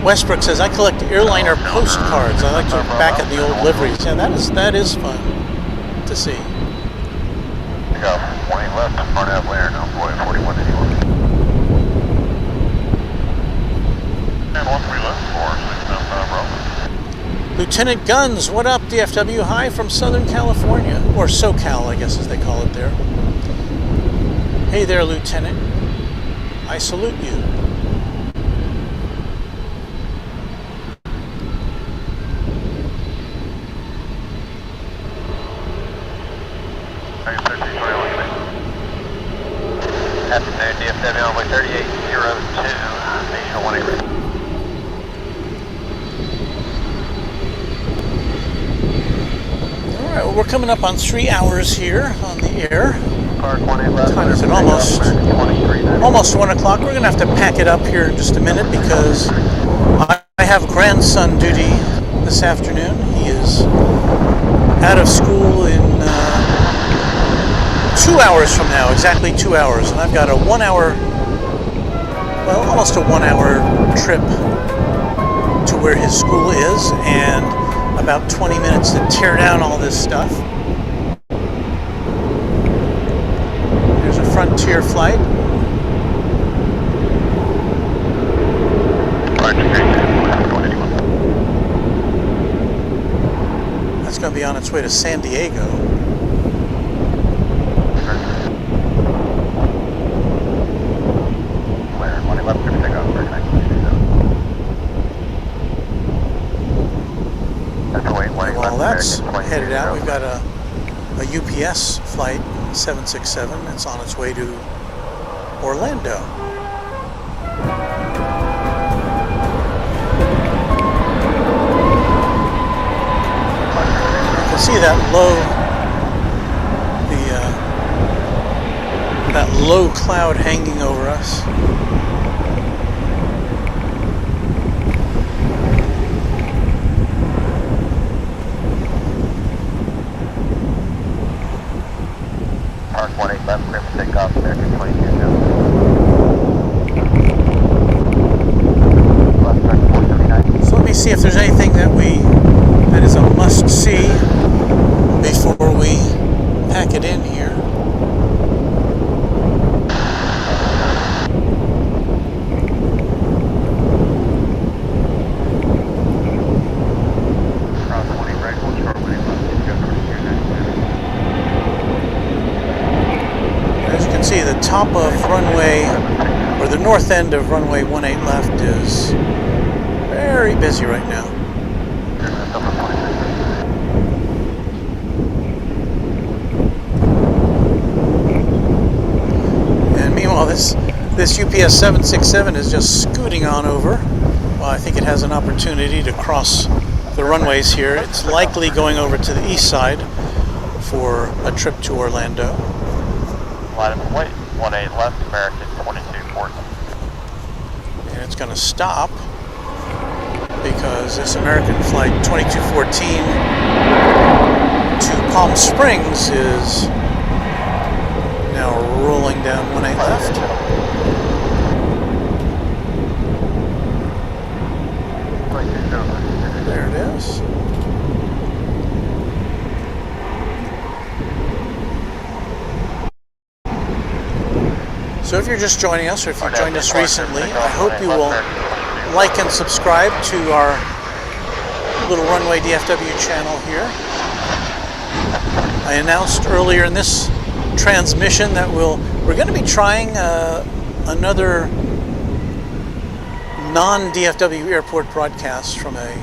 Westbrook says, I collect airliner postcards. I like to look back at the old liveries. Yeah, that is fun to see. Yeah, 20 left and front half later now, boy, 41 anyone. And 13 left, 4, 6, Lieutenant Guns, what up, DFW? Hi from Southern California, or SoCal, I guess as they call it there. Hey there, Lieutenant. I salute you. Afternoon, DFW on way 3802, National 18. All right, well, we're coming up on 3 hours here on the air. Park 18 left. Time is at almost 1 o'clock. We're going to have to pack it up here in just a minute because I have grandson duty this afternoon. He is out of school in 2 hours from now, exactly 2 hours. And I've got a 1 hour, well, almost a 1 hour trip to where his school is and about 20 minutes to tear down all this stuff. There's a Frontier flight. That's going to be on its way to San Diego. Well, that's headed out. We've got a UPS flight 767. It's on its way to Orlando. You can see that low cloud hanging over us. Park 18 left, grip take off, American 22 now. Left, 479. So let me see if there's anything that we That is a must-see before we pack it in here. As you can see, the top of runway, or the north end of runway 18 left is very busy right now. And meanwhile, this UPS 767 is just scooting on over. Well, I think it has an opportunity to cross the runways here. It's likely going over to the east side for a trip to Orlando. Line of wait, 18 left, American 2214. And it's going to stop because this American flight 2214 to Palm Springs is now rolling down 18 left. There it is. So if you're just joining us, or if you've joined us recently, I hope you will like and subscribe to our little Runway DFW channel here. I announced earlier in this transmission that we're going to be trying another non-DFW airport broadcast from a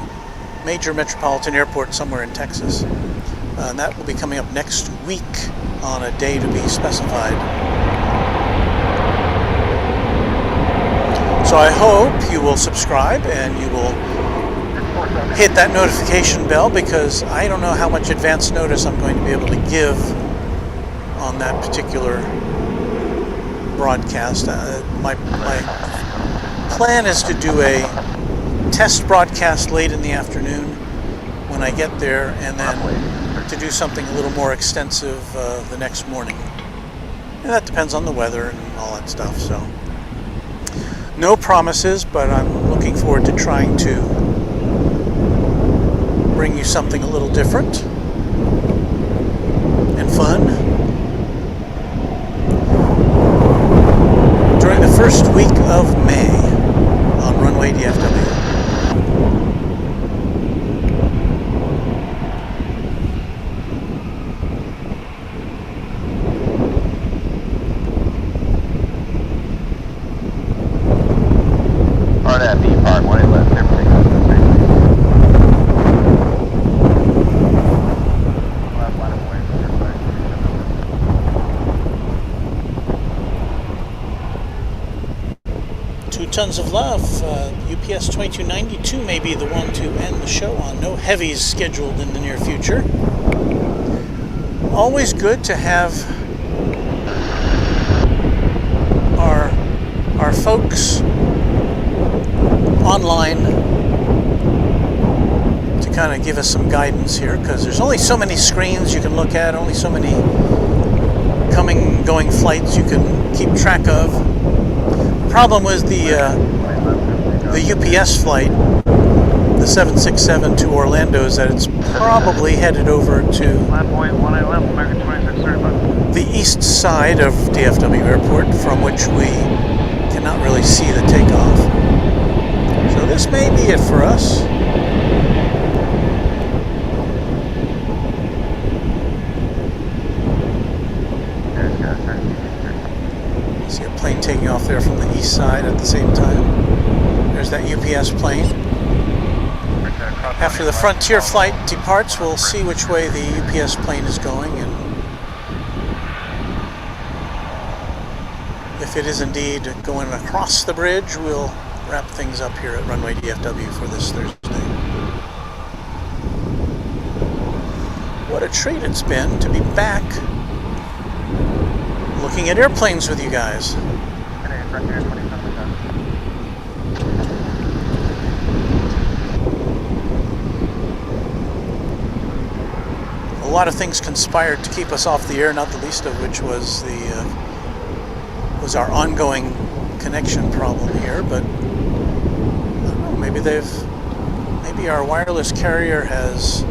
major metropolitan airport somewhere in Texas. And that will be coming up next week on a day to be specified. So I hope you will subscribe and you will hit that notification bell, because I don't know how much advance notice I'm going to be able to give on that particular broadcast. My plan is to do a test broadcast late in the afternoon when I get there, and then to do something a little more extensive the next morning. And that depends on the weather and all that stuff. So no promises, but I'm looking forward to trying to bring you something a little different and fun. During the first week of May on Runway DFW. Tons of love. UPS 2292 may be the one to end the show on. No heavies scheduled in the near future. Always good to have our folks online to kind of give us some guidance here, because there's only so many screens you can look at, only so many coming and going flights you can keep track of. The problem with the UPS flight, the 767 to Orlando, is that it's probably headed over to the east side of DFW Airport, from which we cannot really see the takeoff. So this may be it for us. See a plane taking off there from the east side at the same time. There's that UPS plane. After the Frontier flight departs, we'll see which way the UPS plane is going, and if it is indeed going across the bridge, we'll wrap things up here at Runway DFW for this Thursday. What a treat it's been to be back looking at airplanes with you guys. A lot of things conspired to keep us off the air, not the least of which was our ongoing connection problem here. But I don't know, maybe Maybe our wireless carrier has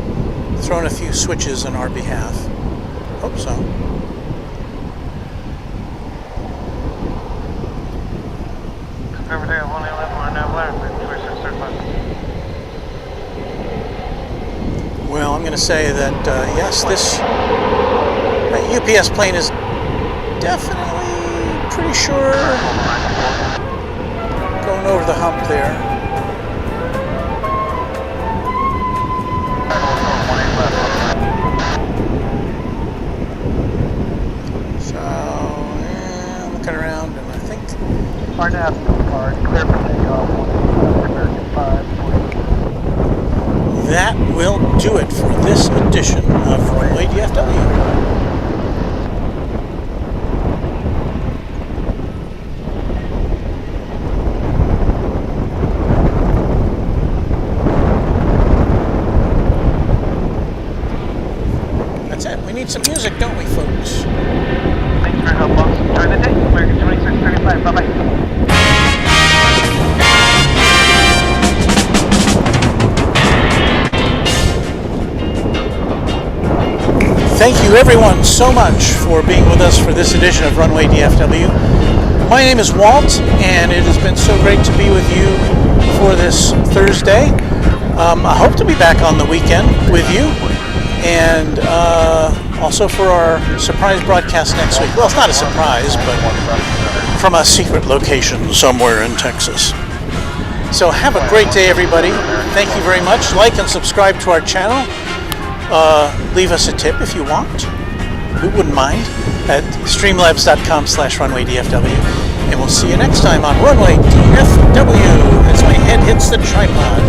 thrown a few switches on our behalf. Hope so. Well, I'm going to say that, yes, this UPS plane is definitely pretty sure going over the hump there. So, looking around, and I think... Our national card, clear for takeoff, American 5. That will do it for this edition of Runway DFW. That's it. We need some music, don't we, folks? Thanks for your help, folks. Enjoy the day. American 2635. Bye-bye. Thank you everyone so much for being with us for this edition of Runway DFW. My name is Walt, and it has been so great to be with you for this Thursday. I hope to be back on the weekend with you, and also for our surprise broadcast next week. Well, it's not a surprise, but from a secret location somewhere in Texas. So have a great day, everybody. Thank you very much. Like and subscribe to our channel. Leave us a tip if you want. We wouldn't mind at streamlabs.com/runwaydfw. And we'll see you next time on Runway DFW as my head hits the tripod.